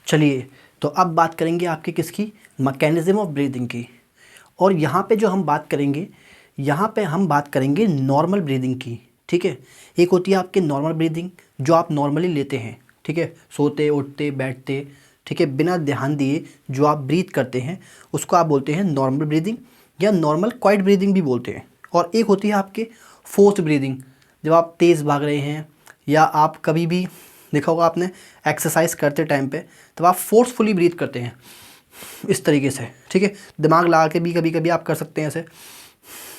चलिए तो अब बात करेंगे आपके किसकी, मैकेनिज्म ऑफ ब्रीदिंग की। और यहाँ पे जो हम बात करेंगे, यहाँ पे हम बात करेंगे नॉर्मल ब्रीदिंग की, ठीक है। एक होती है आपकी नॉर्मल ब्रीदिंग जो आप नॉर्मली लेते हैं, ठीक है, सोते उठते बैठते, ठीक है, बिना ध्यान दिए जो आप ब्रीथ करते हैं उसको आप बोलते हैं नॉर्मल ब्रीदिंग या नॉर्मल क्वाइट ब्रीदिंग भी बोलते हैं। और एक होती है आपके फोर्स्ड ब्रीदिंग, जब आप तेज़ भाग रहे हैं या आप कभी भी देखा होगा आपने एक्सरसाइज करते टाइम पे, तब आप फोर्सफुली ब्रीथ करते हैं इस तरीके से, ठीक है, दिमाग लगा के भी कभी कभी आप कर सकते हैं ऐसे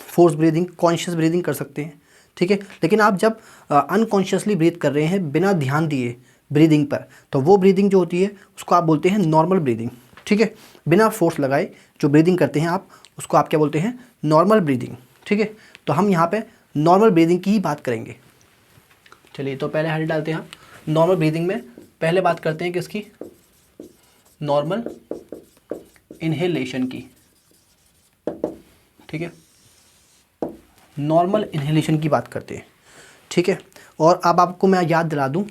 फोर्स ब्रीदिंग, कॉन्शियस ब्रीदिंग कर सकते हैं, ठीक है। लेकिन आप जब अनकॉन्शियसली ब्रीथ कर रहे हैं बिना ध्यान दिए ब्रीदिंग पर, तो वो ब्रीदिंग जो होती है उसको आप बोलते हैं नॉर्मल ब्रीदिंग, ठीक है। बिना फोर्स लगाए जो ब्रीदिंग करते हैं आप, उसको आप क्या बोलते हैं, नॉर्मल ब्रीदिंग, ठीक है। तो हम यहाँ पे नॉर्मल ब्रीदिंग की ही बात करेंगे। चलिए तो पहले हेड डालते हैं। नॉर्मल ब्रीदिंग में पहले बात करते हैं किसकी, नॉर्मल इनहेलेशन की, ठीक है, नॉर्मल इनहेलेशन की बात करते हैं, ठीक है। और अब आपको मैं याद दिला दूं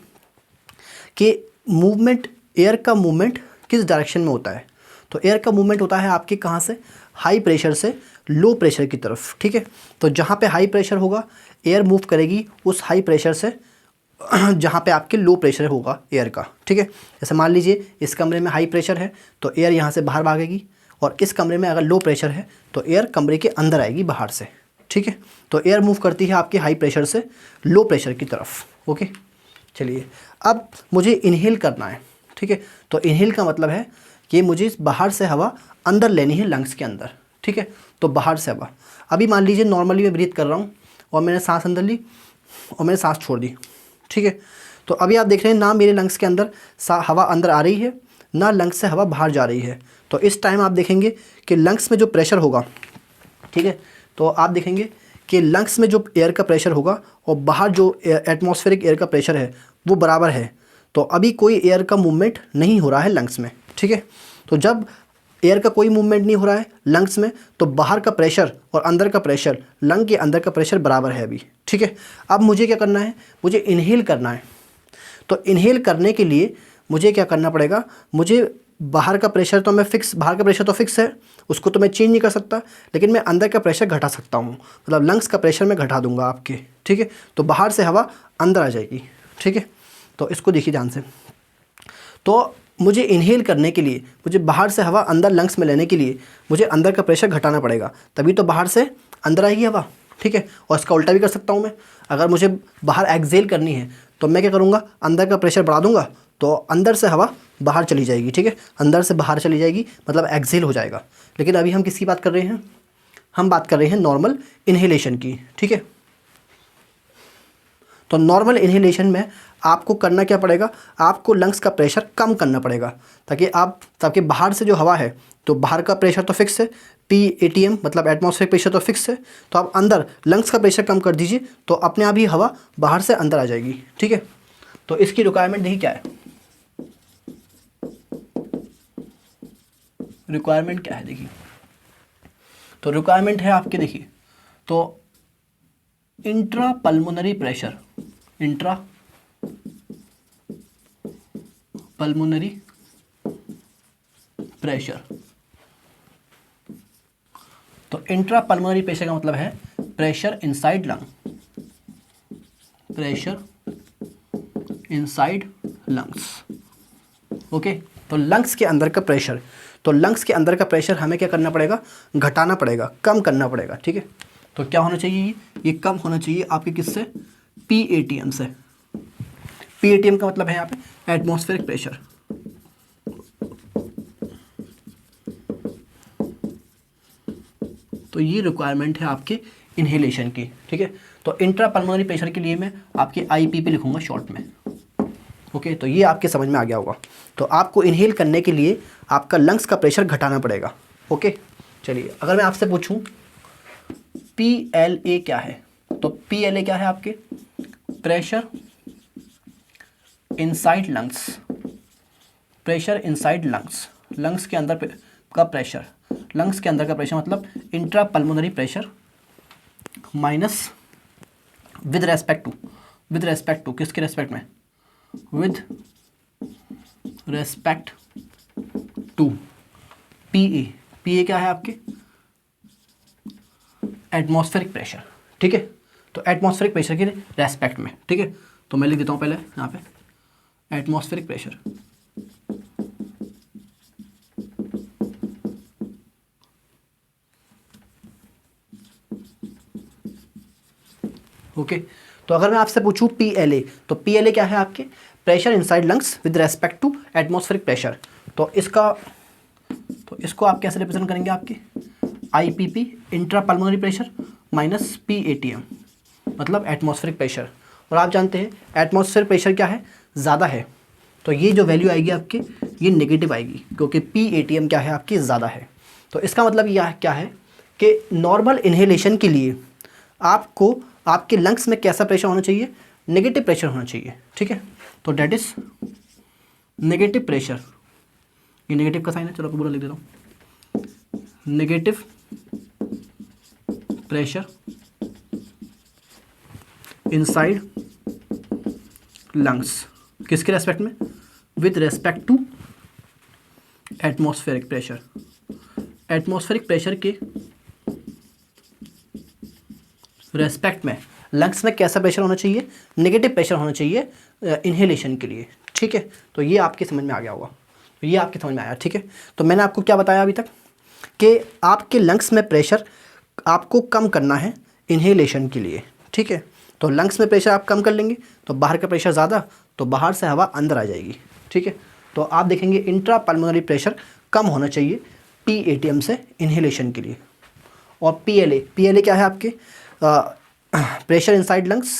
कि मूवमेंट, एयर का मूवमेंट किस डायरेक्शन में होता है। तो एयर का मूवमेंट होता है आपके कहाँ से, हाई प्रेशर से लो प्रेशर की तरफ, ठीक है। तो जहाँ पे हाई प्रेशर होगा एयर मूव करेगी उस हाई प्रेशर से जहाँ पे आपके लो प्रेशर होगा एयर का, ठीक है। जैसे मान लीजिए इस कमरे में हाई प्रेशर है तो एयर यहाँ से बाहर भागेगी, और इस कमरे में अगर लो प्रेशर है तो एयर कमरे के अंदर आएगी बाहर से, ठीक है। तो एयर मूव करती है आपके हाई प्रेशर से लो प्रेशर की तरफ, ओके। चलिए अब मुझे इनहेल करना है, ठीक है। तो इनहेल का मतलब है कि मुझे बाहर से हवा अंदर लेनी है लंग्स के अंदर, ठीक है। तो बाहर से हवा, अभी मान लीजिए नॉर्मली मैं ब्रीथ कर रहा हूँ और मैंने सांस अंदर ली और मैंने सांस छोड़ दी, ठीक है। तो अभी आप देख रहे हैं ना मेरे लंग्स के अंदर हवा अंदर आ रही है ना लंग्स से हवा बाहर जा रही है। तो इस टाइम आप देखेंगे कि लंग्स में जो प्रेशर होगा, ठीक है, तो आप देखेंगे कि लंग्स में जो एयर का प्रेशर होगा और बाहर जो एटमॉस्फेरिक एयर का प्रेशर है वो बराबर है। तो अभी कोई एयर का मूवमेंट नहीं हो रहा है लंग्स में, ठीक है। तो जब एयर का कोई मूवमेंट नहीं हो रहा है लंग्स में, तो बाहर का प्रेशर और अंदर का प्रेशर, लंग के अंदर का प्रेशर बराबर है अभी, ठीक है। अब मुझे क्या करना है, मुझे इनहेल करना है। तो इनहेल करने के लिए मुझे क्या करना पड़ेगा, मुझे बाहर का प्रेशर तो मैं फिक्स, बाहर का प्रेशर तो फिक्स है, उसको तो मैं चेंज नहीं कर सकता, लेकिन मैं अंदर का प्रेशर घटा सकता हूँ, मतलब लंग्स का प्रेशर मैं घटा दूंगा आपके, ठीक है। तो बाहर से हवा अंदर आ जाएगी, ठीक है। तो इसको देखिए ध्यान से। तो मुझे इनहेल करने के लिए, मुझे बाहर से हवा अंदर लंग्स में लेने के लिए मुझे अंदर का प्रेशर घटाना पड़ेगा, तभी तो बाहर से अंदर आएगी हवा, ठीक है। और इसका उल्टा भी कर सकता हूँ मैं, अगर मुझे बाहर एक्सहेल करनी है तो मैं क्या करूँगा, अंदर का प्रेशर बढ़ा दूंगा तो अंदर से हवा बाहर चली जाएगी, ठीक है, अंदर से बाहर चली जाएगी मतलब एक्सहेल हो जाएगा। लेकिन अभी हम किसकी बात कर रहे हैं, हम बात कर रहे हैं नॉर्मल इनहेलेशन की, ठीक है। तो नॉर्मल इनहेलेशन में आपको करना क्या पड़ेगा, आपको लंग्स का प्रेशर कम करना पड़ेगा ताकि बाहर से जो हवा है, तो बाहर का प्रेशर तो फिक्स है, PATM मतलब एटमॉस्फेरिक प्रेशर तो फिक्स है, तो आप अंदर लंग्स का प्रेशर कम कर दीजिए तो अपने आप ही हवा बाहर से अंदर आ जाएगी, ठीक है। तो इसकी रिक्वायरमेंट देखिए क्या है, रिक्वायरमेंट क्या है देखिए। तो रिक्वायरमेंट है आपके, देखिए, तो intra pulmonary pressure, intra pulmonary pressure. तो इंट्रा पल्मोनरी प्रेशर का मतलब है pressure inside lung, pressure inside lungs, okay. तो लंग्स के अंदर का प्रेशर, तो लंग्स के अंदर का प्रेशर हमें क्या करना पड़ेगा, घटाना पड़ेगा, कम करना पड़ेगा, ठीक है। तो क्या होना चाहिए, ये कम होना चाहिए आपके किससे, PATM से। PATM का मतलब है यहाँ पे एटमॉस्फेरिक प्रेशर, तो ये रिक्वायरमेंट है आपके इनहेलेशन की, ठीक है। तो इंट्रा पल्मोनरी प्रेशर के लिए मैं आपके IPP लिखूंगा शॉर्ट में, ओके। तो ये आपके समझ में आ गया होगा। तो आपको इनहेल करने के लिए आपका लंग्स का प्रेशर घटाना पड़ेगा, ओके। चलिए अगर मैं आपसे पूछूं PLA क्या है, तो PLA क्या है आपके, pressure inside lungs, pressure inside lungs, lungs के अंदर का प्रेशर, लंग्स के अंदर का प्रेशर मतलब intra pulmonary pressure minus with respect to किसके रेस्पेक्ट में, with respect to P A क्या है आपके एटमॉस्फेरिक प्रेशर, ठीक है। तो एटमॉस्फेरिक प्रेशर के रेस्पेक्ट में, ठीक है। तो मैं लिख देता हूँ पहले यहाँ पे एटमॉस्फेरिक प्रेशर, ओके। तो अगर मैं आपसे पूछूं PLA, तो PLA क्या है आपके pressure inside lungs with respect to atmospheric pressure. तो इसको आप कैसे रिप्रेजेंट करेंगे, आपके IPP intra pulmonary pressure minus PATM मतलब एटमॉस्फेरिक प्रेशर। और आप जानते हैं एटमॉस्फेरिक प्रेशर क्या है, ज़्यादा है, तो ये जो वैल्यू आएगी आपकी ये नेगेटिव आएगी, क्योंकि PATM क्या है आपकी ज़्यादा है। तो इसका मतलब यह क्या है कि नॉर्मल इन्हेलेशन के लिए आपको आपके लंग्स में कैसा प्रेशर होना चाहिए, नेगेटिव प्रेशर होना चाहिए, ठीक है। तो डेट इज नेगेटिव प्रेशर, ये नेगेटिव का साइन है, चलो आपको पूरा लिख देता हूँ, नेगेटिव प्रेशर इनसाइड लंग्स, किसके रेस्पेक्ट में, with respect to atmospheric pressure. Atmospheric pressure के रेस्पेक्ट में लंग्स में कैसा प्रेशर होना चाहिए, नेगेटिव प्रेशर होना चाहिए इन्हेलेशन के लिए, ठीक है। तो ये आपके समझ में आ गया होगा, तो ये आपके समझ में आया, ठीक है। तो मैंने आपको क्या बताया अभी तक कि आपके लंग्स में प्रेशर आपको कम करना है इन्हेलेशन के लिए, ठीक है। तो लंग्स में प्रेशर आप कम कर लेंगे तो बाहर का प्रेशर ज़्यादा, तो बाहर से हवा अंदर आ जाएगी, ठीक है। तो आप देखेंगे इंट्रा पल्मोनरी प्रेशर कम होना चाहिए PATM से इन्हेलेशन के लिए। और PLA क्या है आपके प्रेशर इनसाइड लंग्स,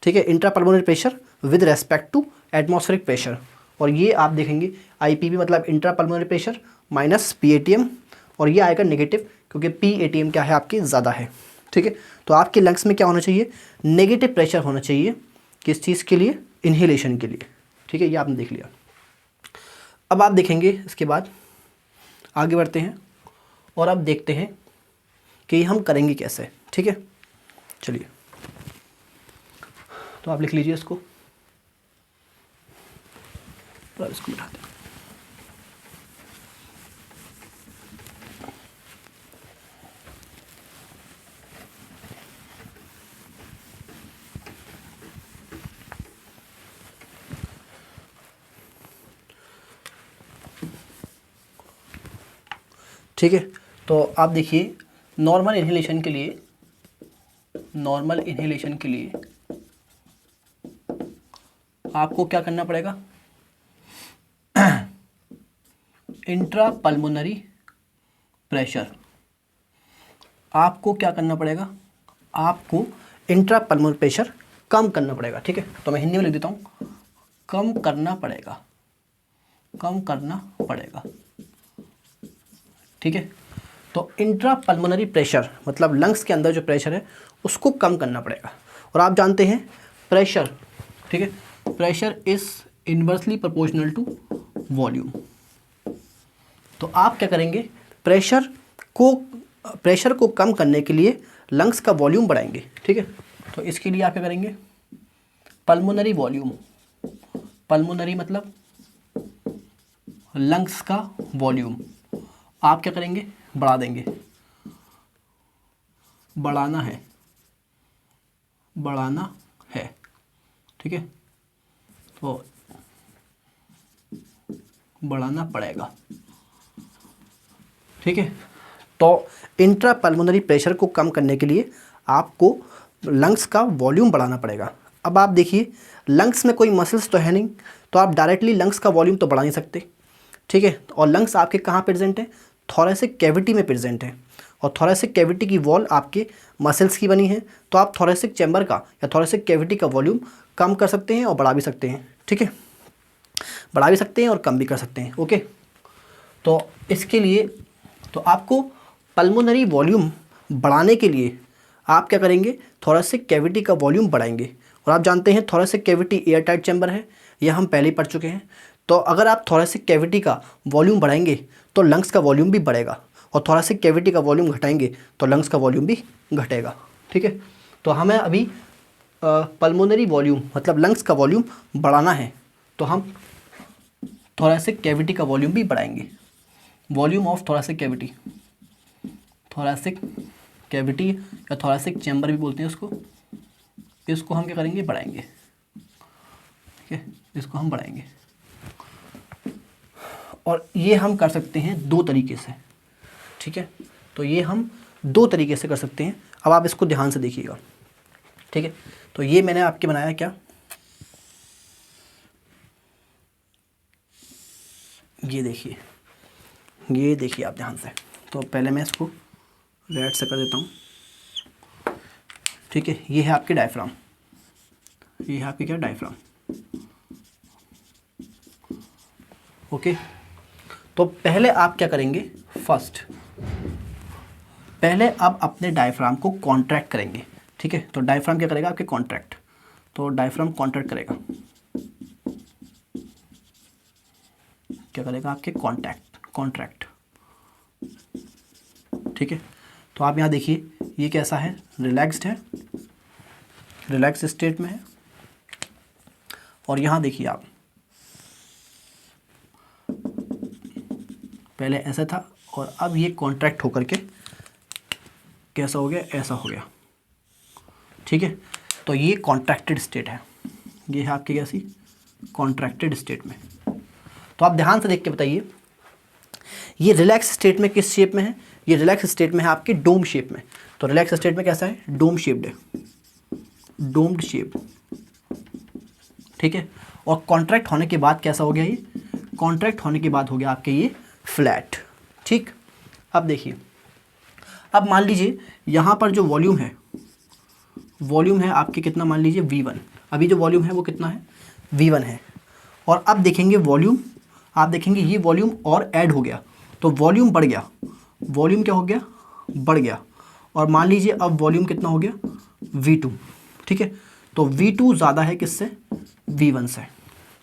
ठीक है, intra pulmonary pressure with respect to atmospheric pressure. और ये आप देखेंगे IPP मतलब intra pulmonary pressure minus PATM, और ये आएगा नेगेटिव क्योंकि PATM क्या है आपकी ज़्यादा है, ठीक है। तो आपके लंग्स में क्या होना चाहिए, नेगेटिव प्रेशर होना चाहिए, किस चीज़ के लिए, इन्हेलेशन के लिए, ठीक है। ये आपने देख लिया। अब आप देखेंगे इसके बाद आगे बढ़ते हैं और अब देखते हैं कि हम करेंगे कैसे, ठीक है। चलिए, तो आप लिख लीजिए इसको और इसको मिटाते हैं। ठीक है, तो आप देखिए नॉर्मल इन्हेलेशन के लिए आपको क्या करना पड़ेगा, इंट्रा पल्मोनरी प्रेशर, आपको क्या करना पड़ेगा, आपको इंट्रा पल्मोनरी प्रेशर कम करना पड़ेगा, ठीक है। तो मैं हिंदी में लिख देता हूँ, कम करना पड़ेगा, ठीक है। तो इंट्रा पल्मोनरी प्रेशर मतलब लंग्स के अंदर जो प्रेशर है उसको कम करना पड़ेगा। और आप जानते हैं प्रेशर, ठीक है, pressure is inversely proportional to volume. तो आप क्या करेंगे, प्रेशर को कम करने के लिए लंग्स का वॉल्यूम बढ़ाएंगे, ठीक है। तो इसके लिए आप क्या करेंगे, पल्मोनरी वॉल्यूम, पल्मोनरी मतलब लंग्स का वॉल्यूम आप क्या करेंगे, बढ़ा देंगे, बढ़ाना है, ठीक है। तो बढ़ाना पड़ेगा, ठीक है। तो इंट्रा पल्मोनरी प्रेशर को कम करने के लिए आपको लंग्स का वॉल्यूम बढ़ाना पड़ेगा। अब आप देखिए लंग्स में कोई मसल्स तो है नहीं, तो आप डायरेक्टली लंग्स का वॉल्यूम तो बढ़ा नहीं सकते, ठीक है। और लंग्स आपके कहाँ प्रेजेंट है, थोरेसिक कैविटी में प्रेजेंट है, और थोरेसिक कैविटी की वॉल आपके मसल्स की बनी है। तो आप थोरेसिक चैम्बर का या थोरेसिक कैविटी का वॉल्यूम कम कर सकते हैं और बढ़ा भी सकते हैं, ठीक है, बढ़ा भी सकते हैं और कम भी कर सकते हैं, ओके। तो इसके लिए तो आपको पल्मोनरी वॉल्यूम बढ़ाने के लिए आप क्या करेंगे, थोरेसिक कैविटी का वॉल्यूम बढ़ाएंगे। और आप जानते हैं thoracic cavity air tight chamber है, यह हम पहले ही पढ़ चुके हैं। तो अगर आप थोरेसिक कैविटी का वॉल्यूम बढ़ाएंगे तो लंग्स का वॉल्यूम भी बढ़ेगा, और थोरेसिक कैविटी का वॉल्यूम घटाएंगे तो लंग्स का वॉल्यूम भी घटेगा, ठीक है। तो हमें अभी पल्मोनरी वॉल्यूम मतलब लंग्स का वॉल्यूम बढ़ाना है, तो हम थोरेसिक कैविटी का वॉल्यूम भी बढ़ाएंगे, volume of thoracic cavity, thoracic cavity या थोरेसिक चैम्बर भी बोलते हैं उसको, इसको हम क्या करेंगे, बढ़ाएंगे। ठीक है, इसको हम बढ़ाएंगे। और ये हम कर सकते हैं दो तरीके से। ठीक है, तो ये हम दो तरीके से कर सकते हैं। अब आप इसको ध्यान से देखिएगा। ठीक है, तो ये मैंने आपके बनाया क्या, ये देखिए, ये देखिए आप ध्यान से। तो पहले मैं इसको रेड से कर देता हूँ। ठीक है, ये है आपके डायफ्राम, ये है आपके क्या, डायफ्राम। ओके, तो पहले आप क्या करेंगे, फर्स्ट पहले आप अपने डायफ्राम को कॉन्ट्रैक्ट करेंगे। ठीक है, तो डायफ्राम क्या करेगा, आपके कॉन्ट्रैक्ट, तो डायफ्राम कॉन्ट्रैक्ट करेगा, क्या करेगा, आपके कॉन्ट्रैक्ट। ठीक है, तो आप यहाँ देखिए, ये कैसा है, रिलैक्स्ड है, रिलैक्स स्टेट में है। और यहाँ देखिए आप, पहले ऐसा था और अब ये कॉन्ट्रैक्ट होकर के कैसा हो गया, ऐसा हो गया। ठीक है, तो ये कॉन्ट्रैक्टेड स्टेट है, ये है आपकी कैसी, कॉन्ट्रैक्टेड स्टेट में। तो आप ध्यान से देख के बताइए, ये रिलैक्स स्टेट में किस शेप में है, ये रिलैक्स स्टेट में है आपके डोम शेप में। तो रिलैक्स स्टेट में कैसा है, डोम शेप्ड है, डोम्ड शेप। ठीक है, और कॉन्ट्रैक्ट होने के बाद कैसा हो गया, ये कॉन्ट्रैक्ट होने के बाद हो गया आपके ये फ्लैट। ठीक, अब देखिए, अब मान लीजिए यहाँ पर जो वॉल्यूम है, वॉल्यूम है आपके कितना, मान लीजिए V1, अभी जो वॉल्यूम है वो कितना है, V1 है। और अब देखेंगे वॉल्यूम, आप देखेंगे ये वॉल्यूम और ऐड हो गया, तो वॉल्यूम बढ़ गया, वॉल्यूम क्या हो गया, बढ़ गया। और मान लीजिए अब वॉल्यूम कितना हो गया, V2। ठीक है, तो V2 ज़्यादा है किससे, V1 से।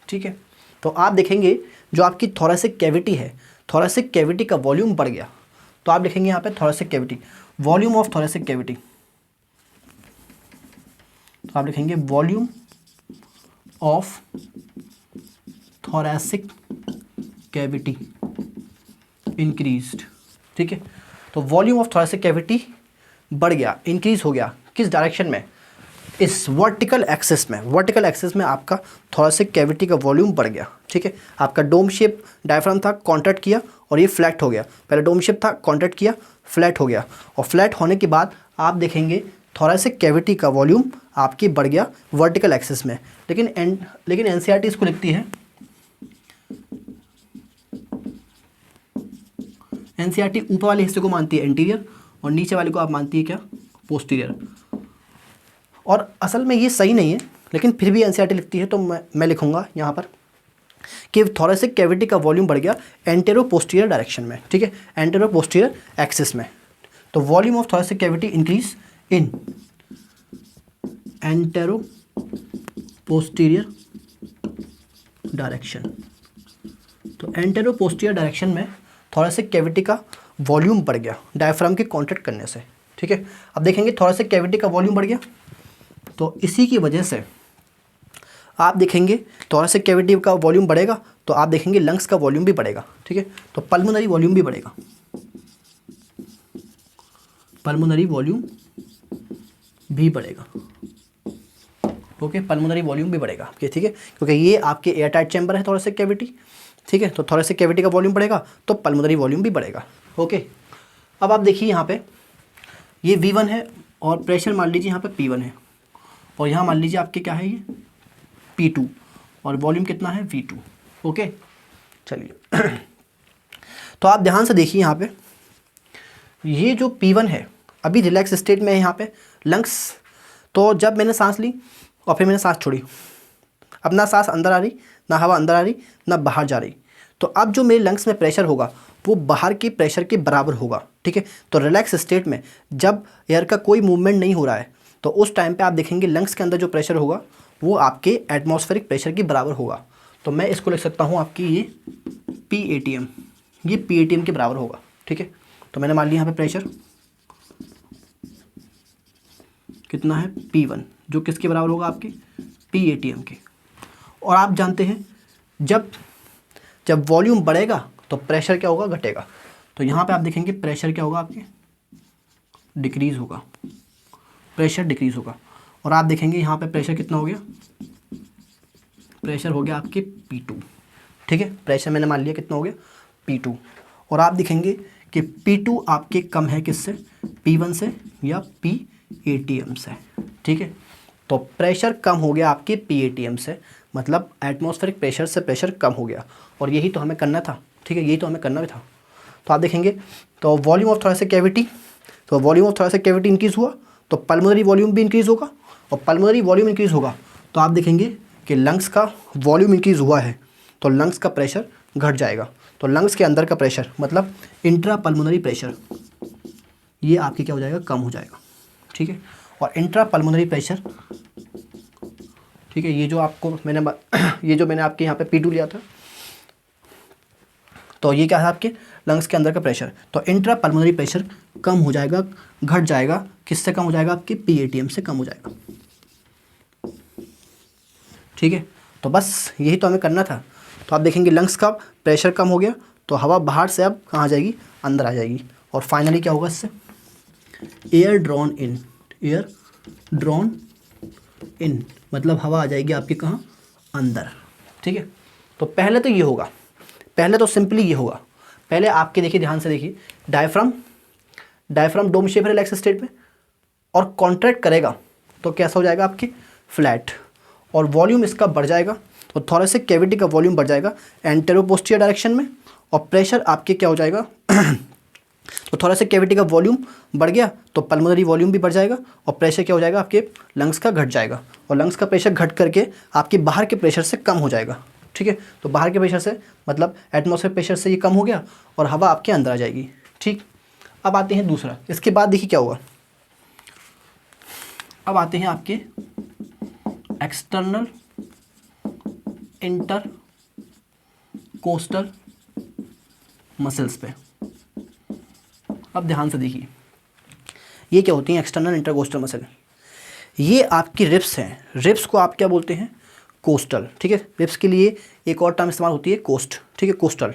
ठीक है, तो आप देखेंगे जो आपकी थोरेसिक कैविटी है, थोरेसिक कैविटी का वॉल्यूम बढ़ गया। तो आप लिखेंगे यहाँ पे thoracic cavity, volume of thoracic cavity, तो आप लिखेंगे volume of thoracic cavity increased. ठीक है, तो वॉल्यूम ऑफ थोरेसिक कैविटी बढ़ गया, इंक्रीज हो गया, किस डायरेक्शन में, इस वर्टिकल एक्सिस में, वर्टिकल एक्सिस में आपका थोरेसिक कैविटी का वॉल्यूम बढ़ गया। ठीक है, आपका डोम शेप डायफ्राम था, कॉन्ट्रैक्ट किया और ये फ्लैट हो गया। पहले डोम शेप था, कॉन्ट्रैक्ट किया, फ्लैट हो गया। और फ्लैट होने के बाद आप देखेंगे थोरेसिक कैविटी का वॉल्यूम आपकी बढ़ गया वर्टिकल एक्सिस में। लेकिन एनसीईआरटी इसको लिखती है, एनसीईआरटी ऊपर वाले हिस्से को मानती है एंटीरियर और नीचे वाले को आप मानती है क्या, पोस्टीरियर। और असल में ये सही नहीं है, लेकिन फिर भी एनसीईआरटी लिखती है, तो मैं लिखूंगा यहाँ पर कि थोरेसिक कैविटी का वॉल्यूम बढ़ गया एंटेरो पोस्टीरियर डायरेक्शन में। ठीक है, एंटेरो पोस्टीरियर एक्सिस में। तो volume of thoracic cavity increase in antero posterior direction. तो एंटेरो पोस्टीरियर डायरेक्शन में थोरेसिक कैविटी का वॉल्यूम बढ़ गया डायफ्राम के कॉन्ट्रैक्ट करने से। ठीक है, अब देखेंगे थोरेसिक कैविटी का वॉल्यूम बढ़ गया, तो इसी की वजह से आप देखेंगे थोरेसिक कैविटी का वॉल्यूम बढ़ेगा तो आप देखेंगे लंग्स का वॉल्यूम भी बढ़ेगा। ठीक है, तो पल्मोनरी वॉल्यूम भी बढ़ेगा, पल्मोनरी वॉल्यूम भी बढ़ेगा। ओके, पल्मोनरी वॉल्यूम भी बढ़ेगा आपके। ठीक है, क्योंकि ये आपके एयर टाइट चैम्बर है थोरेसिक कैविटी। ठीक है, तो थोरेसिक कैविटी का वॉल्यूम बढ़ेगा तो पल्मोनरी वॉल्यूम भी बढ़ेगा। ओके, अब आप देखिए यहाँ पे ये V1 है और प्रेशर मान लीजिए यहाँ पे P1 है और यहाँ मान लीजिए आपके क्या है ये P2 और वॉल्यूम कितना है V2। ओके, चलिए तो आप ध्यान से देखिए यहाँ पे ये जो P1 है अभी रिलैक्स स्टेट में है यहाँ पे लंग्स। तो जब मैंने सांस ली और फिर मैंने सांस छोड़ी, अब ना सांस अंदर आ रही, ना हवा अंदर आ रही, ना बाहर जा रही, तो अब जो मेरे लंग्स में प्रेशर होगा वो बाहर के प्रेशर के बराबर होगा। ठीक है, तो रिलैक्स स्टेट में जब एयर का कोई मूवमेंट नहीं हो रहा है तो उस टाइम पे आप देखेंगे लंग्स के अंदर जो प्रेशर होगा वो आपके एटमॉस्फेरिक प्रेशर के बराबर होगा। तो मैं इसको लिख सकता हूँ आपकी ये PATM, ये PATM के बराबर होगा। ठीक है, तो मैंने मान लिया यहाँ पे प्रेशर कितना है P1, जो किसके बराबर होगा आपके PATM के। और आप जानते हैं जब वॉल्यूम बढ़ेगा तो प्रेशर क्या होगा, घटेगा। तो यहाँ पे आप देखेंगे प्रेशर क्या होगा आपके, डिक्रीज़ होगा, प्रेशर डिक्रीज़ होगा। और आप देखेंगे यहाँ पे प्रेशर कितना हो गया, प्रेशर हो गया आपके P2, ठीक है। प्रेशर मैंने मान लिया कितना हो गया, P2। और आप देखेंगे कि P2 आपके कम है किससे, P1 से या PATM से, ठीक है। तो प्रेशर कम हो गया आपके PATM से, मतलब एटमॉस्फेरिक प्रेशर से प्रेशर कम हो गया। और यही तो हमें करना था, ठीक है, यही तो हमें करना भी था। तो आप देखेंगे तो वॉल्यूम ऑफ थोरेसिक कैविटी, तो volume of thoracic cavity increase हुआ तो पल्मोनरी वॉल्यूम भी इंक्रीज़ होगा, और पल्मोनरी वॉल्यूम इंक्रीज़ होगा तो आप देखेंगे कि लंग्स का वॉल्यूम इंक्रीज़ हुआ है तो लंग्स का प्रेशर घट जाएगा। तो लंग्स के अंदर का प्रेशर मतलब इंट्रा पल्मोनरी प्रेशर, ये आपके क्या हो जाएगा, कम हो जाएगा, ठीक है। और इंट्रा पल्मोनरी प्रेशर, ठीक है, ये जो मैंने आपके यहाँ पे P2 लिया था, तो ये क्या है आपके लंग्स के अंदर का प्रेशर। तो इंट्रा पल्मोनरी प्रेशर कम हो जाएगा, घट जाएगा, किससे कम हो जाएगा, आपके PATM से कम हो जाएगा, ठीक है। तो बस यही तो हमें करना था। तो आप देखेंगे लंग्स का प्रेशर कम हो गया तो हवा बाहर से अब कहाँ आ जाएगी, अंदर आ जाएगी। और फाइनली क्या होगा इससे, एयर ड्रॉन इन, मतलब हवा आ जाएगी आपके कहाँ, अंदर, ठीक है। तो पहले तो ये होगा, पहले तो सिंपली ये होगा। पहले आपके देखिए, ध्यान से देखिए, डायफ्राम डोम शेप है रिलैक्स स्टेट में और कॉन्ट्रैक्ट करेगा तो कैसा हो जाएगा आपके, फ्लैट, और वॉल्यूम इसका बढ़ जाएगा तो थोरेसिक कैविटी का वॉल्यूम बढ़ जाएगा एंटेरो-पोस्टीरियर डायरेक्शन में, और प्रेशर आपके क्या हो जाएगा तो थोरेसिक कैविटी का वॉल्यूम बढ़ गया तो पल्मोनरी वॉल्यूम भी बढ़ जाएगा, और प्रेशर क्या हो जाएगा आपके लंग्स का घट जाएगा, और लंग्स का प्रेशर घट करके आपके बाहर के प्रेशर से कम हो जाएगा, ठीक है। तो बाहर के प्रेशर से मतलब एटमॉस्फेयर प्रेशर से ये कम हो गया और हवा आपके अंदर आ जाएगी, ठीक। अब आते हैं दूसरा, इसके बाद देखिए क्या होगा, अब आते हैं आपके एक्सटर्नल इंटरकोस्टल मसल्स पे। अब ध्यान से देखिए, ये क्या होती हैं एक्सटर्नल इंटरकोस्टल मसल, ये आपकी रिब्स हैं, रिब्स को आप क्या बोलते हैं, कोस्टल, ठीक है। रिब्स के लिए एक और टर्म इस्तेमाल होती है कोस्ट, ठीक है, कोस्टल।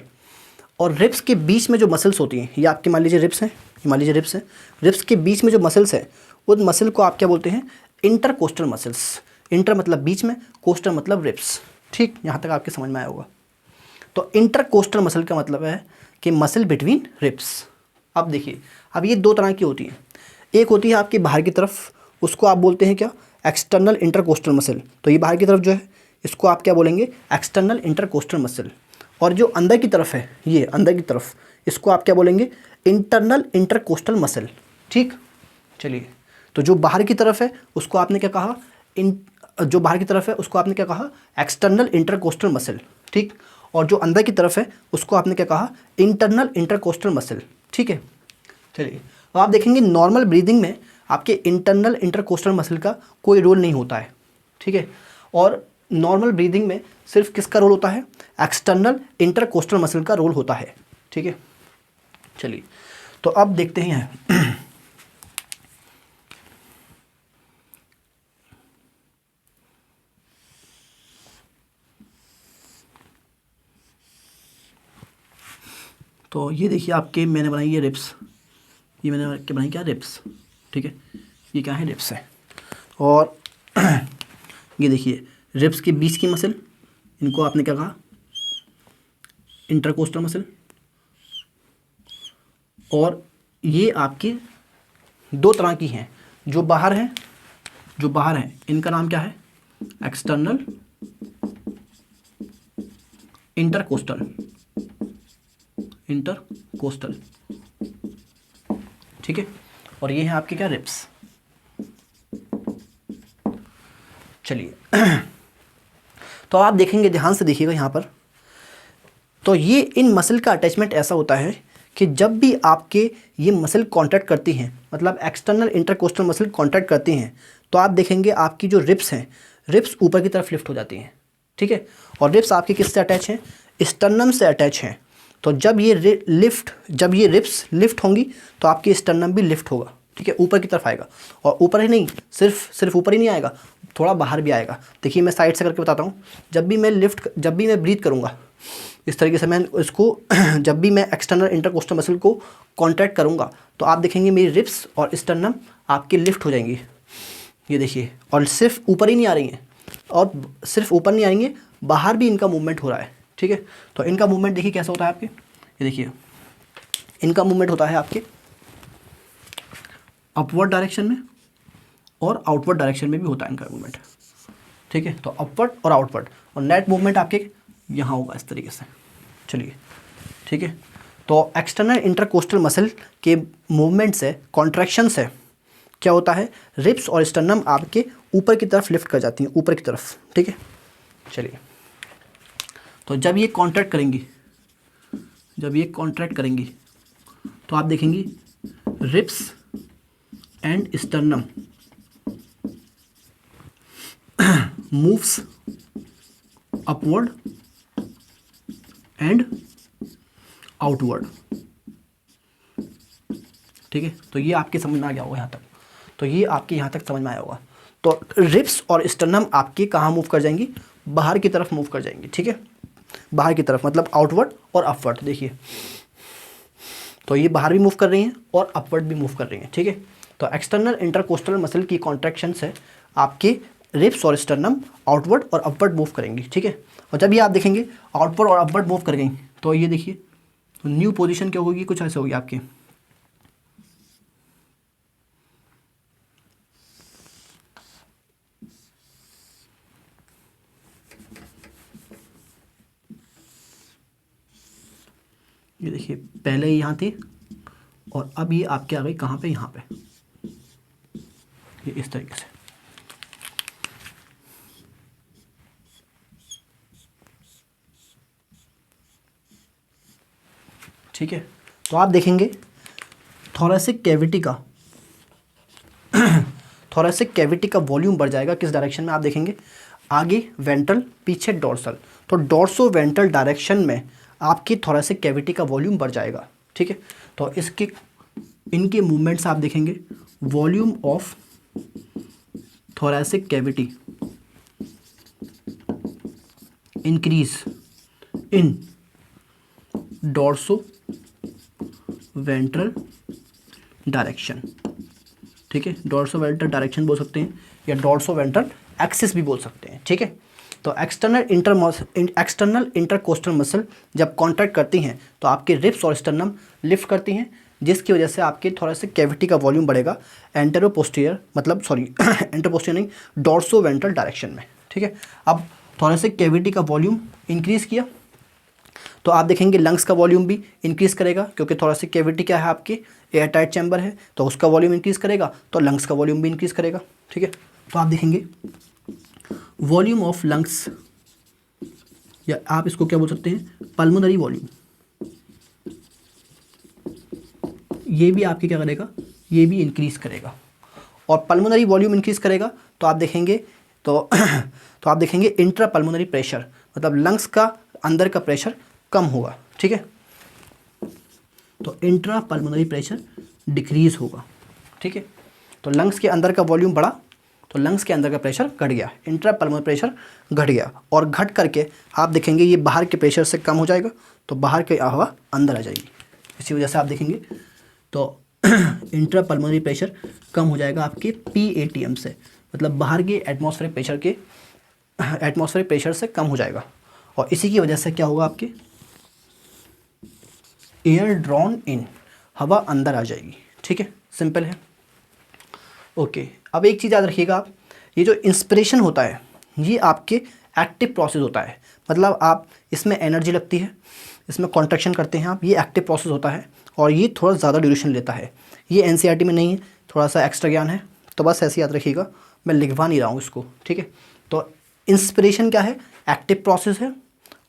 और रिब्स के बीच में जो मसल्स होती हैं, ये आपके मान लीजिए रिब्स हैं, ये मान लीजिए रिब्स हैं, रिब्स के बीच में जो मसल्स हैं उन मसल को आप क्या बोलते हैं, इंटरकोस्टल मसल्स। इंटर मतलब बीच में, कोस्टल मतलब रिब्स, ठीक, यहाँ तक आपके समझ में आया होगा। तो इंटरकोस्टल मसल का मतलब है कि मसल बिटवीन रिब्स। अब देखिए, अब ये दो तरह की होती हैं, एक होती है आपकी बाहर की तरफ, उसको आप बोलते हैं क्या, एक्सटर्नल इंटरकोस्टल मसल। तो ये बाहर की तरफ जो है इसको आप क्या बोलेंगे, एक्सटर्नल इंटरकोस्टल मसल। और जो अंदर की तरफ है, ये अंदर की तरफ, इसको आप क्या बोलेंगे, इंटरनल इंटरकोस्टल मसल, ठीक। चलिए, तो जो बाहर की तरफ है उसको आपने क्या कहा, जो बाहर की तरफ है उसको आपने क्या कहा, एक्सटर्नल इंटरकोस्टल मसल, ठीक। और जो अंदर की तरफ है उसको आपने क्या कहा, इंटरनल इंटरकोस्टल मसल, ठीक है। चलिए, अब आप देखेंगे नॉर्मल ब्रीदिंग में आपके इंटरनल इंटरकोस्टल मसल का कोई रोल नहीं होता है, ठीक है। और नॉर्मल ब्रीदिंग में सिर्फ किसका रोल होता है, एक्सटर्नल इंटरकोस्टल मसल का रोल होता है, ठीक है। चलिए, तो अब देखते हैं तो ये देखिए आपके मैंने बनाई है रिब्स, ये मैंने क्या बनाई, क्या रिब्स, ठीक है, ये क्या है, रिब्स है। और ये देखिए रिब्स के बीच की मसल, इनको आपने क्या कहा, इंटरकोस्टल मसल। और ये आपकी दो तरह की हैं, जो बाहर हैं, इनका नाम क्या है, एक्सटर्नल इंटरकोस्टल, ठीक है। और ये है आपके क्या, रिब्स। चलिए, तो आप देखेंगे, ध्यान से देखिएगा यहाँ पर, तो ये इन मसल का अटैचमेंट ऐसा होता है कि जब भी आपके ये मसल कॉन्ट्रैक्ट करती हैं, मतलब एक्सटर्नल इंटरकोस्टल मसल कॉन्ट्रैक्ट करती हैं, तो आप देखेंगे आपकी जो रिब्स हैं, रिब्स ऊपर की तरफ लिफ्ट हो जाती हैं, ठीक है। और रिब्स आपके किससे अटैच हैं, स्टर्नम से अटैच हैं। तो जब ये रिब्स लिफ्ट होंगी तो आपकी स्टर्नम भी लिफ्ट होगा, ठीक है, ऊपर की तरफ आएगा। और ऊपर ही नहीं, सिर्फ ऊपर ही नहीं आएगा, थोड़ा बाहर भी आएगा। देखिए मैं साइड से करके बताता हूँ, जब भी मैं ब्रीथ करूँगा इस तरीके से मैं इसको जब भी मैं एक्सटर्नल इंटरकोस्टल मसल को कॉन्ट्रैक्ट करूँगा तो आप देखेंगे मेरी रिब्स और स्टर्नम आपके लिफ्ट हो जाएंगी, ये देखिए। और सिर्फ ऊपर ही नहीं आ रही हैं, और सिर्फ ऊपर नहीं आएंगे, बाहर भी इनका मूवमेंट हो रहा है, ठीक है। तो इनका मूवमेंट देखिए कैसा होता है आपके, ये देखिए इनका मूवमेंट होता है आपके अपवर्ड डायरेक्शन में और आउटवर्ड डायरेक्शन में भी होता है इनका मूवमेंट, ठीक है। तो अपवर्ड और आउटवर्ड, और नेट मूवमेंट आपके यहाँ होगा इस तरीके से। चलिए ठीक है, तो एक्सटर्नल इंटरकोस्टल मसल के मूवमेंट से, कॉन्ट्रैक्शन से क्या होता है, रिब्स और स्टर्नम आपके ऊपर की तरफ लिफ्ट कर जाती हैं, ऊपर की तरफ, ठीक है। चलिए, तो जब ये कॉन्ट्रैक्ट करेंगी, जब ये कॉन्ट्रैक्ट करेंगी तो आप देखेंगी ribs and sternum moves upward and outward, ठीक है। तो ये आपके समझ में आ गया होगा यहाँ तक, तो ये आपके यहाँ तक समझ में आया होगा। तो रिब्स और स्टर्नम आपके कहाँ मूव कर जाएंगी, बाहर की तरफ मूव कर जाएंगी, ठीक है। बाहर की तरफ मतलब आउटवर्ड और अपवर्ड, देखिए तो ये बाहर भी मूव कर रही हैं और अपवर्ड भी मूव कर रही हैं, ठीक है। तो एक्सटर्नल इंटरकोस्टल मसल की कॉन्ट्रैक्शन से आपके रिब्स और स्टर्नम आउटवर्ड और अपवर्ड मूव करेंगी, ठीक है। और जब ये आप देखेंगे आउटवर्ड और अपवर्ड मूव कर गई तो ये देखिए तो न्यू पोजीशन क्या होगी, कुछ ऐसे होगी आपकी, ये देखिए पहले ही यहाँ थी और अब ये आपके आ गई कहाँ पे, यहाँ पे, ये इस तरीके से। ठीक है, तो आप देखेंगे थोरैसिक कैविटी का थोरैसिक कैविटी का वॉल्यूम बढ़ जाएगा किस डायरेक्शन में, आप देखेंगे आगे वेंट्रल पीछे डोर्सल, तो डोर्सो वेंट्रल डायरेक्शन में आपकी थोरैसिक कैविटी का वॉल्यूम बढ़ जाएगा, ठीक है। तो इसके इनके मूवमेंट्स आप देखेंगे, volume of thoracic cavity increase in dorso ventral direction, ठीक है। डोर्सो वेंट्रल डायरेक्शन बोल सकते हैं या डोर्सो वेंट्रल एक्सिस भी बोल सकते हैं, ठीक है। तो एक्सटर्नल इंटरकोस्टल मसल जब कॉन्ट्रैक्ट करती हैं तो आपके रिब्स और स्टर्नम लिफ्ट करती हैं, जिसकी वजह से आपके थोरैसिक कैविटी का वॉल्यूम बढ़ेगा एंटेरोपोस्टीरियर, मतलब सॉरी एंटेरोपोस्टीरियर नहीं, डोर्सो वेंट्रल डायरेक्शन में, ठीक है। अब थोरैसिक कैविटी का वॉल्यूम इंक्रीज़ किया तो आप देखेंगे लंग्स का वॉल्यूम भी इंक्रीज़ करेगा, क्योंकि थोरैसिक कैविटी क्या है आपकी, एयर टाइट चैम्बर है, तो उसका वॉल्यूम इंक्रीज़ करेगा तो लंग्स का वॉल्यूम भी इंक्रीज़ करेगा, ठीक है। तो आप देखेंगे वॉल्यूम ऑफ लंग्स, या आप इसको क्या बोल सकते हैं, पल्मोनरी वॉल्यूम, ये भी आपके क्या करेगा, ये भी इंक्रीज़ करेगा। और पल्मोनरी वॉल्यूम इंक्रीज़ करेगा तो आप देखेंगे तो तो आप देखेंगे इंट्रा पल्मोनरी प्रेशर, मतलब लंग्स का अंदर का प्रेशर कम होगा, ठीक है। तो इंट्रा पल्मोनरी प्रेशर डिक्रीज होगा, ठीक है। तो लंग्स के अंदर का वॉल्यूम बढ़ा तो लंग्स के अंदर का प्रेशर घट गया, इंट्रा पल्मोनरी प्रेशर घट गया, और घट करके आप देखेंगे ये बाहर के प्रेशर से कम हो जाएगा तो बाहर की हवा अंदर आ जाएगी। इसी वजह से आप देखेंगे तो इंट्रा पल्मोनरी प्रेशर कम हो जाएगा आपके PATM से, मतलब बाहर के एटमॉस्फेरिक प्रेशर से कम हो जाएगा। और इसी की वजह से क्या होगा, आपके एयर ड्रॉन इन, हवा अंदर आ जाएगी, ठीक है, सिंपल है। ओके, अब एक चीज़ याद रखिएगा आप, ये जो इंस्पिरेशन होता है ये आपके एक्टिव प्रोसेस होता है, मतलब आप इसमें एनर्जी लगती है, इसमें कॉन्ट्रैक्शन करते हैं आप, ये एक्टिव प्रोसेस होता है और ये थोड़ा ज़्यादा ड्यूरेशन लेता है। ये NCERT में नहीं है, थोड़ा सा एक्स्ट्रा ज्ञान है, तो बस ऐसे याद रखिएगा, मैं लिखवा नहीं रहा हूँ इसको, ठीक है। तो इंस्पिरेशन क्या है, एक्टिव प्रोसेस है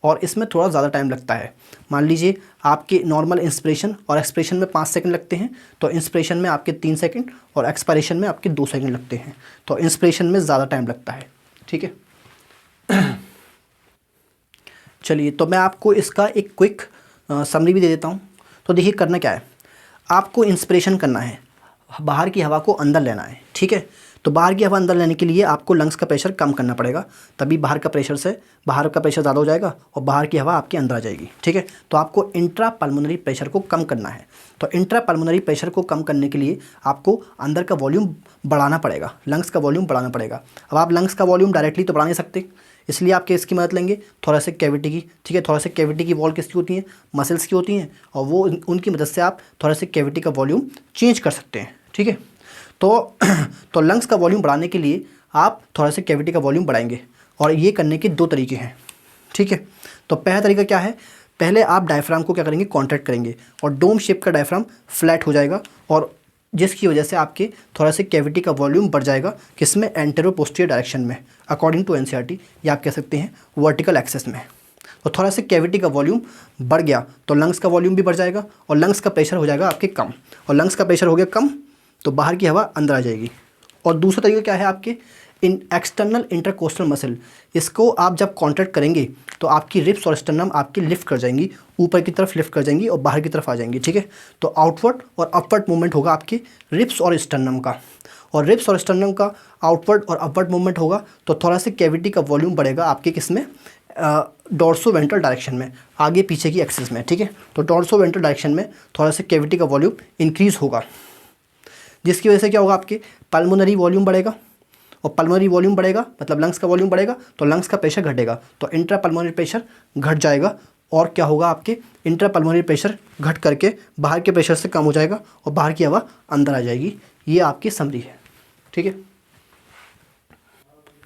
और इसमें थोड़ा ज़्यादा टाइम लगता है। मान लीजिए आपके नॉर्मल इंस्पिरेशन और एक्सपिरेशन में 5 सेकंड लगते हैं, तो इंस्पिरेशन में आपके 3 सेकंड और एक्सपायरेशन में आपके 2 सेकंड लगते हैं, तो इंस्पिरेशन में ज़्यादा टाइम लगता है, ठीक है। चलिए, तो मैं आपको इसका एक क्विक समरी भी दे देता हूँ। तो देखिए करना क्या है, आपको इंस्पिरेशन करना है, बाहर की हवा को अंदर लेना है, ठीक है। तो बाहर की हवा अंदर लेने के लिए आपको लंग्स का प्रेशर कम करना पड़ेगा, तभी बाहर का प्रेशर ज़्यादा हो जाएगा और बाहर की हवा आपके अंदर आ जाएगी। ठीक है, तो आपको इंट्रा पल्मोनरी प्रेशर को कम करना है। तो इंट्रा पल्मोनरी प्रेशर को कम करने के लिए आपको अंदर का वॉल्यूम बढ़ाना पड़ेगा, लंग्स का वॉल्यूम बढ़ाना पड़ेगा। अब आप लंग्स का वॉल्यूम डायरेक्टली तो बढ़ा नहीं सकते, इसलिए आपके इसकी मदद लेंगे थोरेसिक कैविटी की। ठीक है, थोरेसिक कैविटी की वॉल किसकी होती है? मसल्स की होती हैं, और वो उनकी मदद से आप थोरेसिक कैविटी का वॉल्यूम चेंज कर सकते हैं। ठीक है, तो लंग्स का वॉल्यूम बढ़ाने के लिए आप थोरेसिक कैविटी का वॉल्यूम बढ़ाएंगे, और ये करने के 2 तरीके हैं। ठीक है, तो पहला तरीका क्या है? पहले आप डायफ्राम को क्या करेंगे? कॉन्ट्रैक्ट करेंगे, और डोम शेप का डायफ्राम फ्लैट हो जाएगा, और जिसकी वजह से आपके थोरेसिक कैविटी का वॉल्यूम बढ़ जाएगा, किसमें? एंटेरो पोस्टीरियर डायरेक्शन में, अकॉर्डिंग टू एनसीईआरटी, या आप कह सकते हैं वर्टिकल एक्सेस में। तो थोरेसिक कैविटी का वॉल्यूम बढ़ गया तो लंग्स का वॉल्यूम भी बढ़ जाएगा, और लंग्स का प्रेशर हो जाएगा आपके कम, और लंग्स का प्रेशर हो गया कम तो बाहर की हवा अंदर आ जाएगी। और दूसरा तरीका क्या है? आपके एक्सटर्नल इंटरकोस्टल मसल, इसको आप जब कॉन्ट्रैक्ट करेंगे तो आपकी रिब्स और स्टर्नम आपकी लिफ्ट कर जाएंगी, ऊपर की तरफ लिफ्ट कर जाएंगी और बाहर की तरफ आ जाएंगी। ठीक है, तो आउटवर्ड और अपवर्ड मूवमेंट होगा आपके रिब्स और स्टर्नम का, और रिब्स और स्टर्नम का आउटवर्ड और अपवर्ड मूवमेंट होगा तो थोरेसिक कैविटी का वॉल्यूम बढ़ेगा आपके किसमें? डॉर्सो वेंट्रल डायरेक्शन में, आगे पीछे की एक्सिस में। ठीक है, तो डॉर्सो वेंट्रल डायरेक्शन में थोरेसिक कैविटी का वॉल्यूम इंक्रीज होगा, जिसकी वजह से क्या होगा? आपके पल्मोनरी वॉल्यूम बढ़ेगा, और पल्मोनरी वॉल्यूम बढ़ेगा मतलब लंग्स का वॉल्यूम बढ़ेगा, तो लंग्स का प्रेशर घटेगा, तो इंट्रा पल्मोनरी प्रेशर घट जाएगा, और क्या होगा? आपके इंट्रा पल्मोनरी प्रेशर घट करके बाहर के प्रेशर से कम हो जाएगा और बाहर की हवा अंदर आ जाएगी। ये आपकी समरी है। ठीक है,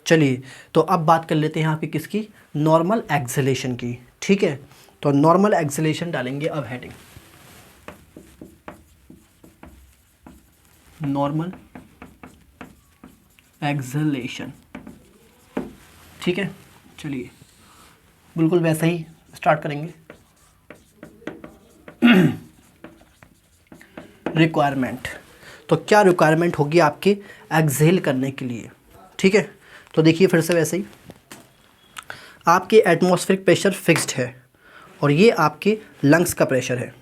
चलिए तो अब बात कर लेते हैं यहाँ पे किसकी? नॉर्मल एक्सहेलेशन की। ठीक है, तो नॉर्मल एक्सहेलेशन डालेंगे अब हेडिंग, नॉर्मल एक्सहेलेशन। ठीक है, चलिए बिल्कुल वैसे ही स्टार्ट करेंगे। रिक्वायरमेंट, तो क्या रिक्वायरमेंट होगी आपके एक्सहेल करने के लिए? ठीक है, तो देखिए फिर से वैसे ही, आपके एटमॉस्फेरिक प्रेशर फिक्स्ड है और ये आपके लंग्स का प्रेशर है।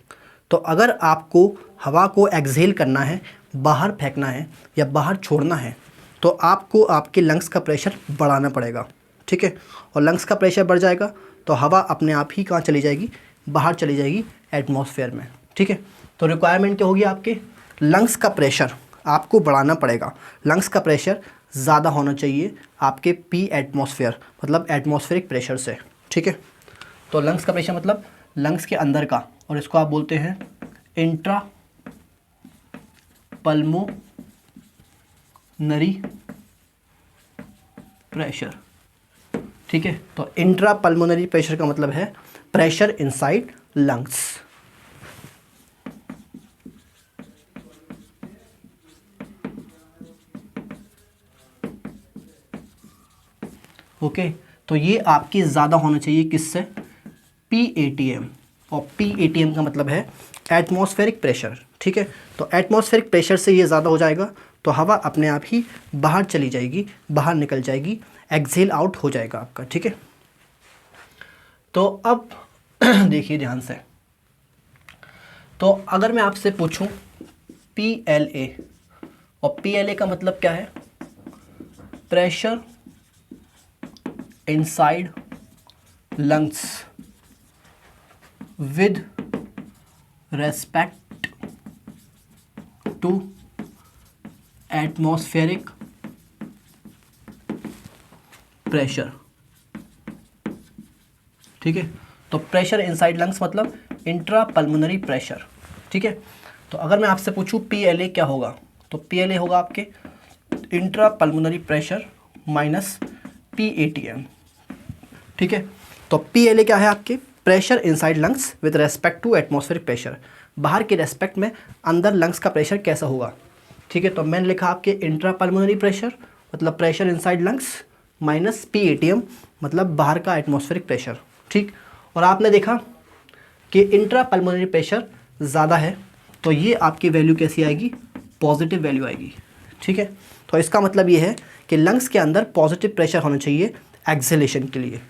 तो अगर आपको हवा को एक्सहेल करना है, बाहर फेंकना है या बाहर छोड़ना है, तो आपको आपके लंग्स का प्रेशर बढ़ाना पड़ेगा। ठीक है, और लंग्स का प्रेशर बढ़ जाएगा तो हवा अपने आप ही कहाँ चली जाएगी? बाहर चली जाएगी एटमॉस्फेयर में। ठीक है, तो रिक्वायरमेंट क्या होगी? आपके लंग्स का प्रेशर आपको बढ़ाना पड़ेगा, लंग्स का प्रेशर ज़्यादा होना चाहिए आपके पी एटमॉस्फेयर मतलब एटमॉस्फेरिक प्रेशर से। ठीक है, तो लंग्स का प्रेशर मतलब लंग्स के अंदर का, और इसको आप बोलते हैं इंट्रा पल्मोनरी प्रेशर। ठीक है, तो इंट्रा पल्मोनरी प्रेशर का मतलब है प्रेशर इनसाइड लंग्स। ओके, तो ये आपकी ज़्यादा होना चाहिए किससे? PATM, और PATM का मतलब है एटमॉस्फेरिक प्रेशर। ठीक है, तो एटमॉस्फेरिक प्रेशर से ये ज़्यादा हो जाएगा तो हवा अपने आप ही बाहर चली जाएगी, बाहर निकल जाएगी, एक्सहेल आउट हो जाएगा आपका। ठीक है, तो अब देखिए ध्यान से, तो अगर मैं आपसे पूछूं PLA, और PLA का मतलब क्या है? Pressure inside lungs with respect to atmospheric pressure। ठीक है, तो प्रेशर इनसाइड लंग्स मतलब इंट्रा पल्मोनरी प्रेशर। ठीक है, तो अगर मैं आपसे पूछूं PLA क्या होगा, तो PLA होगा आपके intra pulmonary pressure minus PATM। ठीक है, तो PLA क्या है? आपके pressure inside lungs with respect to atmospheric pressure, बाहर के रेस्पेक्ट में अंदर लंग्स का प्रेशर कैसा होगा। ठीक है, तो मैंने लिखा आपके इंट्रा पल्मोनरी प्रेशर मतलब pressure inside lungs minus PATM मतलब बाहर का एटमॉस्फेरिक प्रेशर। ठीक, और आपने देखा कि इंट्रा पल्मोनरी प्रेशर ज़्यादा है तो ये आपकी वैल्यू कैसी आएगी? पॉजिटिव वैल्यू आएगी। ठीक है, तो इसका मतलब ये है कि लंग्स के अंदर पॉजिटिव प्रेशर होना चाहिए एक्सहेलेशन के लिए।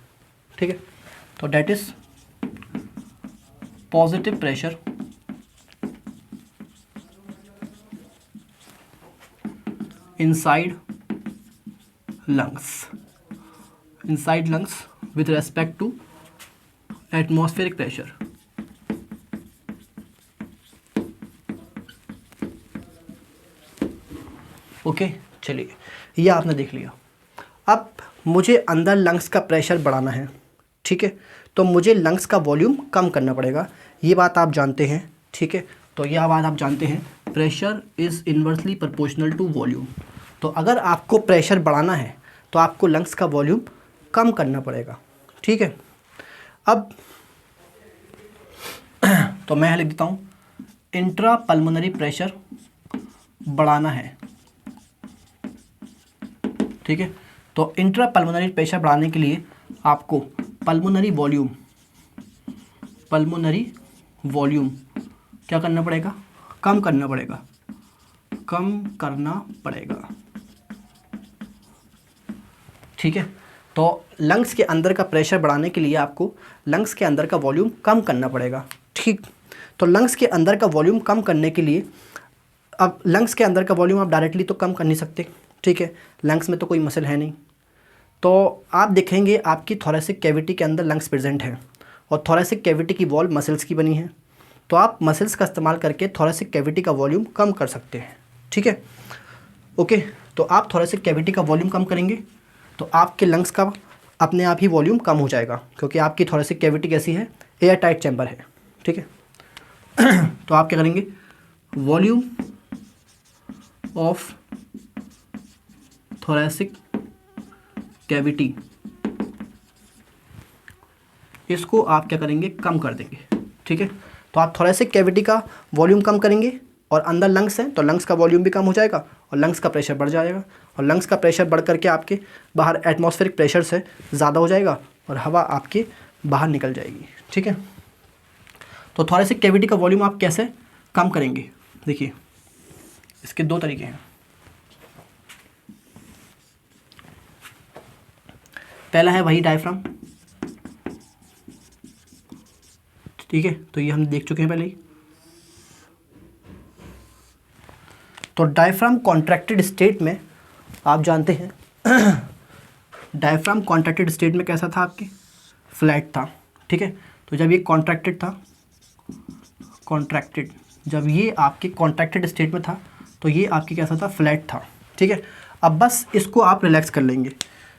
ठीक है, तो that is positive pressure inside lungs, inside lungs with respect to atmospheric pressure. Okay चलिए, ये आपने देख लिया। अब मुझे अंदर लंग्स का प्रेशर बढ़ाना है, ठीक है, तो मुझे लंग्स का वॉल्यूम कम करना पड़ेगा, ये बात आप जानते हैं, ठीक है। तो यह बात आप जानते हैं, pressure is inversely proportional to volume. तो अगर आपको प्रेशर बढ़ाना है तो आपको लंग्स का वॉल्यूम कम करना पड़ेगा, ठीक है। अब तो मैं लिख देता हूँ, इंट्रा पल्मोनरी प्रेशर बढ़ाना है, ठीक है। तो इंट्रा पल्मोनरी प्रेशर बढ़ाने के लिए आपको पल्मोनरी वॉल्यूम क्या करना पड़ेगा, कम करना पड़ेगा, ठीक है। तो लंग्स के अंदर का प्रेशर बढ़ाने के लिए आपको लंग्स के अंदर का वॉल्यूम कम करना पड़ेगा, ठीक। तो लंग्स के अंदर का वॉल्यूम कम करने के लिए, अब लंग्स के अंदर का वॉल्यूम आप डायरेक्टली तो कम कर नहीं सकते, ठीक है, लंग्स में तो कोई मसल है नहीं। तो आप देखेंगे आपकी थोरेसिक कैविटी के अंदर लंग्स प्रेजेंट है और थोरेसिक कैविटी की वॉल मसल्स की बनी है, तो आप मसल्स का इस्तेमाल करके थोरेसिक कैविटी का वॉल्यूम कम कर सकते हैं, ठीक है। ओके, तो आप थोरेसिक कैविटी का वॉल्यूम कम करेंगे तो आपके लंग्स का अपने आप ही वॉल्यूम कम हो जाएगा, क्योंकि आपकी थोरेसिक कैविटी कैसी है, एयर टाइट चैम्बर है, ठीक है। तो आप क्या करेंगे, वॉल्यूम ऑफ थोरेसिक कैविटी, इसको आप क्या करेंगे, कम कर देंगे, ठीक है। तो आप थोरेसिक कैविटी का वॉल्यूम कम करेंगे और अंदर लंग्स हैं तो लंग्स का वॉल्यूम भी कम हो जाएगा और लंग्स का प्रेशर बढ़ जाएगा, और लंग्स का प्रेशर बढ़ करके आपके बाहर एटमॉस्फेरिक प्रेशर से ज़्यादा हो जाएगा और हवा आपके बाहर निकल जाएगी, ठीक है। तो थोरेसिक कैविटी का वॉल्यूम आप कैसे कम करेंगे, देखिए इसके दो तरीके हैं। पहला है वही डायफ्राम, ठीक है, तो ये हम देख चुके हैं पहले ही। तो डायफ्राम कॉन्ट्रैक्टेड स्टेट में आप जानते हैं डायफ्राम कॉन्ट्रैक्टेड स्टेट में कैसा था, आपके फ्लैट था, ठीक है। तो जब ये कॉन्ट्रैक्टेड था, जब ये आपके कॉन्ट्रैक्टेड स्टेट में था तो ये आपकी कैसा था, फ्लैट था, ठीक है। अब बस इसको आप रिलैक्स कर लेंगे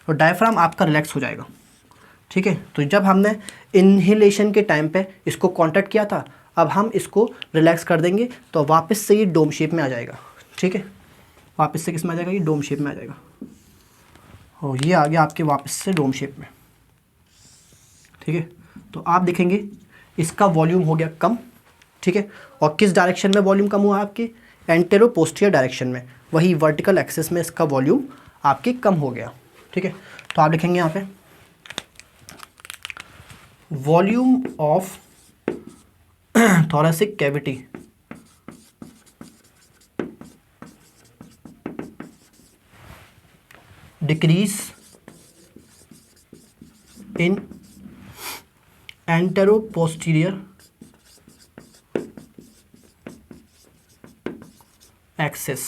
तो डायफ्राम आपका रिलैक्स हो जाएगा, ठीक है। तो जब हमने इन्हेलेशन के टाइम पे इसको कॉन्ट्रैक्ट किया था, अब हम इसको रिलैक्स कर देंगे तो वापस से ये डोम शेप में आ जाएगा, ठीक है। वापस से किस में आ जाएगा, ये डोम शेप में आ जाएगा, और ये आ गया आपके वापस से डोम शेप में, ठीक है। तो आप देखेंगे इसका वॉल्यूम हो गया कम, ठीक है। और किस डायरेक्शन में वॉल्यूम कम हुआ, आपके एंटेरो पोस्टीरियर डायरेक्शन में, वही वर्टिकल एक्सिस में इसका वॉल्यूम आपके कम हो गया, ठीक है। तो आप लिखेंगे यहाँ पे volume of thoracic cavity decrease in antero posterior axis,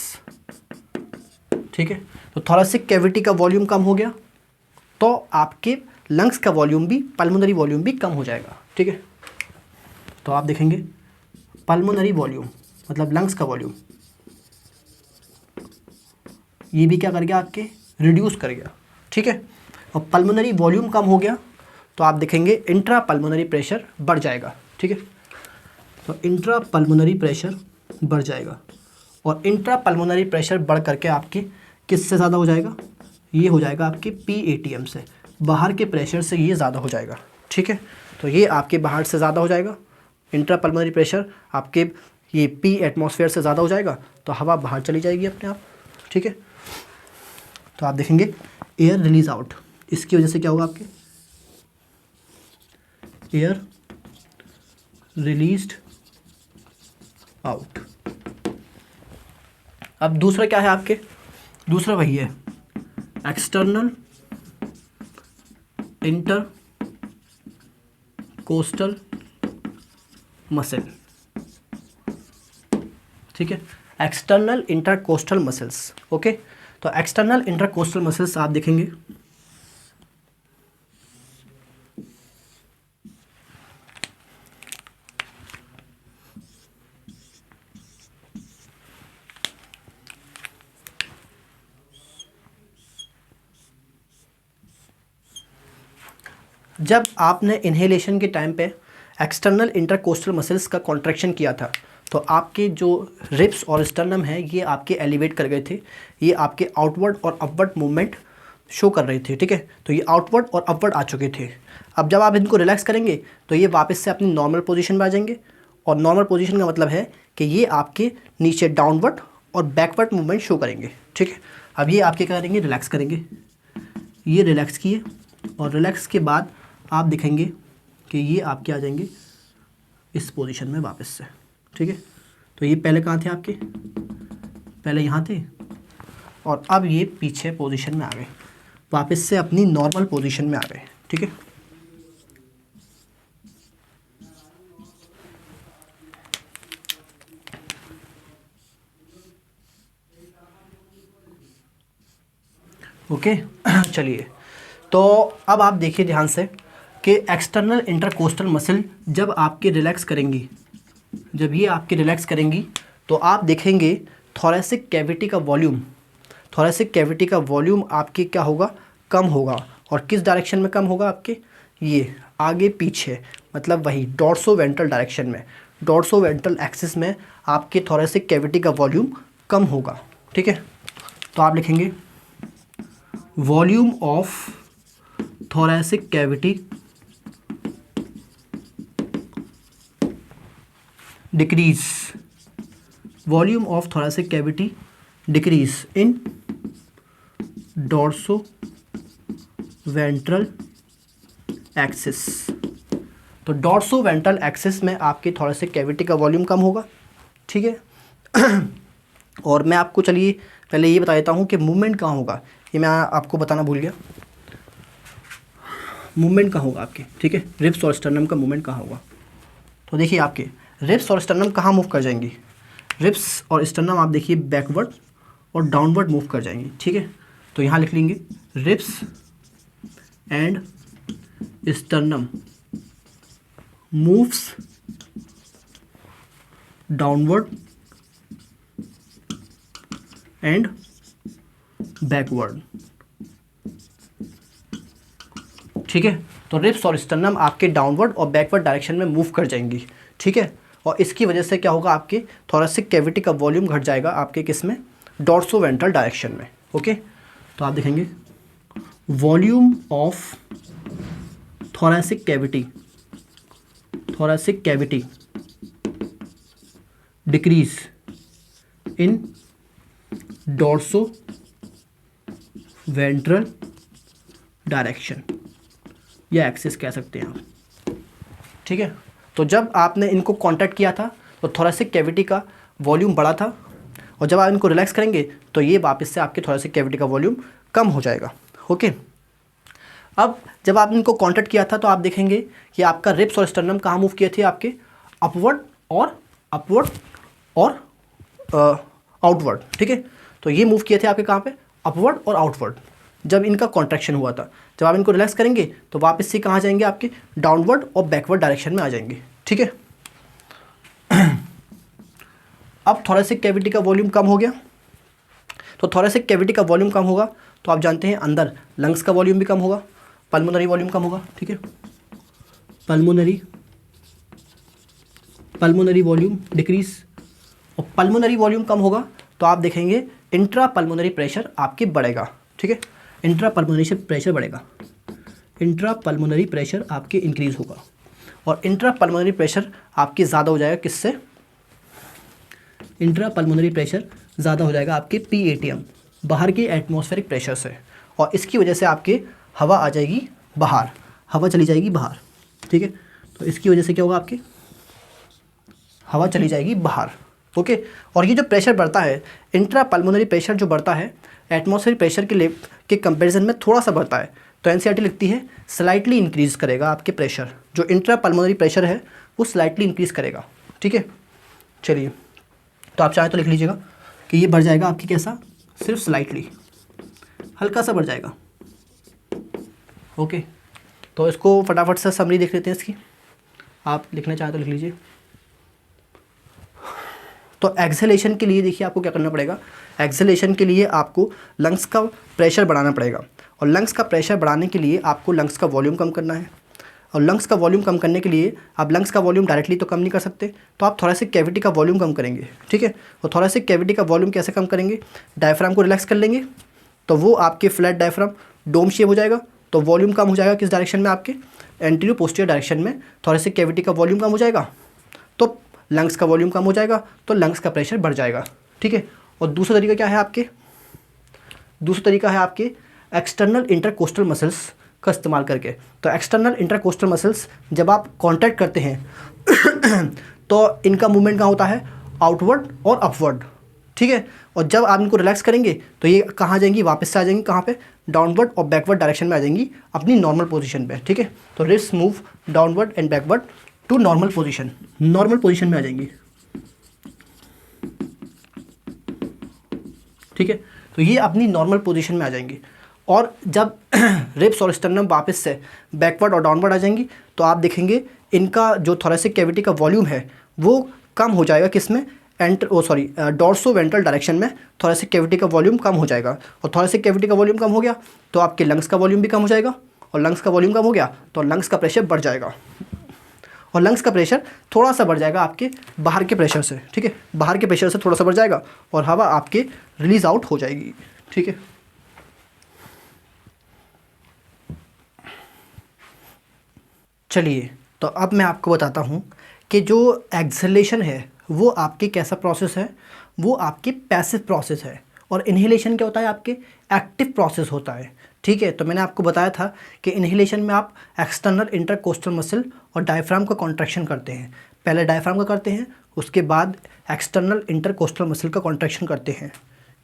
ठीक है। तो थोरेसिक कैविटी का वॉल्यूम कम हो गया तो आपके लंग्स का वॉल्यूम भी, पल्मोनरी वॉल्यूम भी कम हो जाएगा, ठीक है। तो आप देखेंगे पल्मोनरी वॉल्यूम मतलब लंग्स का वॉल्यूम, ये भी क्या कर गया, आपके रिड्यूस कर गया, ठीक है। और पल्मोनरी वॉल्यूम कम हो गया तो आप देखेंगे इंट्रा पल्मोनरी प्रेशर बढ़ जाएगा, ठीक है। तो इंट्रा पल्मोनरी प्रेशर बढ़ जाएगा और इंट्रा पल्मोनरी प्रेशर बढ़ करके आपके किससे ज़्यादा हो जाएगा, ये हो जाएगा आपके PATM से, बाहर के प्रेशर से ये ज़्यादा हो जाएगा, ठीक है। तो ये आपके बाहर से ज़्यादा हो जाएगा, इंट्रा पल्मोनरी प्रेशर आपके ये P एटमॉस्फेयर से ज़्यादा हो जाएगा तो हवा बाहर चली जाएगी अपने आप, ठीक है। तो आप देखेंगे एयर रिलीज आउट, इसकी वजह से क्या होगा, आपके एयर रिलीज्ड आउट। अब दूसरा क्या है, आपके दूसरा वही है एक्सटर्नल इंटर कोस्टल मसल, ठीक है, एक्सटर्नल इंटरकोस्टल मसल्स, ओके। तो एक्सटर्नल इंटरकोस्टल मसल्स आप देखेंगे जब आपने इन्हेलेशन के टाइम पे एक्सटर्नल इंटरकोस्टल मसल्स का कॉन्ट्रैक्शन किया था तो आपके जो रिब्स और स्टर्नम है ये आपके एलिवेट कर गए थे, ये आपके आउटवर्ड और अपवर्ड मूवमेंट शो कर रहे थे, ठीक है। तो ये आउटवर्ड और अपवर्ड आ चुके थे। अब जब आप इनको रिलैक्स करेंगे तो ये वापस से अपनी नॉर्मल पोजीशन में आ जाएंगे, और नॉर्मल पोजीशन का मतलब है कि ये आपके नीचे डाउनवर्ड और बैकवर्ड मूवमेंट शो करेंगे, ठीक है। अब ये आपके क्या करेंगे, रिलैक्स करेंगे, ये रिलैक्स किए, और रिलैक्स के बाद आप दिखेंगे कि ये आपके आ जाएंगे इस पोजीशन में वापस से, ठीक है। तो ये पहले कहाँ थे आपके, पहले यहाँ थे, और अब ये पीछे पोजीशन में आ गए, वापस से अपनी नॉर्मल पोजीशन में आ गए, ठीक है। ओके चलिए, तो अब आप देखिए ध्यान से कि एक्सटर्नल इंटरकोस्टल मसल जब आपके रिलैक्स करेंगी, जब ये आपके रिलैक्स करेंगी तो आप देखेंगे थोरेसिक कैविटी का वॉल्यूम, थोरेसिक कैविटी का वॉल्यूम आपके क्या होगा, कम होगा। और किस डायरेक्शन में कम होगा आपके, ये आगे पीछे, मतलब वही डॉर्सोवेंट्रल डायरेक्शन में, डॉर्सोवेंट्रल एक्सिस में आपके थोरेसिक कैविटी का वॉल्यूम कम होगा, ठीक है। तो आप लिखेंगे volume of thoracic cavity decrease, volume of thoracic cavity decrease in dorsoventral axis। तो डॉर्सोवेंट्रल एक्सिस में आपकी थोरेसिक कैविटी का वॉल्यूम कम होगा, ठीक है। और मैं आपको चलिए पहले ये बता देता हूँ कि मूवमेंट कहाँ होगा, ये मैं आपको बताना भूल गया। मूवमेंट कहाँ होगा आपके, ठीक है, रिब्स और स्टर्नम का मूवमेंट कहाँ होगा। तो देखिए आपके रिब्स और स्टर्नम कहाँ मूव कर जाएंगी, रिब्स और स्टर्नम आप देखिए बैकवर्ड और डाउनवर्ड मूव कर जाएंगी, ठीक है। तो यहाँ लिख लेंगे ribs and sternum moves downward and backward, ठीक है। तो रिब्स और स्टर्नम आपके डाउनवर्ड और बैकवर्ड डायरेक्शन में मूव कर जाएंगी, ठीक है। और इसकी वजह से क्या होगा, आपके थोरेसिक कैविटी का वॉल्यूम घट जाएगा आपके किस में, डॉर्सोवेंट्रल डायरेक्शन में, ओके। तो आप देखेंगे volume of thoracic cavity, thoracic cavity decrease in dorsoventral direction, या एक्सिस कह सकते हैं आप, ठीक है। तो जब आपने इनको कॉन्टैक्ट किया था तो थोरेसिक कैविटी का वॉल्यूम बढ़ा था, और जब आप इनको रिलैक्स करेंगे तो ये वापस से आपके थोरेसिक कैविटी का वॉल्यूम कम हो जाएगा, ओके। अब जब आपने इनको कॉन्टैक्ट किया था तो आप देखेंगे कि आपका रिब्स और स्टर्नम कहाँ मूव किए थे, आपके अपवर्ड और आउटवर्ड, ठीक है। तो ये मूव किए थे आपके कहाँ पे, अपवर्ड और आउटवर्ड, जब इनका कॉन्ट्रैक्शन हुआ था। जब आप इनको रिलैक्स करेंगे तो वापस से कहाँ जाएंगे, आपके डाउनवर्ड और बैकवर्ड डायरेक्शन में आ जाएंगे, ठीक है। अब थोरेसिक कैविटी का वॉल्यूम कम हो गया, तो थोरेसिक कैविटी का वॉल्यूम कम होगा तो आप जानते हैं अंदर लंग्स का वॉल्यूम भी कम होगा, पल्मोनरी वॉल्यूम कम होगा, ठीक है। पल्मोनरी वॉल्यूम डिक्रीज, और पल्मोनरी वॉल्यूम कम होगा तो आप देखेंगे इंट्रा पल्मोनरी प्रेशर आपके बढ़ेगा, ठीक है। इंट्रा पल्मोनरी प्रेशर बढ़ेगा, इंट्रा पल्मोनरी प्रेशर आपके इंक्रीज़ होगा, और इंट्रा पल्मोनरी प्रेशर आपके ज़्यादा हो जाएगा किससे, इंट्रा पल्मोनरी प्रेशर ज़्यादा हो जाएगा आपके PATM, बाहर के एटमॉस्फेरिक प्रेशर से, और इसकी वजह से आपके हवा आ जाएगी बाहर, हवा चली जाएगी बाहर, ठीक है। तो इसकी वजह से क्या होगा, आपके हवा चली जाएगी बाहर, ओके। और ये जो प्रेशर बढ़ता है, इंट्रा पल्मोनरी प्रेशर जो बढ़ता है एटमॉस्फेरिक प्रेशर के कंपैरिजन में थोड़ा सा बढ़ता है, तो NCERT लिखती है स्लाइटली इंक्रीज़ करेगा आपके प्रेशर, जो इंट्रा पल्मोनरी प्रेशर है वो स्लाइटली इंक्रीज़ करेगा, ठीक है। चलिए, तो आप चाहें तो लिख लीजिएगा कि ये बढ़ जाएगा आपकी कैसा, सिर्फ स्लाइटली, हल्का सा बढ़ जाएगा। ओके, तो इसको फटाफट से समरी देख लेते हैं इसकी, आप लिखना चाहें तो लिख लीजिए। तो एक्सहेलेशन के लिए देखिए आपको क्या करना पड़ेगा, एक्सहेलेशन के लिए आपको लंग्स का प्रेशर बढ़ाना पड़ेगा, और लंग्स का प्रेशर बढ़ाने के लिए आपको लंग्स का वॉल्यूम कम करना है, और लंग्स का वॉल्यूम कम करने के लिए आप लंग्स का वॉल्यूम डायरेक्टली तो कम नहीं कर सकते, तो आप थोरेसिक कैविटी का वॉल्यूम कम करेंगे। ठीक है, और थोरेसिक कैविटी का वॉल्यूम कैसे कम करेंगे, डायफ्राम को रिलैक्स कर लेंगे, तो वो आपके फ्लैट डायफ्राम डोम शेप हो जाएगा, तो वॉल्यूम कम हो जाएगा किस डायरेक्शन में, आपके एंटीरियर पोस्टीरियर डायरेक्शन में थोरेसिक कैविटी का वॉल्यूम कम हो जाएगा, तो लंग्स का वॉल्यूम कम हो जाएगा, तो लंग्स का प्रेशर बढ़ जाएगा। ठीक है, और दूसरा तरीका क्या है आपके, दूसरा तरीका है आपके एक्सटर्नल इंटरकोस्टल मसल्स का इस्तेमाल करके। तो एक्सटर्नल इंटरकोस्टल मसल्स जब आप कॉन्ट्रैक्ट करते हैं तो इनका मूवमेंट कहाँ होता है, आउटवर्ड और अपवर्ड। ठीक है, और जब आप इनको रिलैक्स करेंगे तो ये कहाँ जाएंगी, वापस से आ जाएंगी कहाँ पे, डाउनवर्ड और बैकवर्ड डायरेक्शन में आ जाएंगी अपनी नॉर्मल पोजीशन पे। ठीक है, तो wrist move downward and backward to normal position, normal position में आ जाएंगी। ठीक है, तो ये अपनी नॉर्मल पोजीशन में आ जाएंगी, और जब रिब्स और स्टर्नम वापस से बैकवर्ड और डाउनवर्ड आ जाएंगी तो आप देखेंगे इनका जो थोरेसिक कैविटी का वॉल्यूम है वो कम हो जाएगा, किसमें, डॉर्सो वेंट्रल डायरेक्शन में थोरेसिक कैविटी का वॉल्यूम कम हो जाएगा, और थोरेसिक कैविटी का वॉल्यूम कम हो गया तो आपके लंग्स का वॉल्यूम भी कम हो जाएगा, और लंग्स का वॉल्यूम कम हो गया तो लंग्स का प्रेशर बढ़ जाएगा, और लंग्स का प्रेशर थोड़ा सा बढ़ जाएगा आपके बाहर के प्रेशर से। ठीक है, बाहर के प्रेशर से थोड़ा सा बढ़ जाएगा और हवा आपके रिलीज आउट हो जाएगी। ठीक है, चलिए तो अब मैं आपको बताता हूँ कि जो एक्सहेलेशन है वो आपके कैसा प्रोसेस है, वो आपके पैसिव प्रोसेस है, और इन्हेलेशन क्या होता है, आपके एक्टिव प्रोसेस होता है। ठीक है, तो मैंने आपको बताया था कि इन्हेलेशन में आप एक्सटर्नल इंटरकोस्टल मसल और डायफ्राम का कॉन्ट्रैक्शन करते हैं, पहले डायफ्राम का करते हैं, उसके बाद एक्सटर्नल इंटरकोस्टल मसल का कॉन्ट्रैक्शन करते हैं।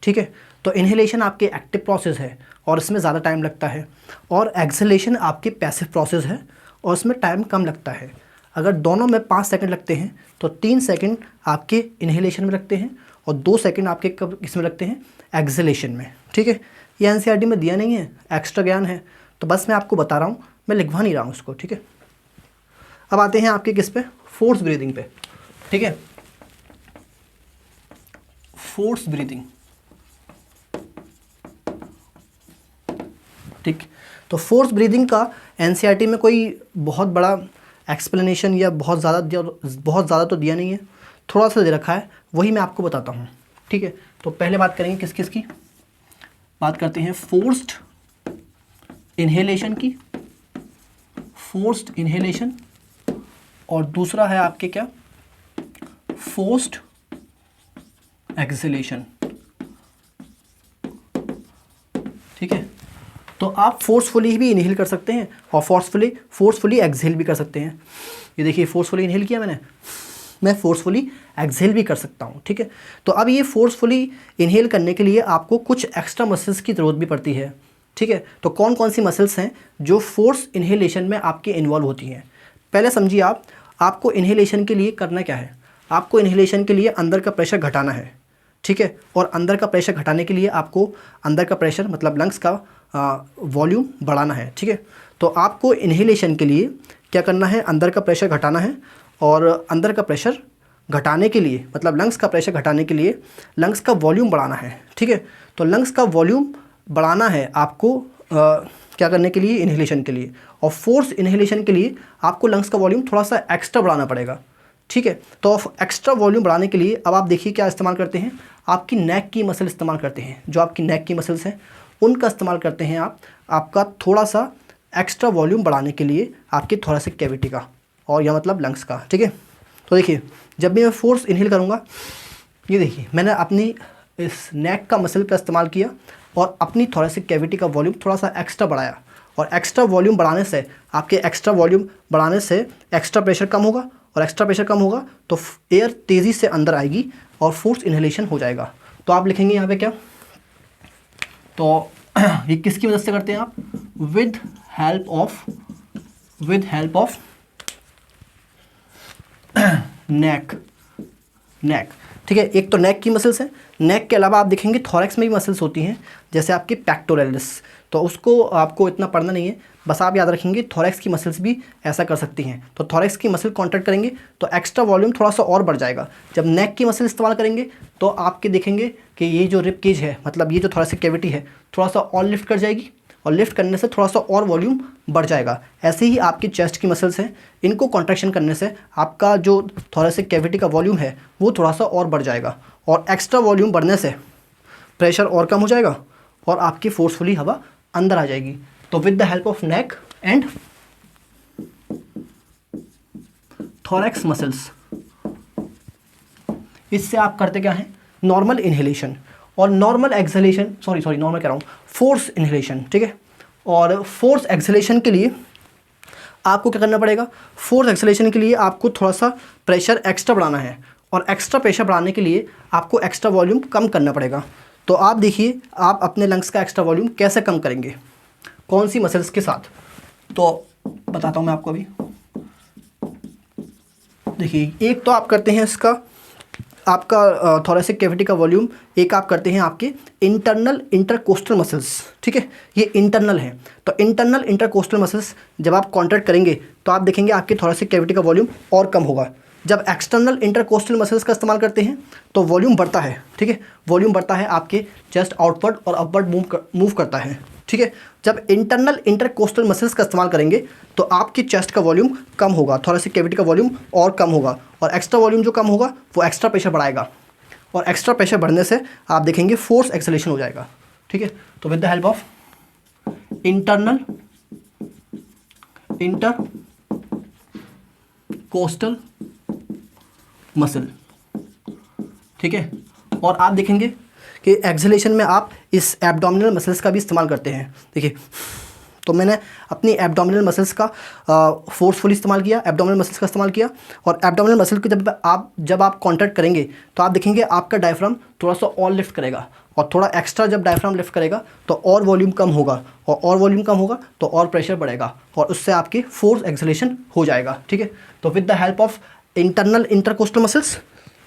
ठीक है, तो इन्हेलेशन आपके एक्टिव प्रोसेस है और इसमें ज़्यादा टाइम लगता है, और एक्सहेलेशन आपके पैसिव प्रोसेस है और उसमें टाइम कम लगता है। अगर दोनों में 5 सेकंड लगते हैं तो 3 सेकंड आपके इन्हेलेशन में लगते हैं और 2 सेकंड आपके कब इसमें लगते हैं, एक्सहेलेशन में। ठीक है, ये एनसीईआरटी में दिया नहीं है, एक्स्ट्रा ज्ञान है, तो बस मैं आपको बता रहा हूँ, मैं लिखवा नहीं रहा हूँ उसको। ठीक है, अब आते हैं आपके किस पे, फोर्स ब्रीदिंग पे। ठीक है, फोर्स ब्रीदिंग। ठीक, तो फोर्स ब्रीदिंग का एनसीईआरटी में कोई बहुत बड़ा एक्सप्लेनेशन या बहुत ज़्यादा तो दिया नहीं है, थोड़ा सा दे रखा है, वही मैं आपको बताता हूँ। ठीक है, तो पहले बात करेंगे किस किस की, बात करते हैं फोर्स्ड इन्हेलेशन की, फोर्स्ड इन्हेलेशन, और दूसरा है आपके क्या, फोर्स्ड एक्सहेलेशन। ठीक है, तो आप फोर्सफुली भी इनहेल कर सकते हैं और फोर्सफुली एक्सहेल भी कर सकते हैं। ये देखिए, फोर्सफुली इनहेल किया मैंने, मैं फोर्सफुली एक्सहेल भी कर सकता हूँ। ठीक है, तो अब ये फोर्सफुली इनहेल करने के लिए आपको कुछ एक्स्ट्रा मसल्स की ज़रूरत भी पड़ती है। ठीक है, तो कौन कौन सी मसल्स हैं जो फोर्स इनहेलेशन में आपके इन्वॉल्व होती हैं, पहले समझिए आप, आपको इनहेलेशन के लिए करना क्या है, आपको इनहेलेशन के लिए अंदर का प्रेशर घटाना है। ठीक है, और अंदर का प्रेशर घटाने के लिए आपको अंदर का प्रेशर मतलब लंग्स का वॉल्यूम बढ़ाना है। ठीक है, तो आपको इन्हेलेशन के लिए क्या करना है, अंदर का प्रेशर घटाना है, और अंदर का प्रेशर घटाने के लिए मतलब लंग्स का प्रेशर घटाने के लिए लंग्स का वॉल्यूम बढ़ाना है। ठीक है, तो लंग्स का वॉल्यूम बढ़ाना है आपको क्या करने के लिए, इन्हेलेशन के लिए, और फोर्स इन्हेलेशन के लिए आपको लंग्स का वॉल्यूम थोड़ा सा एक्स्ट्रा बढ़ाना पड़ेगा। ठीक है, तो एक्स्ट्रा वॉल्यूम बढ़ाने के लिए अब आप देखिए क्या इस्तेमाल करते हैं, आपकी नेक की मसल इस्तेमाल करते हैं, जो आपकी नेक की मसल्स हैं उनका इस्तेमाल करते हैं आप, आपका थोड़ा सा एक्स्ट्रा वॉल्यूम बढ़ाने के लिए आपकी थोरेसिक कैविटी का, और या मतलब लंग्स का। ठीक है, तो देखिए जब भी मैं फोर्स इनहेल करूँगा, ये देखिए मैंने अपनी इस नेक का मसल का इस्तेमाल किया और अपनी थोरेसिक कैविटी का वॉल्यूम थोड़ा सा एक्स्ट्रा बढ़ाया, और एक्स्ट्रा वॉल्यूम बढ़ाने से आपके एक्स्ट्रा वॉल्यूम बढ़ाने से एक्स्ट्रा प्रेशर कम होगा, और एक्स्ट्रा प्रेशर कम होगा तो एयर तेज़ी से अंदर आएगी और फोर्स इन्हेलेशन हो जाएगा। तो आप लिखेंगे यहाँ पे क्या, तो ये किसकी मदद से करते हैं आप, विद हेल्प ऑफ नेक। ठीक है। एक तो नेक की मसल्स हैं, नेक के अलावा आप देखेंगे थॉरैक्स में भी मसल्स होती हैं, जैसे आपकी पेक्टोरलिस, तो उसको आपको इतना पढ़ना नहीं है, बस आप याद रखेंगे थॉरैक्स की मसल्स भी ऐसा कर सकती हैं। तो थॉरैक्स की मसल कॉन्ट्रैक्ट करेंगे तो एक्स्ट्रा वॉल्यूम थोड़ा सा और बढ़ जाएगा। जब नेक की मसल इस्तेमाल करेंगे तो आपके देखेंगे कि ये जो रिब केज है, मतलब ये जो थोरेसिक कैविटी है, थोड़ा सा और लिफ्ट कर जाएगी, और लिफ्ट करने से थोड़ा सा और वॉल्यूम बढ़ जाएगा। ऐसे ही आपकी चेस्ट की मसल्स हैं, इनको कॉन्ट्रैक्शन करने से आपका जो थोरेसिक कैविटी का वॉल्यूम है वो थोड़ा सा और बढ़ जाएगा, और एक्स्ट्रा वॉल्यूम बढ़ने से प्रेशर और कम हो जाएगा और आपकी फोर्सफुली हवा अंदर आ जाएगी। तो with the help of neck and thorax muscles, इससे आप करते क्या हैं, नॉर्मल इनहेलेशन और नॉर्मल एक्सहेलेशन, नॉर्मल कह रहा हूँ, फोर्स इनहेलेशन, ठीक है। और फोर्स एक्सहेलेशन के लिए आपको क्या करना पड़ेगा, फोर्स एक्सहेलेशन के लिए आपको थोड़ा सा प्रेशर एक्स्ट्रा बढ़ाना है, और एक्स्ट्रा प्रेशर बढ़ाने के लिए आपको एक्स्ट्रा वॉल्यूम कम करना पड़ेगा। तो आप देखिए आप अपने लंग्स का एक्स्ट्रा वॉल्यूम कैसे कम करेंगे, कौन सी मसल्स के साथ, तो बताता हूँ मैं आपको अभी। देखिए एक तो आप करते हैं इसका आपका थोरेसिक कैविटी का वॉल्यूम, एक आप करते हैं आपके इंटरनल इंटरकोस्टल मसल्स, ठीक है, ये इंटरनल है। तो इंटरनल इंटरकोस्टल मसल्स जब आप कॉन्ट्रैक्ट करेंगे तो आप देखेंगे आपके थोरेसिक कैविटी का वॉल्यूम और कम होगा। जब एक्सटर्नल इंटरकोस्टल मसल्स का इस्तेमाल करते हैं तो वॉल्यूम बढ़ता है, ठीक है, वॉल्यूम बढ़ता है, आपके चेस्ट आउटवर्ड और अपवर्ड मूव करता है, ठीक है। जब इंटरनल इंटरकोस्टल मसल्स का इस्तेमाल करेंगे तो आपकी चेस्ट का वॉल्यूम कम होगा, थोरेसिक कैविटी का वॉल्यूम और कम होगा, और एक्स्ट्रा वॉल्यूम जो कम होगा वो एक्स्ट्रा प्रेशर बढ़ाएगा, और एक्स्ट्रा प्रेशर बढ़ने से आप देखेंगे फोर्स एक्सेलेरेशन हो जाएगा, ठीक है। तो with the help of internal intercostal muscle, ठीक है। और आप देखेंगे कि एक्सहेलेशन में आप इस एब्डोमिनल मसल्स का भी इस्तेमाल करते हैं। देखिए तो मैंने अपनी एब्डोमिनल मसल्स का फोर्सफुली इस्तेमाल किया, एब्डोमिनल मसल्स का इस्तेमाल किया, और एब्डोमिनल मसल को जब आप कॉन्ट्रैक्ट करेंगे तो आप देखेंगे आपका डायफ्राम थोड़ा सा और लिफ्ट करेगा, और थोड़ा एक्स्ट्रा जब डायफ्राम लिफ्ट करेगा तो और वॉल्यूम कम होगा, और वॉल्यूम कम होगा तो और प्रेशर बढ़ेगा, और उससे आपकी फोर्स एक्सेलेरेशन हो जाएगा, ठीक है। तो with the help of internal intercostal muscles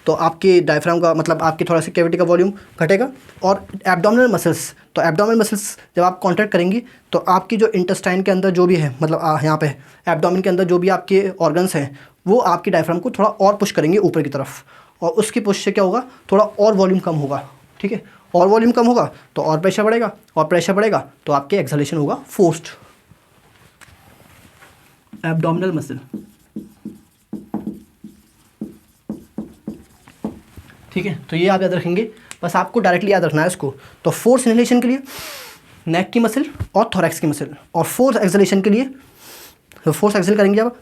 तो आपके डायफ्राम का मतलब आपकी थोरेसिक कैविटी का वॉल्यूम घटेगा, और एब्डोमिनल मसल्स, तो एब्डोमिनल मसल्स जब आप कॉन्ट्रैक्ट करेंगी तो आपकी जो इंटेस्टाइन के अंदर जो भी है, मतलब यहाँ पे एब्डोमिन के अंदर जो भी आपके ऑर्गन्स हैं वो आपकी डायफ्राम को थोड़ा और पुश करेंगे ऊपर की तरफ, और उसकी पुश से क्या होगा, थोड़ा और वॉल्यूम कम होगा, ठीक है, और वॉल्यूम कम होगा तो और प्रेशर बढ़ेगा, और प्रेशर बढ़ेगा तो आपके एक्सहेलेशन होगा फोर्स्ड। एब्डोमिनल मसल, ठीक है। तो ये आप याद रखेंगे, बस आपको डायरेक्टली याद रखना है इसको। तो फोर्स इनहेलेशन के लिए नेक की मसल और थोरैक्स की मसल, और फोर्स एक्सहेलेशन के लिए फोर्स एक्सहेल करेंगे आप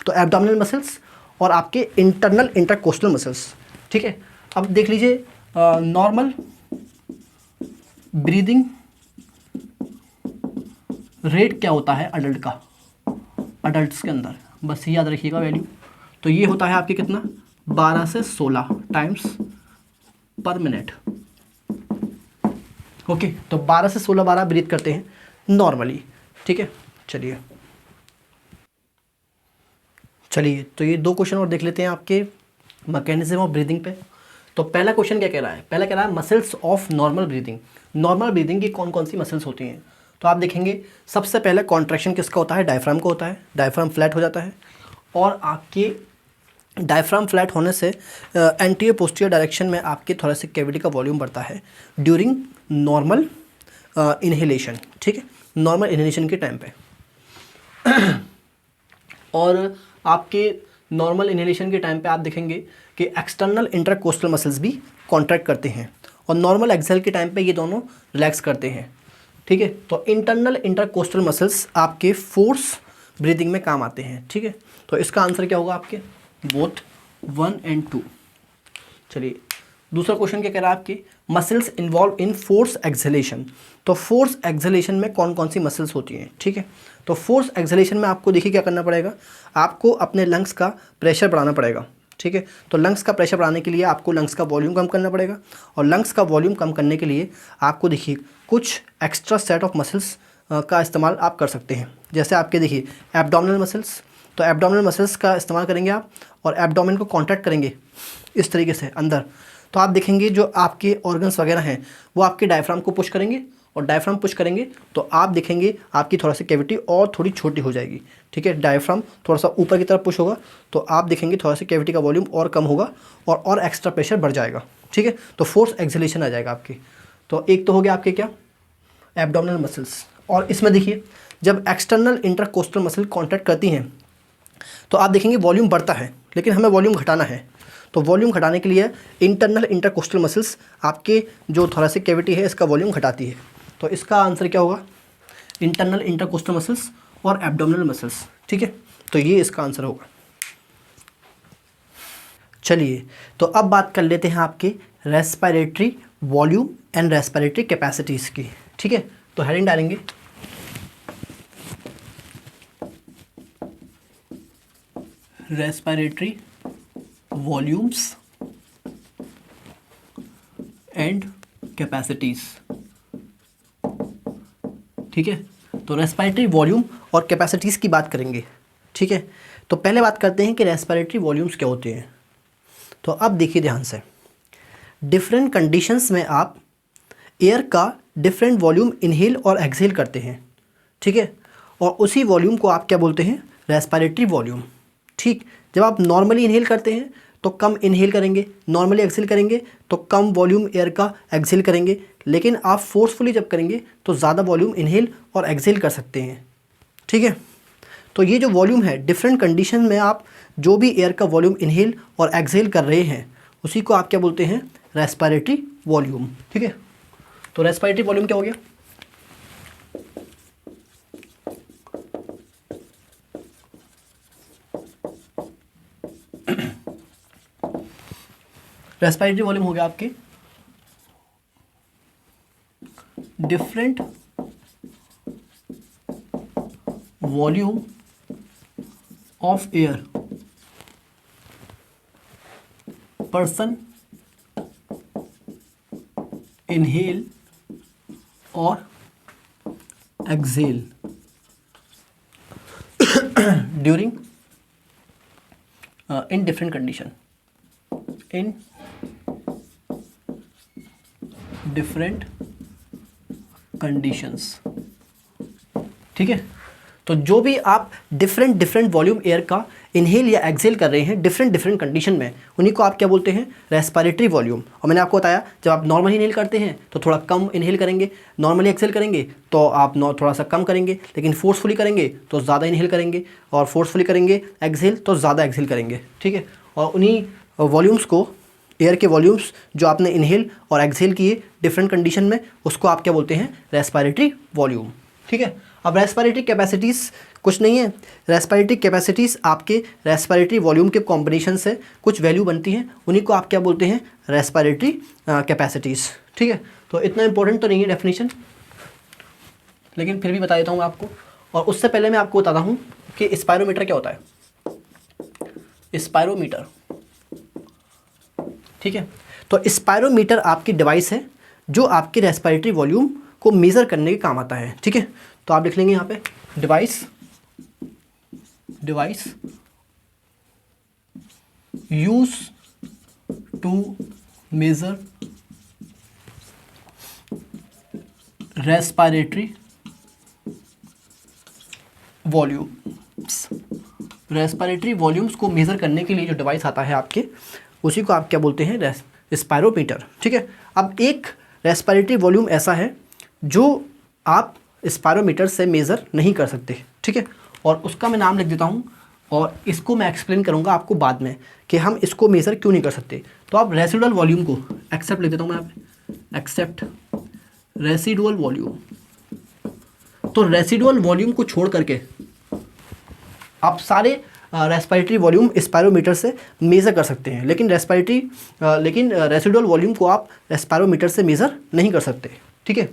तो एब्डोमिनल मसल्स और आपके इंटरनल इंटरकोस्टल मसल्स, ठीक है। अब देख लीजिए नॉर्मल ब्रीदिंग रेट क्या होता है अडल्ट का, अडल्ट्स के अंदर, बस याद रखिएगा वैल्यू। तो ये होता है आपके कितना, 12 से 16 टाइम्स पर मिनट, ओके। तो 12 से 16 बार आप ब्रीथ करते हैं नॉर्मली, ठीक है। चलिए तो ये 2 क्वेश्चन और देख लेते हैं आपके मैकेनिज्म ऑफ ब्रीदिंग पे। तो पहला क्वेश्चन क्या कह रहा है, पहला कह रहा है muscles of normal breathing. Normal breathing की कौन कौन सी मसल्स होती हैं, तो आप देखेंगे सबसे पहले कॉन्ट्रैक्शन किसका होता है, डायफ्राम को होता है, डायफ्राम फ्लैट हो जाता है, और आपके डायफ्राम फ्लैट होने से एंटीरियर पोस्टीरियर डायरेक्शन में आपके थोरेसिक कैविटी का वॉल्यूम बढ़ता है ड्यूरिंग नॉर्मल इनहेलेशन, ठीक है, नॉर्मल इनहेलेशन के टाइम पे। और आपके नॉर्मल इनहेलेशन के टाइम पे आप देखेंगे कि एक्सटर्नल इंटरकोस्टल मसल्स भी कॉन्ट्रैक्ट करते हैं, और नॉर्मल एक्सहेल के टाइम पे ये दोनों रिलैक्स करते हैं, ठीक है। तो इंटरनल इंटरकोस्टल मसल्स आपके फोर्स ब्रीदिंग में काम आते हैं, ठीक है। तो इसका आंसर क्या होगा आपके, बोथ 1 and 2। चलिए दूसरा क्वेश्चन क्या कह रहा है आपकी, muscles involve in force exhalation. तो फोर्स एक्सहेलेशन में कौन कौन सी मसल्स होती हैं, ठीक है। तो फोर्स एक्सहेलेशन में आपको देखिए क्या करना पड़ेगा, आपको अपने लंग्स का प्रेशर बढ़ाना पड़ेगा, ठीक है। तो लंग्स का प्रेशर बढ़ाने के लिए आपको लंग्स का वॉल्यूम कम करना पड़ेगा, और लंग्स का वॉल्यूम कम करने के लिए आपको देखिए कुछ एक्स्ट्रा सेट ऑफ मसल्स का इस्तेमाल आप कर सकते हैं। जैसे आपके देखिए एब्डोमिनल मसल्स, तो एब्डोमिनल मसल्स का इस्तेमाल करेंगे आप और एब्डोमेन को कॉन्ट्रैक्ट करेंगे इस तरीके से अंदर, तो आप देखेंगे जो आपके ऑर्गन्स वगैरह हैं वो आपके डायफ्राम को पुश करेंगे, और डायफ्राम पुश करेंगे तो आप देखेंगे आपकी थोड़ा सी कैविटी और थोड़ी छोटी हो जाएगी। ठीक है, डायफ्राम थोड़ा सा ऊपर की तरफ पुश होगा तो आप देखेंगे थोड़ा सा कैविटी का वॉल्यूम और कम होगा और एक्स्ट्रा प्रेशर बढ़ जाएगा। ठीक है, तो फोर्स एक्सेलेशन आ जाएगा आपकी। तो एक तो हो गया आपके क्या, एब्डोमिनल मसल्स। और इसमें देखिए जब एक्सटर्नल इंटरकोस्टल मसल कॉन्ट्रैक्ट करती हैं तो आप देखेंगे वॉल्यूम बढ़ता है, लेकिन हमें वॉल्यूम घटाना है। तो वॉल्यूम घटाने के लिए इंटरनल इंटरकोस्टल मसल्स आपके जो थोरेसिक कैविटी है इसका वॉल्यूम घटाती है। तो इसका आंसर क्या होगा, इंटरनल इंटरकोस्टल मसल्स और एब्डोमिनल मसल्स। ठीक है, तो ये इसका आंसर होगा। चलिए तो अब बात कर लेते हैं आपके respiratory volume and respiratory capacities की। ठीक है, तो हेडिंग डालेंगे रेस्पिरेटरी वॉल्यूम्स एंड कैपेसिटीज़। ठीक है, तो रेस्पिरेटरी वॉल्यूम और कैपेसिटीज़ की बात करेंगे। ठीक है, तो पहले बात करते हैं कि रेस्पिरेटरी वॉल्यूम्स क्या होते हैं। तो अब देखिए ध्यान से, डिफरेंट कंडीशंस में आप एयर का डिफरेंट वॉल्यूम इनहेल और एक्सहेल करते हैं। ठीक है, और उसी वॉल्यूम को आप क्या बोलते हैं, रेस्पिरेटरी वॉल्यूम। ठीक, जब आप नॉर्मली इनहेल करते हैं तो कम इनहेल करेंगे, नॉर्मली एक्सहेल करेंगे तो कम वॉल्यूम एयर का एक्सहेल करेंगे, लेकिन आप फोर्सफुली जब करेंगे तो ज़्यादा वॉल्यूम इनहेल और एक्सहेल कर सकते हैं। ठीक है, तो ये जो वॉल्यूम है डिफरेंट कंडीशन में आप जो भी एयर का वॉल्यूम इनहेल और एक्सहेल कर रहे हैं उसी को आप क्या बोलते हैं, रेस्पिरेटरी वॉल्यूम। ठीक है, तो रेस्पिरेटरी वॉल्यूम क्या हो गया, रेस्पिरेटरी वॉल्यूम हो गया आपके different volume of air person inhale और exhale during in different condition, in different conditions। ठीक है, तो जो भी आप डिफरेंट वॉल्यूम एयर का इनहेल या एक्सहेल कर रहे हैं डिफरेंट कंडीशन में, उन्हीं को आप क्या बोलते हैं, रेस्पिरेटरी वॉल्यूम। और मैंने आपको बताया जब आप नॉर्मली इनहेल करते हैं तो थोड़ा कम इनहेल करेंगे, नॉर्मली एक्सहेल करेंगे तो आप थोड़ा सा कम करेंगे, लेकिन फोर्सफुली करेंगे तो ज़्यादा इनहेल करेंगे, और फोर्सफुली करेंगे एक्सहेल तो ज़्यादा एक्सहेल करेंगे। ठीक है, और उन्हीं वॉल्यूम्स को, एयर के वॉल्यूम्स जो आपने इनहेल और एक्सहेल किए डिफरेंट कंडीशन में, उसको आप क्या बोलते हैं, रेस्पिरेटरी वॉल्यूम। ठीक है, अब रेस्पिरेटरी कैपेसिटीज़ कुछ नहीं है, रेस्पिरेटरी कैपेसिटीज़ आपके रेस्पिरेटरी वॉल्यूम के कॉम्बिनेशन से कुछ वैल्यू बनती हैं, उन्हीं को आप क्या बोलते हैं, रेस्पिरेटरी कैपेसिटीज़। ठीक है, तो इतना इंपॉर्टेंट तो नहीं है डेफिनेशन, लेकिन फिर भी बता देता हूँ आपको। और उससे पहले मैं आपको बताता हूँ कि स्पायरोमीटर क्या होता है। स्पायरोमीटर, ठीक है, तो स्पायरोमीटर आपकी डिवाइस है जो आपके रेस्पिरेटरी वॉल्यूम को मेज़र करने के काम आता है। ठीक है, तो आप लिख लेंगे यहाँ पे device use to measure respiratory volumes. Respiratory volumes को मेज़र करने के लिए जो डिवाइस आता है आपके, उसी को आप क्या बोलते हैं, स्पायरोमीटर। ठीक है, अब एक रेस्पिरेटरी वॉल्यूम ऐसा है जो आप स्पायरोमीटर से मेज़र नहीं कर सकते। ठीक है, और उसका मैं नाम लिख देता हूँ, और इसको मैं एक्सप्लेन करूँगा आपको बाद में कि हम इसको मेज़र क्यों नहीं कर सकते। तो आप रेसिडुअल वॉल्यूम को एक्सेप्ट लिख देता हूँ मैं यहाँ पे, एक्सेप्ट रेसिडुअल वॉल्यूम। तो रेसिडुअल वॉल्यूम को छोड़ करके आप सारे रेस्पिरेटरी वॉल्यूम स्पायरोमीटर से मेज़र कर सकते हैं, लेकिन रेसिडुअल वॉल्यूम को आप स्पायरोमीटर से मेज़र नहीं कर सकते। ठीक है,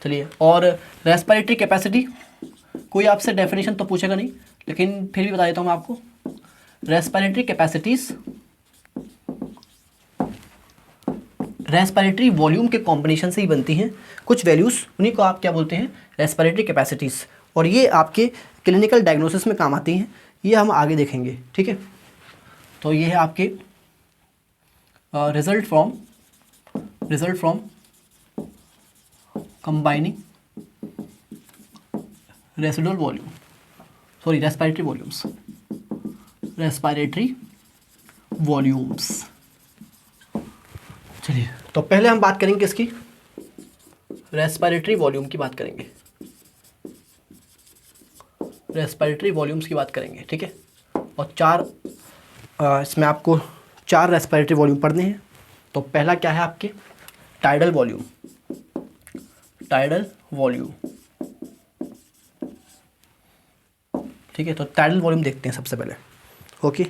चलिए, और रेस्पिरेटरी कैपेसिटी कोई आपसे डेफिनेशन तो पूछेगा नहीं, लेकिन फिर भी बता देता हूँ मैं आपको। रेस्पिरेटरी कैपेसिटीज़ रेस्पिरेटरी वॉल्यूम के कॉम्बिनेशन से ही बनती हैं, कुछ वैल्यूज़, उन्हीं को आप क्या बोलते हैं, रेस्पिरेटरी कैपेसिटीज़। और ये आपके क्लिनिकल डायग्नोसिस में काम आती हैं, ये हम आगे देखेंगे, ठीक है। तो ये है आपके result from combining respiratory volumes. चलिए, तो पहले हम बात करेंगे किसकी, रेस्पिरेटरी वॉल्यूम की बात करेंगे, रेस्पिरेटरी वॉल्यूम्स की बात करेंगे, ठीक है। और इसमें आपको 4 रेस्पिरेटरी वॉल्यूम पढ़ने हैं। तो पहला क्या है आपके, टाइडल वॉल्यूम, ठीक है। तो टाइडल वॉल्यूम देखते हैं सबसे पहले, ओके।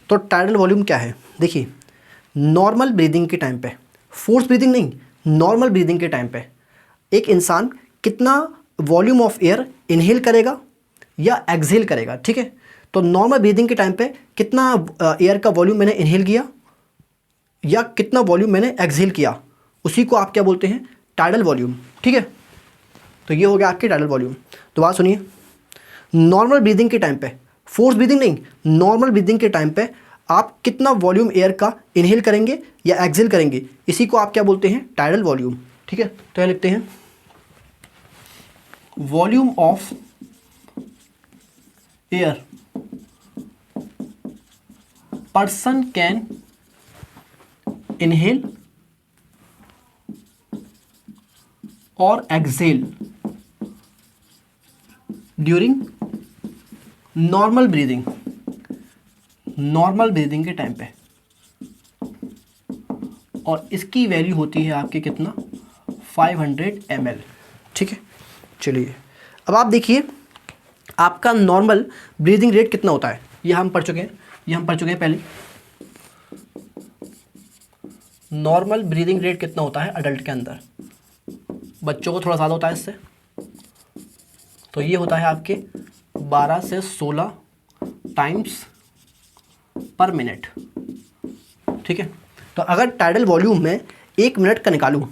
तो टाइडल वॉल्यूम क्या है, देखिए नॉर्मल ब्रीदिंग के टाइम पे, फोर्स ब्रीदिंग नहीं, नॉर्मल ब्रीदिंग के टाइम पे एक इंसान कितना वॉल्यूम ऑफ एयर इनहेल करेगा या एक्सहेल करेगा, ठीक है। तो नॉर्मल ब्रीदिंग के टाइम पे कितना एयर का वॉल्यूम मैंने इनहेल किया या कितना वॉल्यूम मैंने एक्सहेल किया, उसी को आप क्या बोलते हैं, टाइडल वॉल्यूम, ठीक है। तो ये हो गया आपके टाइडल वॉल्यूम। तो बात सुनिए, नॉर्मल ब्रीदिंग के टाइम पे, फोर्स ब्रीदिंग नहीं, नॉर्मल ब्रीदिंग के टाइम पे आप कितना वॉल्यूम एयर का इनहेल करेंगे या एक्सहेल करेंगे, इसी को आप क्या बोलते हैं, टाइडल वॉल्यूम, ठीक है। तो यह लिखते हैं, volume of air person can inhale और एक्सहेल ड्यूरिंग नॉर्मल ब्रीदिंग के टाइम पे, और इसकी वैल्यू होती है आपके कितना, 500 ml, ठीक है। चलिए, अब आप देखिए आपका नॉर्मल ब्रीदिंग रेट कितना होता है, ये हम पढ़ चुके हैं पहले। नॉर्मल ब्रीदिंग रेट कितना होता है अडल्ट के अंदर, बच्चों को थोड़ा ज़्यादा होता है इससे। तो ये होता है आपके 12 से 16 टाइम्स पर मिनट, ठीक है। तो अगर टाइडल वॉल्यूम में 1 मिनट का निकालूं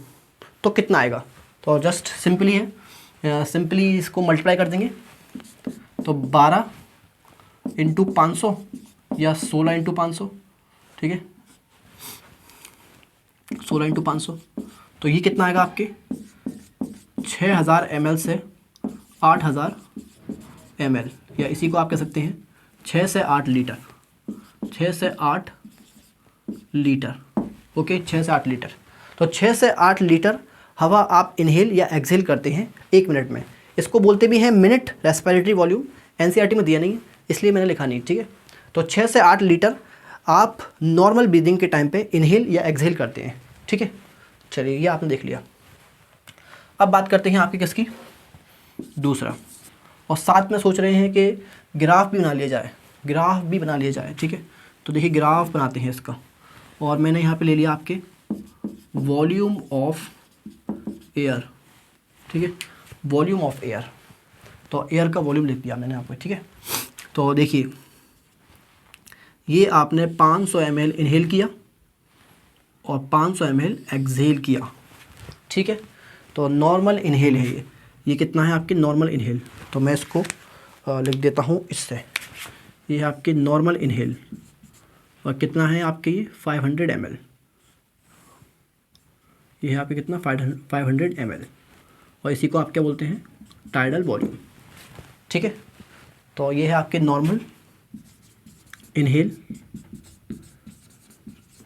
तो कितना आएगा, तो जस्ट सिंपली इसको मल्टीप्लाई कर देंगे। तो 12 इंटू 500 या 16 इंटू 500, ठीक है, 16 इंटू 500, तो ये कितना आएगा आपके 6000 ml से 8000 ml, या इसी को आप कह सकते हैं 6 से 8 लीटर, 6 से 8 लीटर, ओके, 6 से 8 लीटर। तो 6 से 8 लीटर हवा आप इनहेल या एक्सहेल करते हैं 1 मिनट में। इसको बोलते भी हैं मिनट रेस्पिरेटरी वॉल्यूम, एनसीईआरटी में दिया नहीं है इसलिए मैंने लिखा नहीं, ठीक है। तो 6 से 8 लीटर आप नॉर्मल ब्रीदिंग के टाइम पे इनहेल या एक्सहेल करते हैं, ठीक है। चलिए, ये आपने देख लिया। अब बात करते हैं आपकी किसकी, दूसरा, और साथ में सोच रहे हैं कि ग्राफ भी बना लिया जाए, ठीक है। तो देखिए ग्राफ बनाते हैं इसका, और मैंने यहाँ पे ले लिया आपके वॉल्यूम ऑफ एयर, ठीक है, वॉल्यूम ऑफ एयर। तो एयर का वॉल्यूम लिख दिया मैंने आपको, ठीक है। तो देखिए ये आपने 500 ml इनहेल किया और 500 ml एक्सहेल किया, ठीक है। तो नॉर्मल इनहेल है ये कितना है आपकी नॉर्मल इनहेल, तो मैं इसको लिख देता हूँ इससे, ये है आपके नॉर्मल इनहेल, और कितना है आपके ये 500 ml, ये है आपके कितना 500 ml, और इसी को आप क्या बोलते हैं, टाइडल वॉल्यूम, ठीक है। तो ये है आपके नॉर्मल इनहेल,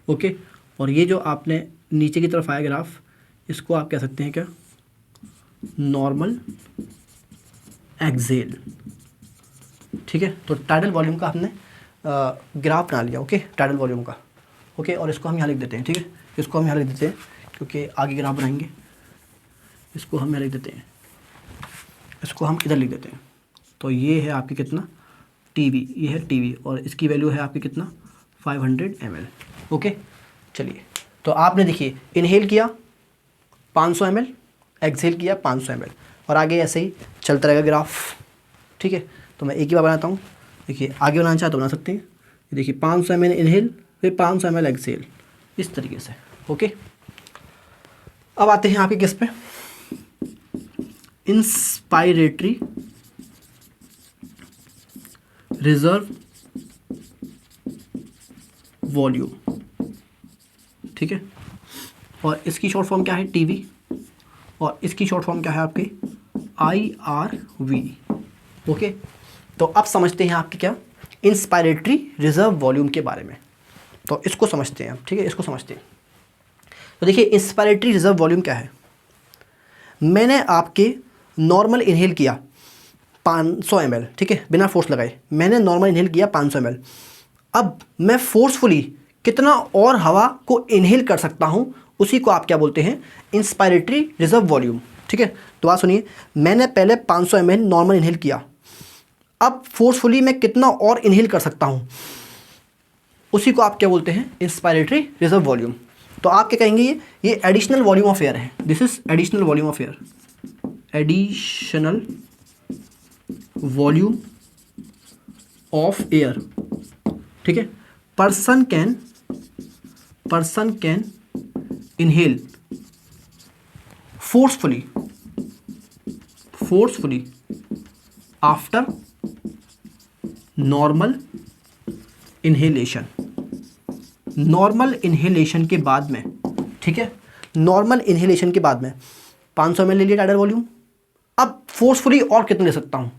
ओके। और ये जो आपने नीचे की तरफ आया ग्राफ, इसको आप कह सकते हैं क्या, नॉर्मल एक्सहेल, ठीक है। तो टाइडल वॉल्यूम का हमने ग्राफ बना लिया, ओके, टाइडल वॉल्यूम का, ओके। और इसको हम यहाँ लिख देते हैं, ठीक है, इसको हम यहाँ लिख देते हैं क्योंकि आगे ग्राफ बनाएंगे। इसको हम यहाँ लिख देते हैं, इसको हम इधर लिख देते हैं। तो ये है आपकी कितना टीवी, ये है टीवी, और इसकी वैल्यू है आपकी कितना 500 ml, ओके। चलिए, तो आपने देखिए इनहेल किया 500 ml, एक्सहेल किया 500 ml, और आगे ऐसे ही चलता रहेगा ग्राफ, ठीक है। तो मैं एक ही बार बनाता हूँ, देखिए आगे बनाना चाहे तो बना सकते हैं। देखिए 500 ml इनहेल, फिर 500 ml एक्सहेल, इस तरीके से, ओके। अब आते हैं आपके किस पे, इंस्पायरेटरी रिजर्व वॉल्यूम, ठीक है। और इसकी शॉर्ट फॉर्म क्या है, टीवी, और इसकी शॉर्ट फॉर्म क्या है आपकी, IRV। ओके, तो अब समझते हैं आपकी क्या, इंस्पायरेटरी रिजर्व वॉल्यूम के बारे में। तो इसको समझते हैं, ठीक है, इसको समझते हैं। तो देखिए इंस्पायरेटरी रिजर्व वॉल्यूम क्या है। मैंने आपके नॉर्मल इनहेल किया 500 ml, ठीक है, बिना फोर्स लगाए मैंने नॉर्मल इनहेल किया 500 ml। अब मैं फोर्सफुली कितना और हवा को इनहेल कर सकता हूँ, उसी को आप क्या बोलते हैं, इंस्पायरेटरी रिजर्व वॉल्यूम, ठीक है। तो बात सुनिए, मैंने पहले 500 ml नॉर्मल इनहेल किया, अब फोर्सफुली मैं कितना और इनहेल कर सकता हूँ, उसी को आप क्या बोलते हैं, इंस्पायरेटरी रिजर्व वॉल्यूम। तो आप क्या कहेंगे, ये एडिशनल वॉल्यूम ऑफ एयर है, this is additional volume of air, additional volume of air, ठीक है। Person can inhale forcefully after normal inhalation, normal inhalation के बाद में, ठीक है, नॉर्मल इनहेलेशन के बाद में 500 ml ले लिया टाइडल वॉल्यूम। अब फोर्सफुली और कितना ले सकता हूँ,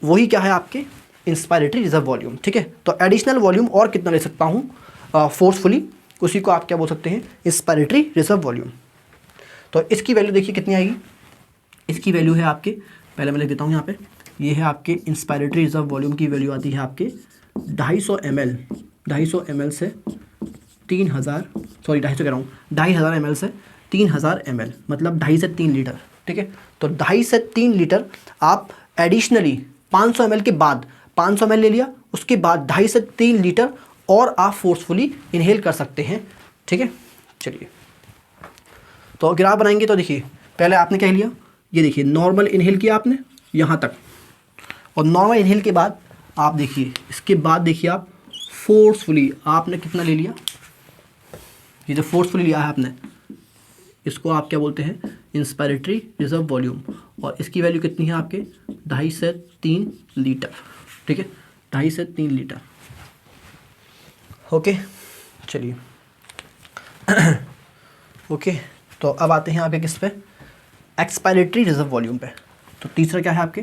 वही क्या है आपके इंस्पायरेटरी रिजर्व वॉल्यूम, ठीक है। तो एडिशनल वॉल्यूम और कितना ले सकता हूँ फोर्सफुली, उसी को आप क्या बोल सकते हैं, इंस्पायरेटरी रिजर्व वॉल्यूम। तो इसकी वैल्यू देखिए कितनी आएगी, इसकी वैल्यू है आपके, पहले मैं लिख देता हूँ यहाँ पे, ये है आपके इंस्पायरेटरी रिजर्व वॉल्यूम की वैल्यू आती है आपके 250 ml से 3000, सॉरी 250 कह रहा हूँ, 2500 ml से 3000 ml, मतलब 2.5 से 3 लीटर, ठीक है। तो 2.5 से 3 लीटर आप एडिशनली 500 ml के बाद 500 ml ले लिया, उसके बाद 2.5 से 3 लीटर और आप फोर्सफुली इनहेल कर सकते हैं, ठीक है। चलिए तो ग्राफ बनाएंगे। तो देखिए पहले आपने क्या लिया, ये देखिए नॉर्मल इनहेल किया आपने यहाँ तक, और नॉर्मल इनहेल के बाद आप देखिए, इसके बाद देखिए आप फोर्सफुली आपने कितना ले लिया, ये जो फोर्सफुली लिया है आपने, इसको आप क्या बोलते हैं, इंस्पायरेटरी रिजर्व वॉल्यूम, और इसकी वैल्यू कितनी है आपके 2.5 से 3 लीटर, ठीक है, 2.5 से 3 लीटर। ओके चलिए ओके, तो अब आते हैं आपके किस पे, एक्सपायरेटरी रिजर्व वॉल्यूम पे। तो तीसरा क्या है आपके,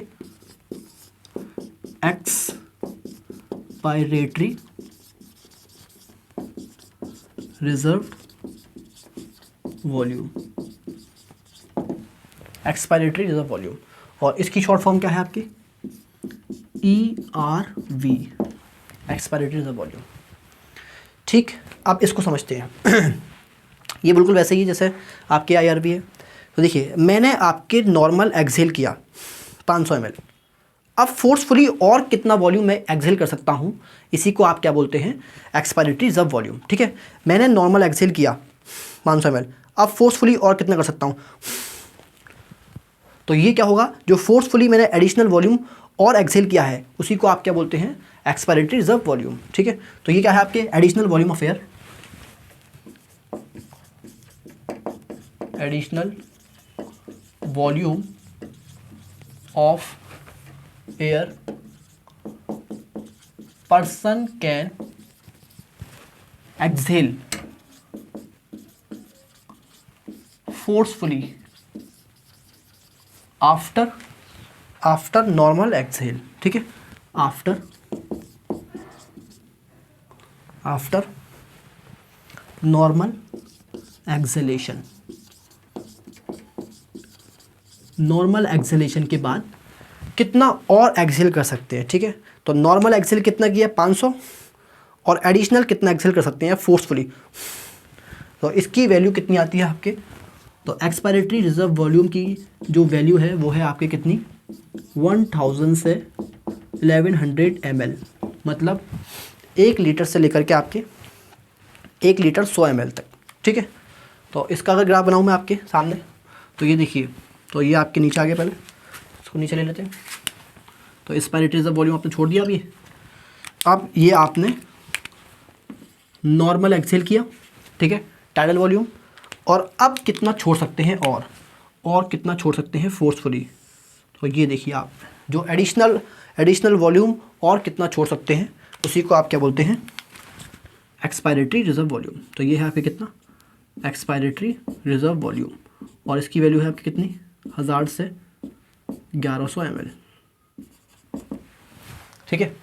expiratory reserve volume, expiratory reserve volume, और इसकी शॉर्ट फॉर्म क्या है आपकी, ERV, एक्सपायरेटरी रिजर्व वॉल्यूम। ठीक, अब इसको समझते हैं ये बिल्कुल वैसे ही जैसे आपके IRV है। तो देखिए मैंने आपके नॉर्मल एक्सहेल किया 500 ml, अब फोर्सफुली और कितना वॉल्यूम मैं एक्सहेल कर सकता हूँ, इसी को आप क्या बोलते हैं, एक्सपायरेटरी रिजर्व वॉल्यूम, ठीक है। मैंने नॉर्मल एक्सहेल किया 500 ml, अब फोर्सफुली और कितना कर सकता हूँ, तो ये क्या होगा, जो फोर्सफुली मैंने एडिशनल वॉल्यूम और एक्सहेल किया है, उसी को आप क्या बोलते हैं, एक्सपायरेटरी रिजर्व वॉल्यूम, ठीक है। तो ये क्या है आपके additional volume of air, additional volume of air person can exhale forcefully after normal exhale, ठीक है, after normal exhalation, normal exhalation के बाद कितना और एक्सहेल कर सकते हैं, ठीक है। तो नॉर्मल एक्सहेल कितना किया 500, और एडिशनल कितना एक्सहेल कर सकते हैं फोर्सफुली, तो इसकी वैल्यू कितनी आती है आपके, तो एक्सपायरेटरी रिजर्व वॉल्यूम की जो वैल्यू है वो है आपके कितनी, 1000 से 1100 ml, मतलब 1 लीटर से लेकर के आपके 1 लीटर 100 ml तक, ठीक है। तो इसका अगर ग्राफ बनाऊँ मैं आपके सामने, तो ये देखिए, तो ये आपके नीचे आ गया, पहले इसको नीचे ले लेते हैं। तो एक्सपायरेटरी रिजर्व वॉल्यूम आपने छोड़ दिया अभी, अब ये आपने नॉर्मल एक्सहेल किया, ठीक है, टाइडल वॉल्यूम, और अब कितना छोड़ सकते हैं और कितना छोड़ सकते हैं फोर्सफुली। तो ये देखिए आप, जो एडिशनल वॉल्यूम और कितना छोड़ सकते हैं उसी को आप क्या बोलते हैं, एक्सपायरेटरी रिजर्व वॉल्यूम। तो ये है आपके कितना, एक्सपायरेटरी रिजर्व वॉल्यूम, और इसकी वैल्यू है आपकी कितनी, 1000 से 1100 ml। ठीक है,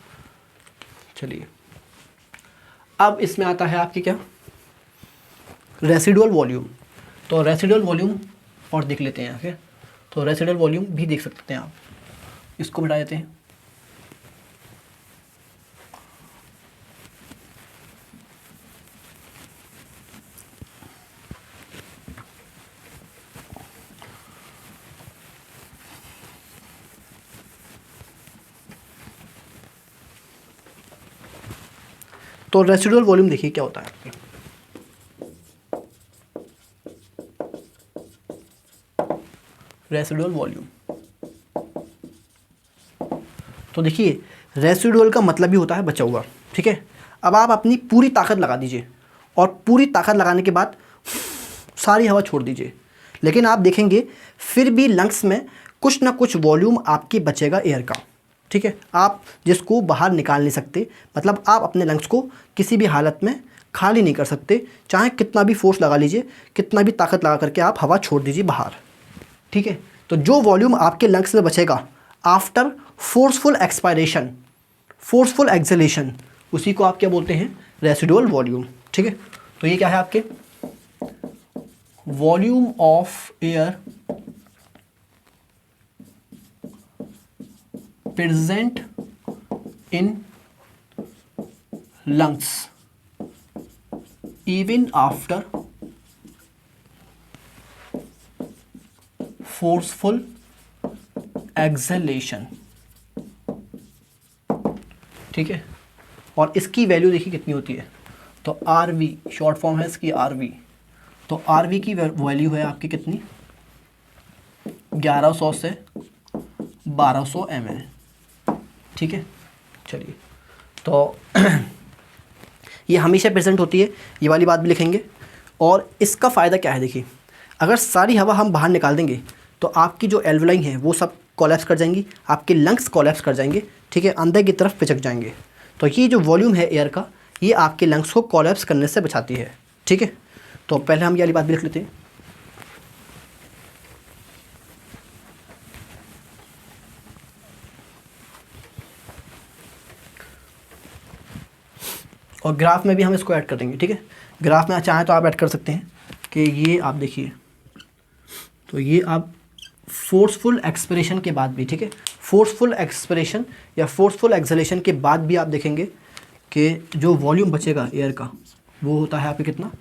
चलिए अब इसमें आता है आपकी क्या, रेसिडुअल वॉल्यूम। तो रेसिडुअल वॉल्यूम और देख लेते हैं यहाँ पे। तो रेसिडुअल वॉल्यूम भी देख सकते हैं आप, इसको मिटा देते हैं। तो रेसिडुअल वॉल्यूम देखिए क्या होता है। रेसिडुअल वॉल्यूम, तो देखिए रेसिडुअल का मतलब ही होता है बचा हुआ। ठीक है, अब आप अपनी पूरी ताकत लगा दीजिए और पूरी ताकत लगाने के बाद सारी हवा छोड़ दीजिए, लेकिन आप देखेंगे फिर भी लंग्स में कुछ ना कुछ वॉल्यूम आपकी बचेगा एयर का। ठीक है, आप जिसको बाहर निकाल नहीं सकते, मतलब आप अपने लंग्स को किसी भी हालत में खाली नहीं कर सकते, चाहे कितना भी फोर्स लगा लीजिए, कितना भी ताकत लगा करके आप हवा छोड़ दीजिए बाहर। ठीक है, तो जो वॉल्यूम आपके लंग्स में बचेगा after forceful expiration, forceful exhalation, उसी को आप क्या बोलते हैं, रेसिडुअल वॉल्यूम। ठीक है, तो ये क्या है आपके, volume of air present in lungs even after forceful exhalation. ठीक है, और इसकी वैल्यू देखिए कितनी होती है, तो आर वी शॉर्ट फॉर्म है इसकी, आर वी। तो आर वी की वैल्यू है आपकी कितनी, 1100 से 1200 ml। ठीक है, चलिए तो ये हमेशा प्रेजेंट होती है, ये वाली बात भी लिखेंगे। और इसका फ़ायदा क्या है, देखिए अगर सारी हवा हम बाहर निकाल देंगे तो आपकी जो एल्वोलाई हैं वो सब कोलैप्स कर जाएंगी, आपके लंग्स कोलैप्स कर जाएंगे। ठीक है, अंदर की तरफ पिचक जाएंगे। तो ये जो वॉल्यूम है एयर का, ये आपके लंग्स को कोलैप्स करने से बचाती है। ठीक है, तो पहले हम ये वाली बात भी लिख लेते हैं। और ग्राफ में भी हम इसको ऐड कर देंगे। ठीक है, ग्राफ में चाहें तो आप ऐड कर सकते हैं कि ये आप देखिए, तो ये आप फोर्सफुल एक्सपिरेशन के बाद भी, ठीक है, फोर्सफुल एक्सपिरेशन या फोर्सफुल एक्सहेलेशन के बाद भी आप देखेंगे कि जो वॉल्यूम बचेगा एयर का वो होता है आपके कितना,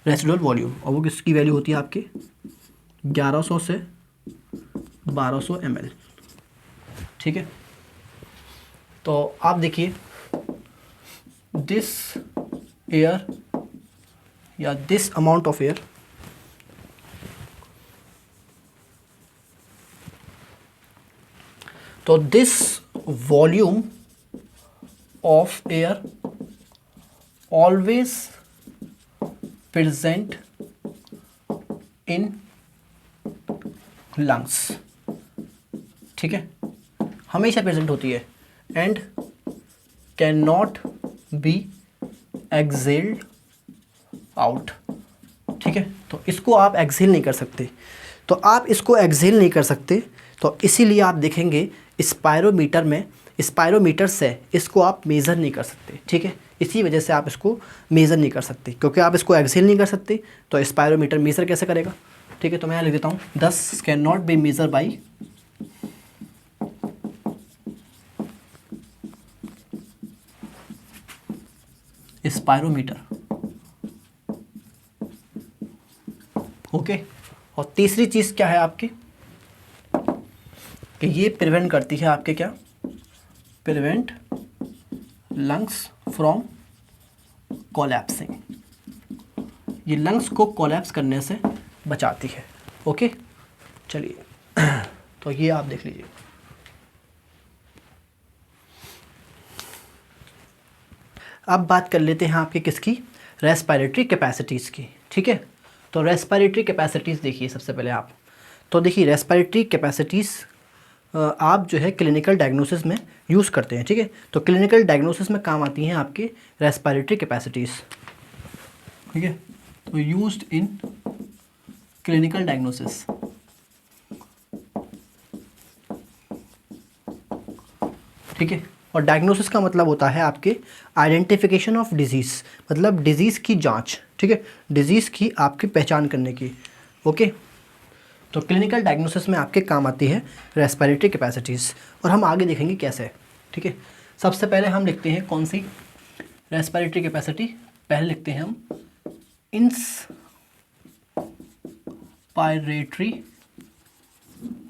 रेसिडुअल वॉल्यूम, और वो किसकी वैल्यू होती है आपकी 1100 से 1200 ml। ठीक है, तो आप देखिए दिस एयर या दिस अमाउंट ऑफ एयर तो this volume of air always present in lungs. ठीक है, हमेशा प्रेजेंट होती है and can not B excelled out. ठीक है, तो इसको आप एक्सेल नहीं कर सकते। तो आप इसको एक्सेल नहीं कर सकते, तो इसीलिए आप देखेंगे स्पायरोमीटर से इसको आप मेज़र नहीं कर सकते। ठीक है, इसी वजह से आप इसको मेज़र नहीं कर सकते, क्योंकि आप इसको एक्सेल नहीं कर सकते, तो स्पायरोमीटर मेज़र कैसे करेगा। ठीक है, तो मैं यहाँ लिख देता हूँ, this can not be measure by spirometer. Okay, और तीसरी चीज़ क्या है आपकी कि ये प्रिवेंट करती है आपके क्या, प्रिवेंट लंग्स फ्रॉम कोलैप्सिंग। ये लंग्स को कोलैप्स करने से बचाती है। ओके, चलिए तो ये आप देख लीजिए। अब बात कर लेते हैं आपके किसकी, रेस्पिरेटरी कैपेसिटीज़ की। ठीक है, तो रेस्पिरेटरी कैपेसिटीज़ देखिए सबसे पहले आप, तो देखिए रेस्पिरेटरी कैपेसिटीज़ आप जो है क्लिनिकल डायग्नोसिस में यूज़ करते हैं, ठीक है। तो क्लिनिकल डायग्नोसिस में काम आती हैं आपकी रेस्पिरेटरी कैपेसिटीज़, ठीक है। तो यूज्ड इन क्लिनिकल डायग्नोसिस, ठीक है। और डायग्नोसिस का मतलब होता है आपके आइडेंटिफिकेशन ऑफ डिजीज़, मतलब डिजीज़ की जांच, ठीक है, डिजीज़ की आपकी पहचान करने की, ओके। तो क्लिनिकल डायग्नोसिस में आपके काम आती है रेस्पिरेटरी कैपेसिटीज़, और हम आगे देखेंगे कैसे, ठीक है। सबसे पहले हम लिखते हैं कौन सी रेस्पिरेटरी कैपेसिटी, पहले लिखते हैं हम इंस्पायरेटरी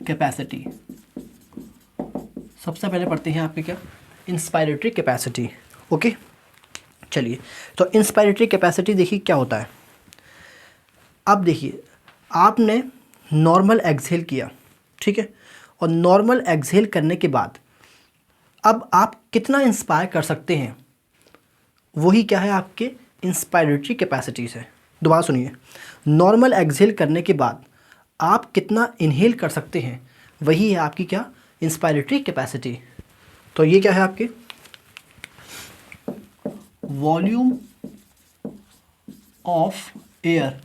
कैपेसिटी। सबसे पहले पढ़ते हैं आपके क्या, इंस्पायरेटरी कैपेसिटी, ओके। चलिए, तो इंस्पायरेटरी कैपेसिटी देखिए क्या होता है। अब देखिए आपने नॉर्मल एक्सहेल किया, ठीक है, और नॉर्मल एक्सहेल करने के बाद अब आप कितना इंस्पायर कर सकते हैं, वही क्या है आपके इंस्पायरेटरी कैपेसिटी से। दोबारा सुनिए, नॉर्मल एक्सहेल करने के बाद आप कितना इनहेल कर सकते हैं, वही है आपकी क्या इंस्पायरेटरी कैपेसिटी। तो ये क्या है आपके volume of air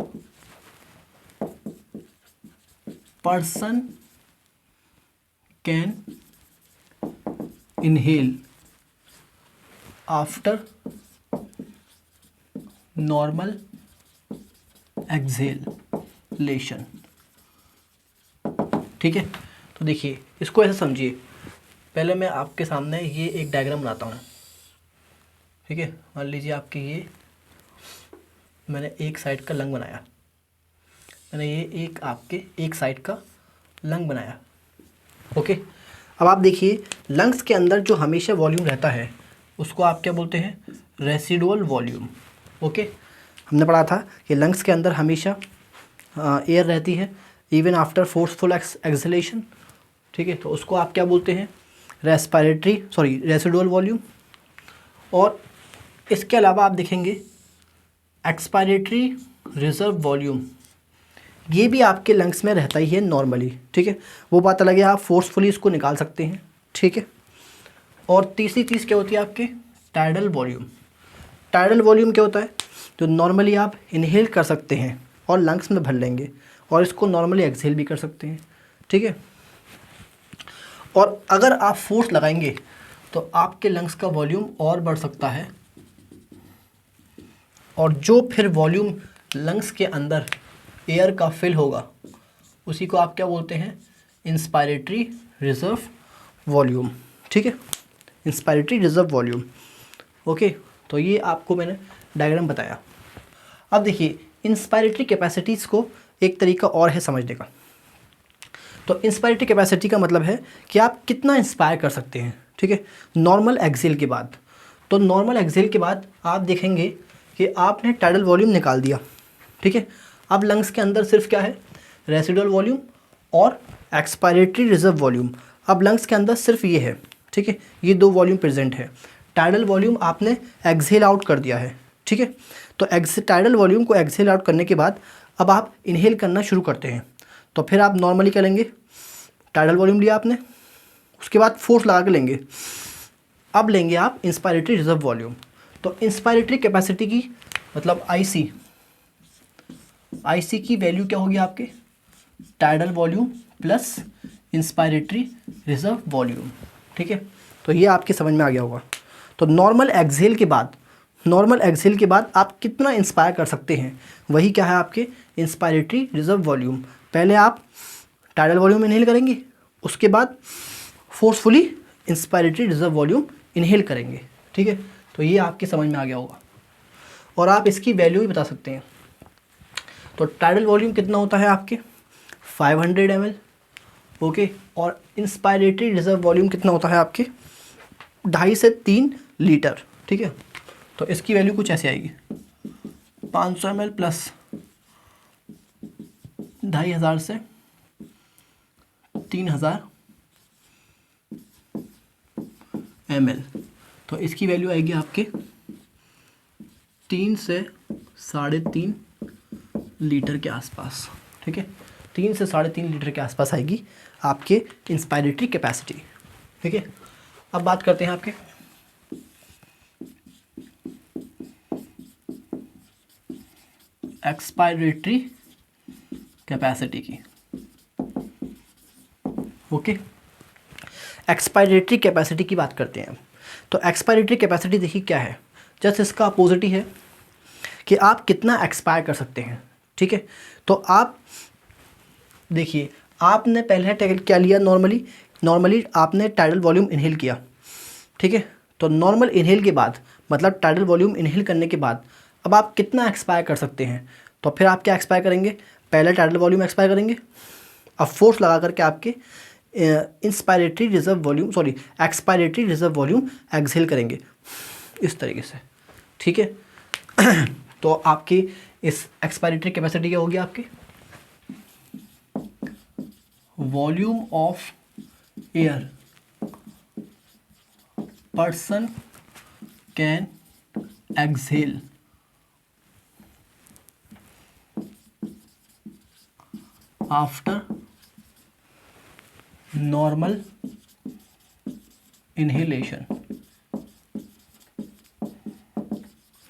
person can inhale after normal exhalation, ठीक है। तो देखिए इसको ऐसे समझिए, पहले मैं आपके सामने ये एक डायग्राम बनाता हूँ, ठीक है। मान लीजिए आपके ये मैंने एक साइड का लंग बनाया, मैंने ये एक आपके एक साइड का लंग बनाया, ओके। अब आप देखिए लंग्स के अंदर जो हमेशा वॉल्यूम रहता है उसको आप क्या बोलते हैं, रेसिडुअल वॉल्यूम, ओके। हमने पढ़ा था कि लंग्स के अंदर हमेशा एयर रहती है इवन आफ्टर फोर्सफुल एक्सहेलेशन, ठीक है। तो उसको आप क्या बोलते हैं, रेसिडुअल वॉल्यूम। और इसके अलावा आप देखेंगे एक्सपायरेटरी रिजर्व वॉल्यूम, ये भी आपके लंग्स में रहता ही है नॉर्मली, ठीक है। वो बात अलग है, आप फोर्सफुली इसको निकाल सकते हैं, ठीक है। और तीसरी चीज़ क्या होती है आपके टाइडल वॉल्यूम। टाइडल वॉल्यूम क्या होता है, जो नॉर्मली आप इनहेल कर सकते हैं और लंग्स में भर लेंगे, और इसको नॉर्मली एक्सहेल भी कर सकते हैं, ठीक है। और अगर आप फोर्स लगाएंगे तो आपके लंग्स का वॉल्यूम और बढ़ सकता है, और जो फिर वॉल्यूम लंग्स के अंदर एयर का फिल होगा उसी को आप क्या बोलते हैं, इंस्पायरेटरी रिजर्व वॉल्यूम, ठीक है, इंस्पायरेटरी रिजर्व वॉल्यूम, ओके। तो ये आपको मैंने डायग्राम बताया। अब देखिए इंस्पायरेटरी कैपेसिटीज़ को एक तरीका और है समझने का। तो इंस्पायरेटरी कैपेसिटी का मतलब है कि आप कितना इंस्पायर कर सकते हैं, ठीक है, नॉर्मल एक्सहेल के बाद। तो नॉर्मल एक्सहेल के बाद आप देखेंगे कि आपने टाइडल वॉल्यूम निकाल दिया, ठीक है। अब लंग्स के अंदर सिर्फ क्या है, रेसिडुअल वॉल्यूम और एक्सपायरेटरी रिजर्व वॉल्यूम। अब लंग्स के अंदर सिर्फ ये है, ठीक है, ये दो वॉल्यूम प्रेजेंट है। टाइडल वॉल्यूम आपने एक्सहेल आउट कर दिया है, ठीक है। तो टाइडल वॉल्यूम को एक्सहेल आउट करने के बाद अब आप इनहेल करना शुरू करते हैं। तो फिर आप नॉर्मली क्या लेंगे, टाइडल वॉल्यूम लिया आपने, उसके बाद फोर्स लगा के लेंगे, अब लेंगे आप इंस्पायरेटरी रिजर्व वॉल्यूम। तो इंस्पायरेटरी कैपेसिटी की मतलब आईसी की वैल्यू क्या होगी आपके, tidal volume plus inspiratory reserve volume, ठीक है। तो ये आपके समझ में आ गया होगा। तो नॉर्मल एक्सहेल के बाद आप कितना इंस्पायर कर सकते हैं, वही क्या है आपके इंस्पायरेटरी रिजर्व वॉल्यूम। पहले आप टाइडल वॉल्यूम इनहेल करेंगे, उसके बाद forcefully inspiratory reserve volume inhale करेंगे, ठीक है। तो ये आपके समझ में आ गया होगा, और आप इसकी वैल्यू भी बता सकते हैं। तो टाइडल वॉल्यूम कितना होता है आपके 500 ml, ओके। और इंस्पायरेटरी रिजर्व वॉल्यूम कितना होता है आपके 2.5 से 3 लीटर, ठीक है। तो इसकी वैल्यू कुछ ऐसे आएगी, 500 ml प्लस 2500 से 3000 ml। तो इसकी वैल्यू आएगी आपके 3 से 3.5 लीटर के आसपास, ठीक है। 3 से 3.5 लीटर के आसपास आएगी आपके इंस्पायरेटरी कैपेसिटी। ठीक है, अब बात करते हैं आपके एक्सपायरेटरी कैपेसिटी की। ओके, एक्सपायरेटरी कैपेसिटी की बात करते हैं। तो एक्सपायरेटरी कैपेसिटी देखिए क्या है, जस्ट इसका अपोजिट ही है कि आप कितना एक्सपायर कर सकते हैं। ठीक है, तो आप देखिए, आपने पहले क्या लिया, नॉर्मली आपने टाइडल वॉल्यूम इनहेल किया। ठीक है, तो नॉर्मल इनहेल के बाद मतलब टाइडल वॉल्यूम इनहेल करने के बाद अब आप कितना एक्सपायर कर सकते हैं, तो फिर आप क्या एक्सपायर करेंगे, पहले टाइडल वॉल्यूम एक्सपायर करेंगे, अब फोर्स लगा करके आपके inspiratory reserve volume expiratory reserve volume exhale करेंगे इस तरीके से। ठीक है, तो आपकी इस एक्सपायरेटरी कैपेसिटी क्या होगी, आपकी volume of air person can exhale after normal inhalation.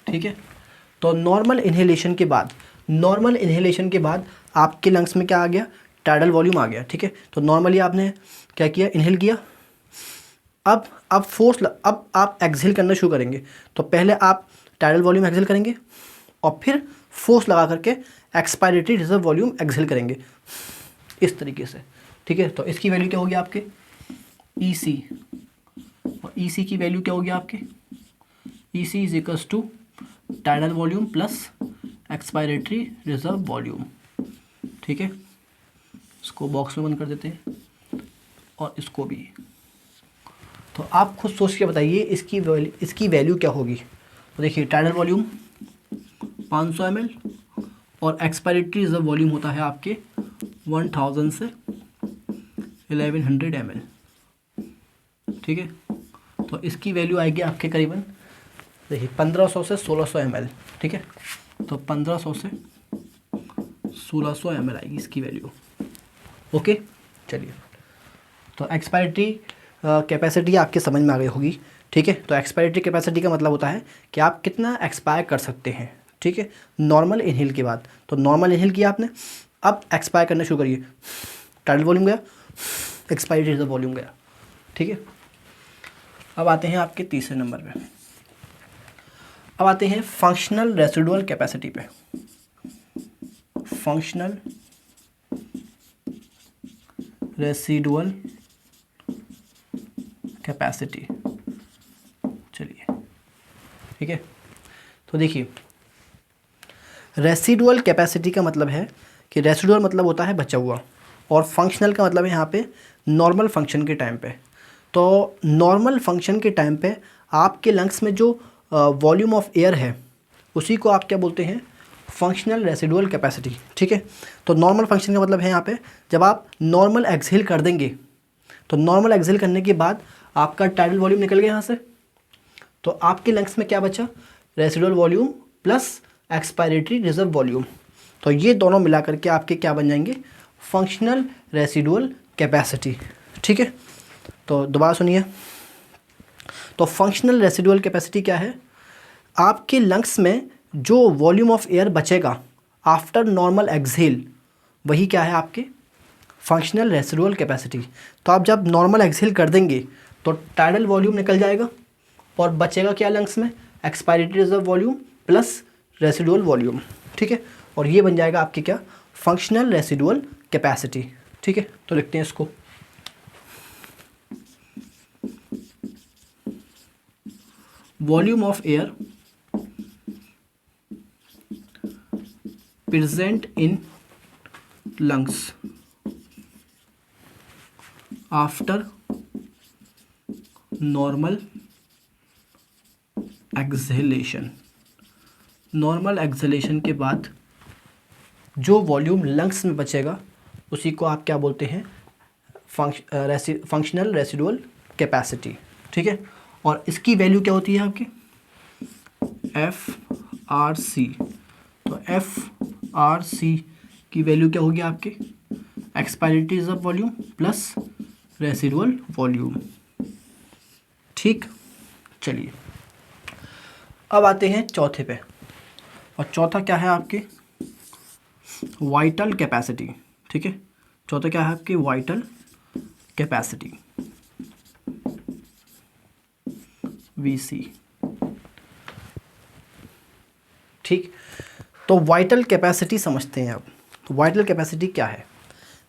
ठीक है, तो नॉर्मल इनहेलेशन के बाद आपके लंग्स में क्या आ गया, टाइडल वॉल्यूम आ गया। ठीक है, तो नॉर्मली आपने क्या किया, इनहेल किया, अब आप एक्सहेल करना शुरू करेंगे। तो पहले आप टाइडल वॉल्यूम एक्सहेल करेंगे और फिर फोर्स लगा करके एक्सपायरेटरी रिजर्व वॉल्यूम एक्सहेल करेंगे इस तरीके से। ठीक है, तो इसकी वैल्यू क्या होगी आपके EC, और EC की वैल्यू क्या होगी आपके EC is equals to tidal volume plus expiratory reserve volume. ठीक है, इसको बॉक्स में बंद कर देते हैं और इसको भी। तो आप खुद सोच के बताइए इसकी वैल्यू क्या होगी। तो देखिए, टाइडल वॉल्यूम 500 ml और एक्सपायरेटरी रिजर्व वॉल्यूम होता है आपके 1000 से 1100 ml। ठीक है, तो इसकी वैल्यू आएगी आपके करीबन देखिए 1500 से 1600 ml। ठीक है, तो 1500 से 1600 ml आएगी इसकी वैल्यू। ओके, चलिए, तो एक्सपायरेटरी कैपेसिटी आपके समझ में आ गई होगी। ठीक है, तो एक्सपायरेटरी कैपेसिटी का मतलब होता है कि आप कितना एक्सपायर कर सकते हैं। ठीक है, नॉर्मल इनहेल के बाद, तो नॉर्मल इनहेल किया आपने, अब एक्सपायर करना शुरू करिए, टाइडल वॉल्यूम गया, एक्सपायरेटरी रिजर्व वॉल्यूम गया। ठीक है, अब आते हैं आपके तीसरे नंबर पे, अब आते हैं फंक्शनल रेसिडुअल कैपेसिटी पे। फंक्शनल रेसिडुअल कैपेसिटी, चलिए ठीक है। तो देखिए, रेसिडुअल कैपेसिटी का मतलब है कि रेसिडुअल मतलब होता है बचा हुआ, और फंक्शनल का मतलब है यहाँ पे नॉर्मल फंक्शन के टाइम पे। तो नॉर्मल फंक्शन के टाइम पे आपके लंग्स में जो वॉल्यूम ऑफ एयर है उसी को आप क्या बोलते हैं, फंक्शनल रेसिडुअल कैपेसिटी। ठीक है, तो नॉर्मल फंक्शन का मतलब है यहाँ पे जब आप नॉर्मल एक्सहेल कर देंगे, तो नॉर्मल एक्सहेल करने के बाद आपका टाइडल वॉल्यूम निकल गया यहाँ से, तो आपके लंग्स में क्या बचा, residual volume plus expiratory reserve volume. तो ये दोनों मिला करके आपके क्या बन जाएंगे, फंक्शनल रेसिडुअल कैपेसिटी। ठीक है, तो दोबारा सुनिए, तो फंक्शनल रेसिडुअल कैपेसिटी क्या है, आपके लंग्स में जो वॉल्यूम ऑफ एयर बचेगा आफ्टर नॉर्मल एक्सहेल, वही क्या है आपके फंक्शनल रेसिडुअल कैपेसिटी। तो आप जब नॉर्मल एक्सहेल कर देंगे तो टाइडल वॉल्यूम निकल जाएगा और बचेगा क्या लंग्स में, expiratory reserve volume plus residual volume. ठीक है, और ये बन जाएगा आपके क्या, फंक्शनल रेसिडुअल कैपेसिटी। ठीक है, तो लिखते हैं इसको, volume of air present in lungs after normal exhalation. Normal exhalation के बाद जो वॉल्यूम लंग्स में बचेगा उसी को आप क्या बोलते हैं, फंक्शनल रेसिडुअल कैपेसिटी। ठीक है, और इसकी वैल्यू क्या होती है आपकी, FRC। तो FRC की वैल्यू क्या होगी आपके expiratory reserve volume plus residual volume. ठीक, चलिए अब आते हैं चौथे पे, और चौथा क्या है आपके वाइटल कैपेसिटी। ठीक है, चौथा क्या है आपकी वाइटल कैपेसिटी, वीसी। ठीक, तो वाइटल कैपेसिटी समझते हैं अब। तो वाइटल कैपेसिटी क्या है?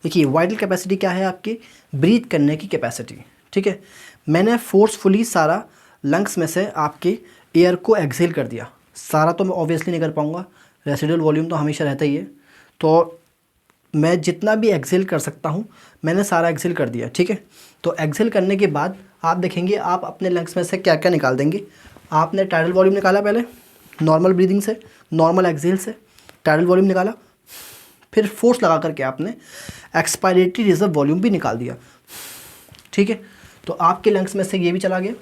देखिए वाइटल कैपेसिटी क्या है आपकी ब्रीथ करने की कैपेसिटी। ठीक है, मैंने फोर्सफुली सारा लंग्स में से आपके एयर को एक्सेल कर दिया, सारा तो मैं ऑब्वियसली नहीं कर पाऊँगा, रेसिडुअल वॉल्यूम तो हमेशा रहता ही है, तो मैं जितना भी एक्सेल कर सकता हूँ मैंने सारा एक्सेल कर दिया। ठीक है, तो एक्सेल करने के बाद आप देखेंगे आप अपने लंग्स में से क्या क्या निकाल देंगे। आपने टाइडल वॉल्यूम निकाला पहले नॉर्मल ब्रीदिंग से, नॉर्मल एक्सेल से टाइडल वॉल्यूम निकाला, फिर फोर्स लगा करके आपने एक्सपायरेटरी रिजर्व वॉल्यूम भी निकाल दिया। ठीक है, तो आपके लंग्स में से ये भी चला गया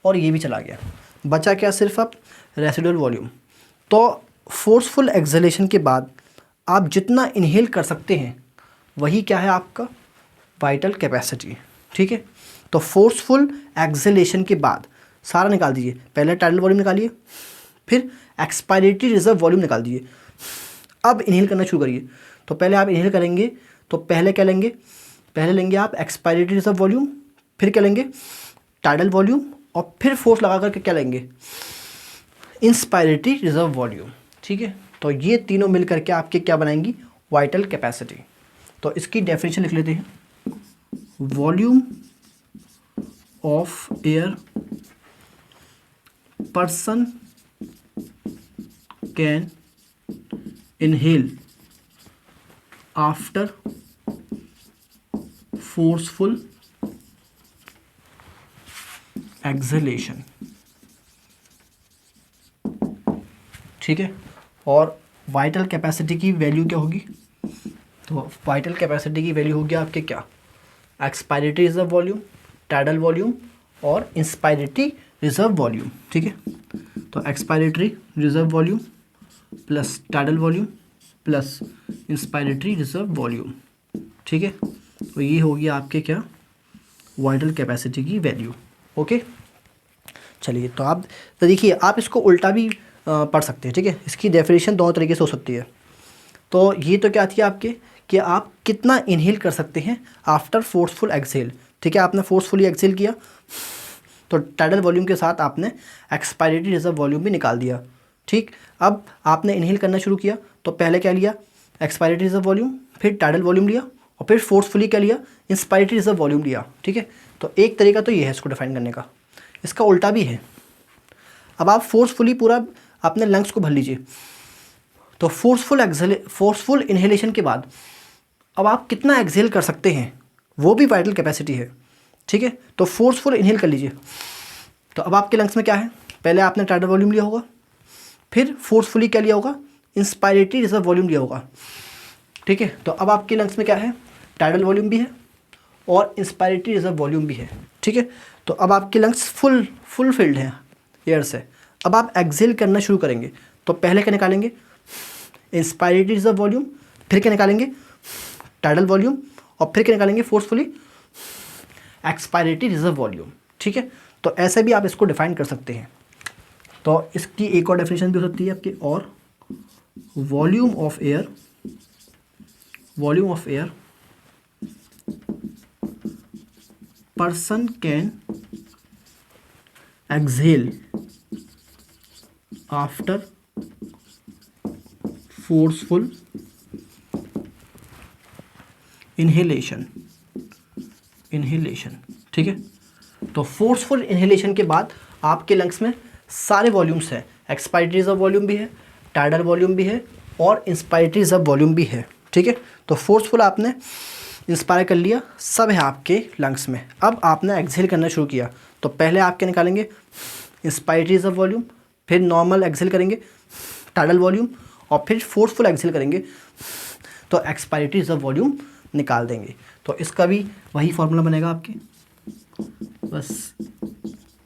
और ये भी चला गया, बचा क्या सिर्फ अब रेसिडुअल वॉल्यूम। तो फोर्सफुल एक्सहेलेशन के बाद आप जितना इनहेल कर सकते हैं वही क्या है आपका वाइटल कैपेसिटी। ठीक है, तो फोर्सफुल एक्सहेलेशन के बाद सारा निकाल दीजिए, पहले टाइडल वॉल्यूम निकालिए, फिर एक्सपायरेटरी रिजर्व वॉल्यूम निकाल दीजिए, अब इनहेल करना शुरू करिए। तो पहले आप इनहेल करेंगे तो पहले क्या लेंगे, पहले लेंगे आप एक्सपायरेटरी रिजर्व वॉल्यूम, फिर क्या लेंगे टाइडल वॉल्यूम, और फिर फोर्स लगा करके क्या लेंगे इंस्पायरेटरी रिजर्व वॉल्यूम। ठीक है, तो ये तीनों मिल करके आपके क्या बनाएंगी वाइटल कैपेसिटी। तो इसकी डेफिनेशन लिख लेते हैं, volume of air person can inhale after forceful exhalation. ठीक है, और वाइटल कैपेसिटी की वैल्यू क्या होगी, तो वाइटल कैपेसिटी की वैल्यू होगी आपके क्या expiratory reserve volume, tidal volume और इंस्पायरेटरी रिजर्व वॉल्यूम। ठीक है, तो expiratory reserve volume plus tidal volume plus inspiratory reserve volume. ठीक है, तो ये होगी आपके क्या वाइटल कैपेसिटी की वैल्यू। ओके, चलिए तो देखिए आप इसको उल्टा भी पढ़ सकते हैं। ठीक है, इसकी डेफिनेशन दोनों तरीके से हो सकती है। तो ये तो क्या थी आपके कि आप कितना इनहेल कर सकते हैं आफ्टर फोर्सफुल एक्सहेल। ठीक है, आपने फोर्सफुली एक्सहेल किया तो टाइडल वॉल्यूम के साथ आपने एक्सपायरेटरी रिजर्व वॉल्यूम भी निकाल दिया। ठीक, अब आपने इनहेल करना शुरू किया तो पहले क्या लिया एक्सपायरेटरी रिजर्व वॉल्यूम, फिर टाइडल वॉल्यूम लिया और फिर फोर्सफुली क्या लिया इंस्पायरेटरी रिजर्व वॉल्यूम लिया। ठीक है, तो एक तरीका तो ये है इसको डिफाइन करने का, इसका उल्टा भी है। अब आप फोर्सफुली पूरा अपने लंग्स को भर लीजिए, तो फोर्सफुल इनहेलेशन के बाद अब आप कितना एक्सहेल कर सकते हैं वो भी वाइटल कैपेसिटी है। ठीक है, तो फोर्सफुल इनहेल कर लीजिए, तो अब आपके लंग्स में क्या है, पहले आपने टाइडल वॉल्यूम लिया होगा, फिर फोर्सफुली क्या लिया होगा इंस्पायरेटरी रिजर्व वॉल्यूम लिया होगा। ठीक है, तो अब आपके लंग्स में क्या है टाइडल वॉल्यूम भी है और इंस्पायरेटरी रिजर्व वॉल्यूम भी है। ठीक है, तो अब आपके लंग्स फुल फिल्ड हैं एयर से। अब आप एक्सहेल करना शुरू करेंगे तो पहले क्या निकालेंगे इंस्पायरेटरी रिजर्व वॉल्यूम, फिर क्या निकालेंगे टाइडल वॉल्यूम और फिर क्या निकालेंगे फोर्सफुली एक्सपायरेटरी रिजर्व वॉल्यूम। ठीक है, तो ऐसे भी आप इसको डिफाइन कर सकते हैं। तो इसकी एक और डेफिनेशन भी हो सकती है आपकी, और volume of air person can exhale after forceful inhalation. ठीक है, तो फोर्सफुल इनहेलेशन के बाद आपके लंग्स में सारे वॉल्यूम्स हैं, एक्सपायरेटरी रिजर्व वॉल्यूम भी है, टाइडल वॉल्यूम भी है और इंस्पायरेटरी रिजर्व वॉल्यूम भी है। ठीक है, तो फोर्सफुल आपने इंस्पायर कर लिया, सब है आपके लंग्स में। अब आपने एक्सहेल करना शुरू किया तो पहले आप क्या निकालेंगे इंस्पायरेटरी रिजर्व वॉल्यूम, फिर नॉर्मल एक्सहेल करेंगे टाइडल वॉल्यूम और फिर फोर्सफुल एक्सहेल करेंगे तो एक्सपायरेटरी रिजर्व वॉल्यूम निकाल देंगे। तो इसका भी वही फॉर्मूला बनेगा आपके, बस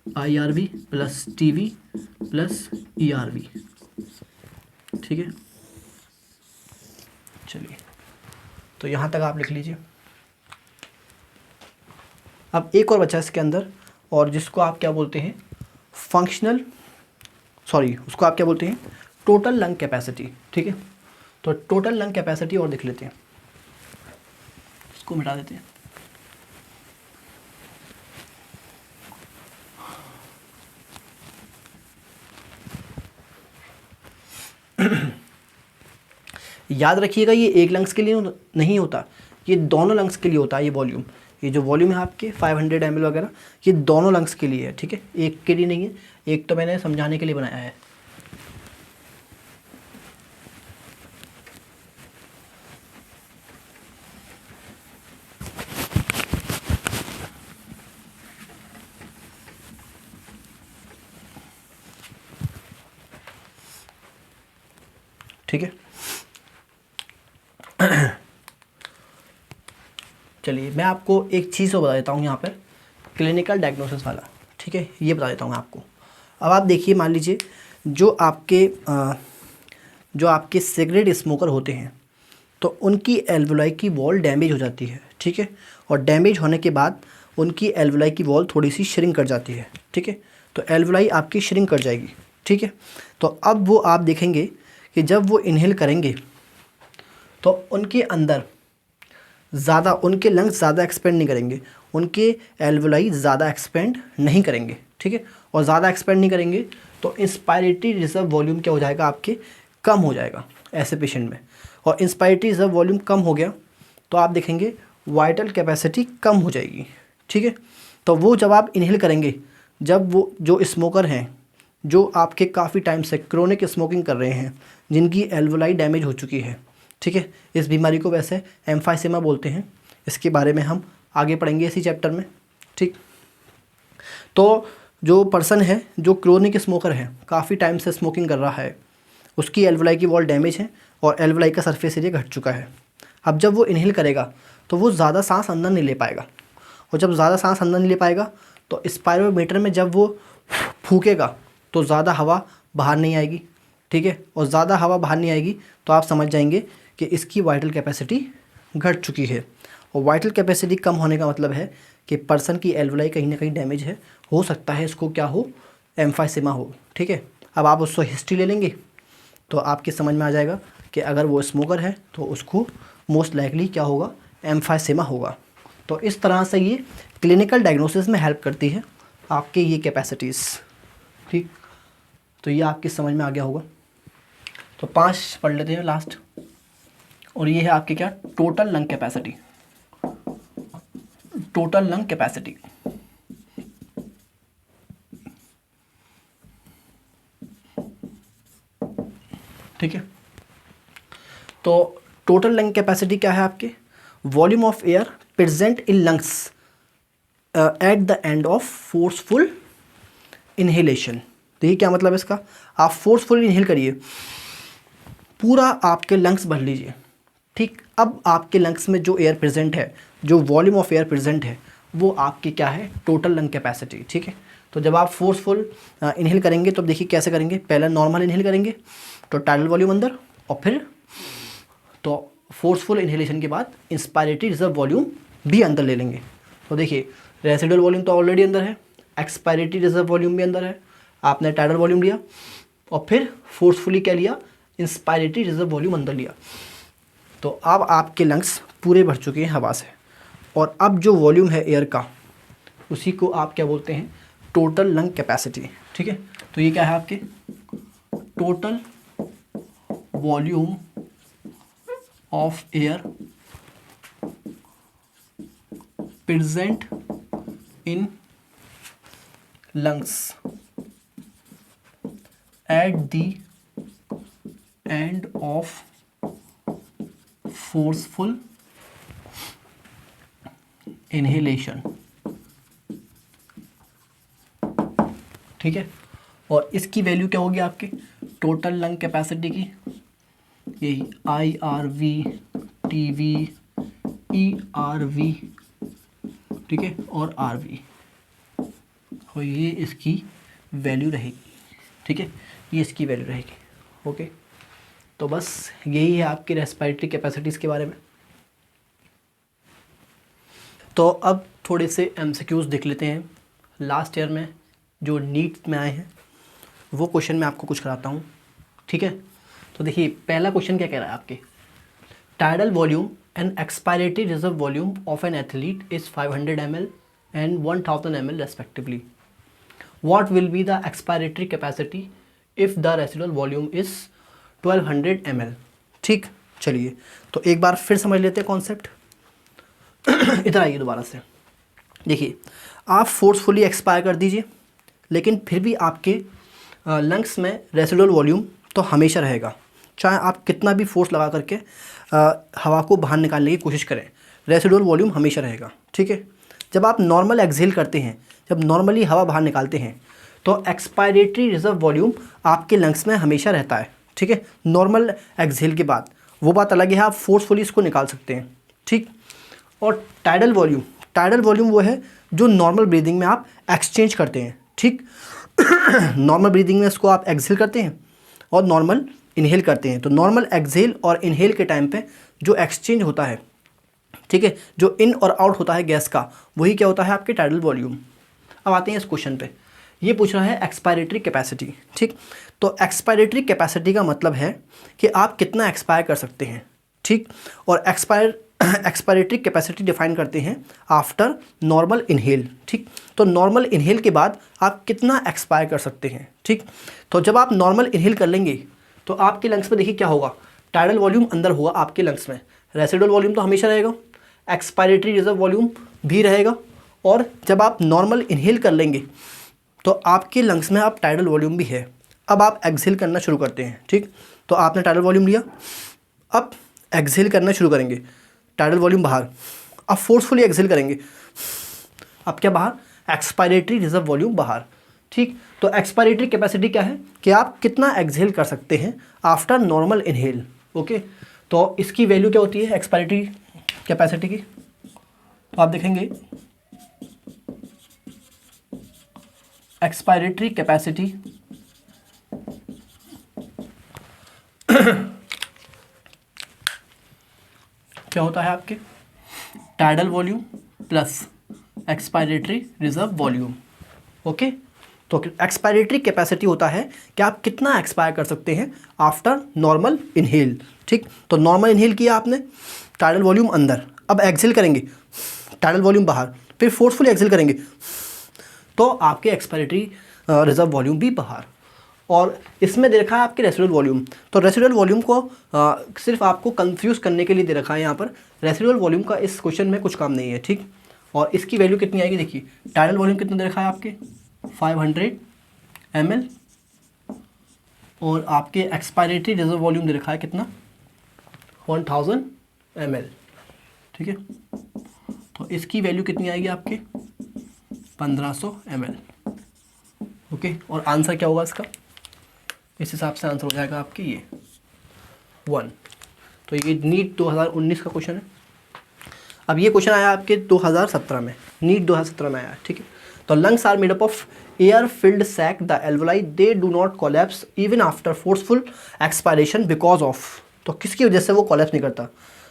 IRV plus TV plus ERV। ठीक है, चलिए तो यहाँ तक आप लिख लीजिए। अब एक और बचा इसके अंदर, और जिसको आप क्या बोलते हैं, उसको आप क्या बोलते हैं, टोटल लंग कैपेसिटी। ठीक है, तो टोटल लंग कैपेसिटी और देख लेते हैं, इसको मिटा देते हैं। याद रखिएगा ये एक लंग्स के लिए नहीं होता, ये दोनों लंग्स के लिए होता है। ये वॉल्यूम, ये जो वॉल्यूम है आपके 500 ml वगैरह, ये दोनों लंग्स के लिए है। ठीक है, एक के लिए नहीं है, एक तो मैंने समझाने के लिए बनाया है। ठीक है, चलिए मैं आपको एक चीज़ और बता देता हूँ यहाँ पर, क्लिनिकल डायग्नोसिस वाला। ठीक है, ये बता देता हूँ आपको। अब आप देखिए, मान लीजिए जो आपके सिगरेट स्मोकर होते हैं, तो उनकी एल्वोलाई की वॉल डैमेज हो जाती है। ठीक है, और डैमेज होने के बाद उनकी एल्वोलाई की वॉल थोड़ी सी श्रिंक कर जाती है। ठीक है, तो एल्वोलाई आपकी श्रिंक कर जाएगी। ठीक है, तो अब वो आप देखेंगे कि जब वो इनहेल करेंगे तो उनके अंदर ज़्यादा, उनके लंग्स ज़्यादा एक्सपेंड नहीं करेंगे, उनके एल्वोलाई ज़्यादा एक्सपेंड नहीं करेंगे। ठीक है, और ज़्यादा एक्सपेंड नहीं करेंगे तो इंस्पायरेटरी रिजर्व वॉल्यूम क्या हो जाएगा, आपके कम हो जाएगा ऐसे पेशेंट में। और इंस्पायरेटरी रिजर्व वॉल्यूम कम हो गया तो आप देखेंगे वाइटल कैपेसिटी कम हो जाएगी। ठीक है, तो वो जब आप इनहेल करेंगे, जब वो जो स्मोकर हैं, जो आपके काफ़ी टाइम से क्रोनिक स्मोकिंग कर रहे हैं, जिनकी एल्वोलाई डैमेज हो चुकी है, ठीक है, इस बीमारी को वैसे एम्फाइसेमा बोलते हैं। इसके बारे में हम आगे पढ़ेंगे इसी चैप्टर में। ठीक, तो जो पर्सन है जो क्रोनिक स्मोकर है, काफ़ी टाइम से स्मोकिंग कर रहा है, उसकी एल्वोलाई की वॉल डैमेज है और एल्वोलाई का सरफेस एरिया घट चुका है। अब जब वो इनहेल करेगा तो वो ज़्यादा सांस अंदर नहीं ले पाएगा, और जब ज़्यादा सांस अंदर नहीं ले पाएगा तो स्पायरोमीटर में जब वो फूकेगा तो ज़्यादा हवा बाहर नहीं आएगी। ठीक है, और ज़्यादा हवा बाहर नहीं आएगी तो आप समझ जाएंगे कि इसकी वाइटल कैपेसिटी घट चुकी है। और वाइटल कैपेसिटी कम होने का मतलब है कि पर्सन की एल्वोलाई कहीं ना कहीं डैमेज है, हो सकता है इसको क्या हो, एम्फाइसेमा हो। ठीक है, अब आप उसको हिस्ट्री ले लेंगे तो आपके समझ में आ जाएगा कि अगर वो स्मोकर है तो उसको मोस्ट लाइकली क्या होगा, एम्फाइसेमा होगा। तो इस तरह से ये क्लिनिकल डायग्नोसिस में हेल्प करती है आपके ये कैपेसिटीज़। ठीक, तो ये आपकी समझ में आ गया होगा। तो 5 पढ़ लेते हैं लास्ट, और ये है आपके क्या, total lung capacity. Total lung capacity, ठीक है, तो टोटल लंग कैपेसिटी क्या है आपके, volume of air present in lungs at the end of forceful inhalation. देखिए क्या मतलब इसका, आप फोर्सफुल इनहेल करिए, पूरा आपके लंग्स भर लीजिए। ठीक, अब आपके लंग्स में जो एयर प्रेजेंट है, जो वॉल्यूम ऑफ एयर प्रेजेंट है, वो आपकी क्या है, टोटल लंग कैपेसिटी। ठीक है, तो जब आप फोर्सफुल इनहेल करेंगे तो देखिए कैसे करेंगे, पहले नॉर्मल इनहेल करेंगे तो टाइडल वॉल्यूम अंदर, और फिर तो फोर्सफुल इनहेलेशन के बाद इंस्पायरेटरी रिजर्व वॉल्यूम भी अंदर ले लेंगे। तो देखिए रेसिडुअल वॉल्यूम तो ऑलरेडी अंदर है, एक्सपायरेटरी रिजर्व वॉल्यूम भी अंदर है, आपने टाइडल वॉल्यूम लिया और फिर फोर्सफुली क्या लिया, इंस्पायरेटरी रिजर्व वॉल्यूम अंदर लिया। तो अब आपके लंग्स पूरे भर चुके हैं हवा से, और अब जो वॉल्यूम है एयर का, उसी को आप क्या बोलते हैं, टोटल लंग कैपेसिटी। ठीक है, तो ये क्या है आपके, total volume of air present in lungs at the end of forceful inhalation. ठीक है, और इसकी वैल्यू क्या होगी आपके टोटल लंग कैपेसिटी की, यही IRV, TV, ERV, ठीक है, और RV, और ये इसकी वैल्यू रहेगी। ठीक है, ये इसकी वैल्यू रहेगी। ओके, तो बस यही है आपकी रेस्पिरेटरी कैपेसिटीज़ के बारे में। तो अब थोड़े से MCQs देख लेते हैं लास्ट ईयर में जो नीट में आए हैं, वो क्वेश्चन मैं आपको कुछ कराता हूँ, ठीक है। तो देखिए पहला क्वेश्चन क्या कह रहा है आपके, tidal volume and expiratory reserve volume of an athlete is 500 ml and 1000 ml respectively, what will be the expiratory capacity if the residual volume is 1200 ml। ठीक, चलिए तो एक बार फिर समझ लेते हैं कॉन्सेप्ट। इधर आइए दोबारा से, देखिए आप फोर्सफुली एक्सपायर कर दीजिए, लेकिन फिर भी आपके लंग्स में रेसिडुअल वॉल्यूम तो हमेशा रहेगा, चाहे आप कितना भी फोर्स लगा करके हवा को बाहर निकालने की कोशिश करें, रेसिडुअल वॉल्यूम हमेशा रहेगा, ठीक है। जब आप नॉर्मल एक्सहेल करते हैं, जब नॉर्मली हवा बाहर निकालते हैं, तो एक्सपायरेटरी रिजर्व वॉल्यूम आपके लंग्स में हमेशा रहता है, ठीक है, नॉर्मल एक्सहेल के बाद। वो बात अलग है, आप फोर्सफुली इसको निकाल सकते हैं, ठीक। और टाइडल वॉल्यूम वो है जो नॉर्मल ब्रीदिंग में आप एक्सचेंज करते हैं, ठीक। नॉर्मल ब्रीदिंग में इसको आप एक्सहेल करते हैं और नॉर्मल इनहेल करते हैं, तो नॉर्मल एक्सहेल और इनहेल के टाइम पे जो एक्सचेंज होता है, ठीक है, जो इन और आउट होता है गैस का, वही क्या होता है आपके टाइडल वॉल्यूम। अब आते हैं इस क्वेश्चन पे, ये पूछ रहा है एक्सपायरेटरी कैपेसिटी, ठीक। तो एक्सपायरेटरी कैपेसिटी का मतलब है कि आप कितना एक्सपायर कर सकते हैं, ठीक। और एक्सपायरेटरी कैपेसिटी डिफाइन करते हैं आफ्टर नॉर्मल इनहेल, ठीक। तो नॉर्मल इनहेल के बाद आप कितना एक्सपायर कर सकते हैं, ठीक। तो जब आप नॉर्मल इनहेल कर लेंगे तो आपके लंग्स में देखिए क्या होगा, टाइडल वॉल्यूम अंदर होगा आपके लंग्स में, रेसिडुअल वॉल्यूम तो हमेशा रहेगा, एक्सपायरेटरी रिजर्व वॉल्यूम भी रहेगा, और जब आप नॉर्मल इनहेल कर लेंगे तो आपके लंग्स में आप टाइडल वॉल्यूम भी है। अब आप एक्सहेल करना शुरू करते हैं, ठीक। तो आपने टाइडल वॉल्यूम लिया, अब एक्सहेल करना शुरू करेंगे, टाइडल वॉल्यूम बाहर, अब फोर्सफुली एक्सहेल करेंगे, अब क्या बाहर, एक्सपायरेटरी रिजर्व वॉल्यूम बाहर, ठीक। तो एक्सपायरेटरी कैपेसिटी क्या है कि आप कितना एक्सहेल कर सकते हैं आफ्टर नॉर्मल इनहेल, ओके। तो इसकी वैल्यू क्या होती है एक्सपायरेटरी कैपेसिटी की, तो आप देखेंगे एक्सपायरेटरी कैपेसिटी क्या होता है आपके, tidal volume plus expiratory reserve volume, okay. तो एक्सपायरेटरी कैपेसिटी होता है कि आप कितना एक्सपायर कर सकते हैं आफ्टर नॉर्मल इनहेल, ठीक। तो नॉर्मल इनहेल किया आपने, टाइडल वॉल्यूम अंदर, अब एक्सहेल करेंगे, टाइडल वॉल्यूम बाहर, फिर फोर्सफुली एक्सहेल करेंगे, तो आपके एक्सपायरेटरी रिजर्व वॉल्यूम भी बाहर। और इसमें दे रखा है आपके रेसिडुअल वॉल्यूम, तो रेसिडुअल वॉल्यूम को सिर्फ आपको कंफ्यूज करने के लिए दे रखा है यहाँ पर, रेसिडुअल वॉल्यूम का इस क्वेश्चन में कुछ काम नहीं है, ठीक। और इसकी वैल्यू कितनी आएगी, देखिए टाइडल वॉल्यूम कितना दे रखा है आपके 500 ml, और आपके एक्सपायरेटरी रिजर्व वॉल्यूम दे रखा है कितना 1000 ml, ठीक है। तो इसकी वैल्यू कितनी आएगी आपके 1500 ml, ओके। और आंसर क्या होगा इसका, इस हिसाब से आंसर हो जाएगा आपके ये 1। तो ये नीट 2019 का क्वेश्चन है। अब ये क्वेश्चन आया आपके 2017 में, नीट 2017 में आया, ठीक है। तो lungs are made up of air filled sac, the alveoli they do not collapse even after forceful expiration because of, तो किसकी वजह से वो कोलैप्स नहीं करता।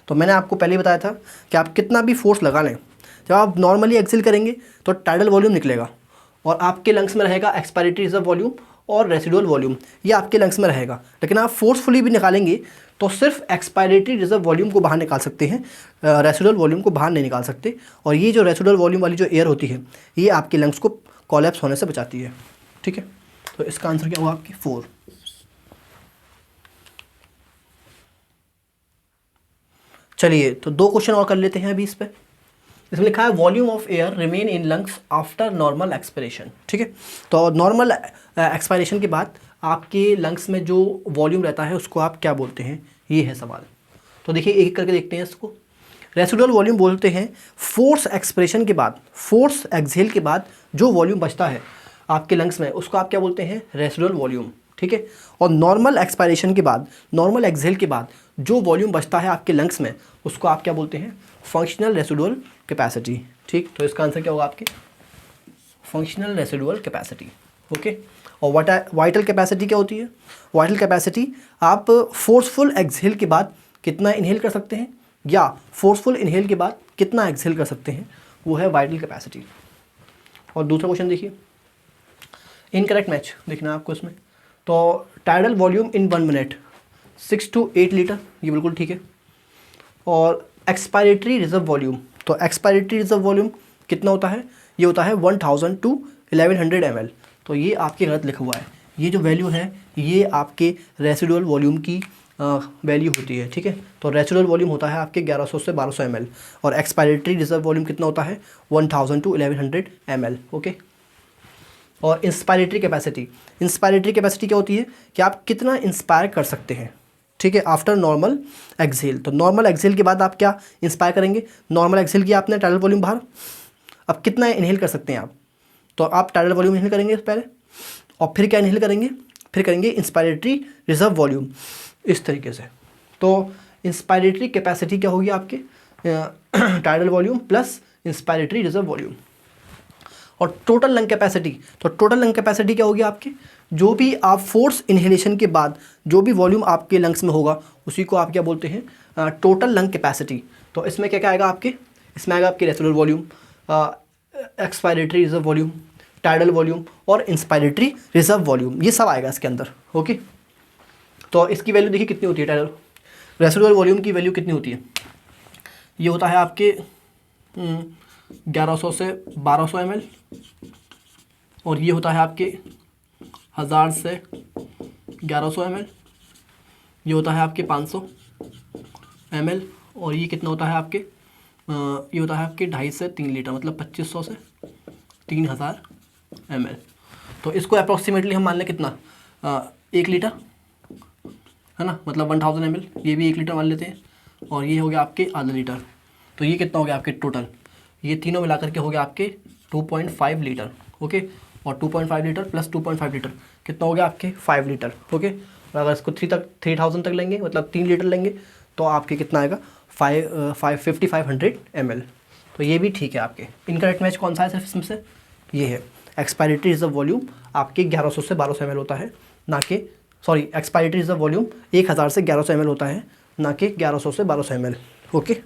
तो मैंने आपको पहले ही बताया था कि आप कितना भी फोर्स लगा लें, जब आप नॉर्मली एक्सहेल करेंगे तो टाइडल वॉल्यूम निकलेगा, और आपके लंग्स में रहेगा एक्सपायरेटरी रिजर्व वॉल्यूम और रेसिडुअल वॉल्यूम, ये आपके लंग्स में रहेगा। लेकिन आप फोर्सफुली भी निकालेंगे तो सिर्फ एक्सपायरेटरी रिजर्व वॉल्यूम को बाहर निकाल सकते हैं, रेसिडुअल वॉल्यूम को बाहर नहीं निकाल सकते। और ये जो रेसिडुअल वॉल्यूम वाली जो एयर होती है, ये आपके लंग्स को कोलैप्स होने से बचाती है, ठीक है। तो इसका आंसर क्या हुआ आपकी 4। चलिए तो 2 क्वेश्चन और कर लेते हैं अभी इस पर। इसमें लिखा है volume of air remain in lungs after normal expiration, ठीक है। तो नॉर्मल एक्सपायरेशन के बाद आपके लंग्स में जो वॉल्यूम रहता है उसको आप क्या बोलते हैं, ये है सवाल। तो देखिए एक करके देखते हैं इसको। रेसिडुअल वॉल्यूम बोलते हैं फोर्स एक्सप्रेशन के बाद, फोर्स एक्सहेल के बाद जो वॉल्यूम बचता है आपके लंग्स में, उसको आप क्या बोलते हैं, रेसिडुअल वॉल्यूम, ठीक है। और नॉर्मल एक्सपायरेशन के बाद, नॉर्मल एक्सहेल के बाद जो वॉल्यूम बचता है आपके लंग्स में, उसको आप क्या बोलते हैं, फंक्शनल रेसिडुअल कैपेसिटी, ठीक। तो इसका आंसर क्या होगा आपके फंक्शनल रेसिडुअल कैपेसिटी, ओके। और वाइटल कैपेसिटी क्या होती है, वाइटल कैपेसिटी आप फोर्सफुल एक्सहेल के बाद कितना इनहेल कर सकते हैं, या फोर्सफुल इनहेल के बाद कितना एक्सहेल कर सकते हैं, वो है वाइटल कैपेसिटी। और दूसरा क्वेश्चन देखिए, इनकरेक्ट मैच देखना है आपको इसमें। तो tidal volume in 1 minute 6 to 8 litre, ये बिल्कुल ठीक है। और एक्सपायरेटरी रिजर्व वॉल्यूम, तो एक्सपायरेटरी रिजर्व वॉल्यूम कितना होता है, ये होता है 1000 to 1100 ml। तो ये आपके गलत लिखा हुआ है, ये जो वैल्यू है ये आपके रेसिडुअल वॉल्यूम की वैल्यू होती है, ठीक है। तो रेसिडुअल वॉल्यूम होता है आपके 1100 से 1200 ml और एक्सपायरेटरी रिजर्व वॉल्यूम कितना होता है 1000 to 1100 ml, ओके। और इंस्पायरेटरी कैपेसिटी, इंस्पायरेटरी कैपेसिटी क्या होती है कि आप कितना इंस्पायर कर सकते हैं, ठीक है, आफ्टर नॉर्मल एक्सहेल। तो नॉर्मल एक्सहेल के बाद आप क्या इंस्पायर करेंगे, नॉर्मल एक्सहेल किया आपने, टाइडल वॉल्यूम बाहर, अब कितना इनहेल कर सकते हैं आप, तो आप टाइडल वॉल्यूम इनहेल करेंगे पहले और फिर क्या इनहेल करेंगे, फिर करेंगे इंस्पायरेटरी रिजर्व वॉल्यूम, इस तरीके से। तो इंस्पायरेटरी कैपेसिटी क्या होगी आपके tidal volume plus inspiratory reserve volume. और टोटल लंग कैपेसिटी, तो टोटल लंग कैपेसिटी क्या होगी आपके, जो भी आप फोर्स इनहेलेशन के बाद जो भी वॉल्यूम आपके लंग्स में होगा उसी को आप क्या बोलते हैं टोटल लंग कैपेसिटी। तो इसमें क्या क्या आएगा आपके, इसमें आएगा आपके residual volume, expiratory reserve volume, tidal volume और इंस्पायरेटरी रिजर्व वॉल्यूम, ये सब आएगा इसके अंदर, ओके। तो इसकी वैल्यू देखिए कितनी होती है, टाइडल रेसिडुअल वॉल्यूम की वैल्यू कितनी होती है, ये होता है आपके 1100 से 1200 ml और ये होता है आपके 1000 से 1100 ml, ये होता है आपके 500 ml और ये कितना होता है आपके ये होता है आपके 2.5 से 3 लीटर, मतलब 2500 से 3000 ml। तो इसको अप्रॉक्सीमेटली हम मान लें कितना 1 लीटर है ना, मतलब 1000 ml, ये भी 1 लीटर मान लेते हैं और ये हो गया आपके आधा लीटर। तो ये कितना हो गया आपके टोटल, ये तीनों मिलाकर के हो गया आपके 2.5 लीटर, ओके। और 2.5 लीटर प्लस 2.5 लीटर कितना हो गया आपके 5 लीटर, ओके। और अगर इसको 3000 तक लेंगे मतलब 3 लीटर लेंगे तो आपके कितना आएगा 5500 ml। तो ये भी ठीक है आपके। इनकरेक्ट मैच कौन सा है सिर्फ इसमें से, ये है एक्सपायरेटरी रिजर्व वॉल्यूम आपके 1100 से 1200 ml होता है, ना कि एक्सपायरेटरी रिजर्व वॉल्यूम 1000 से 1100 ml होता है, ना कि 1100 से 1200 ml, ओके।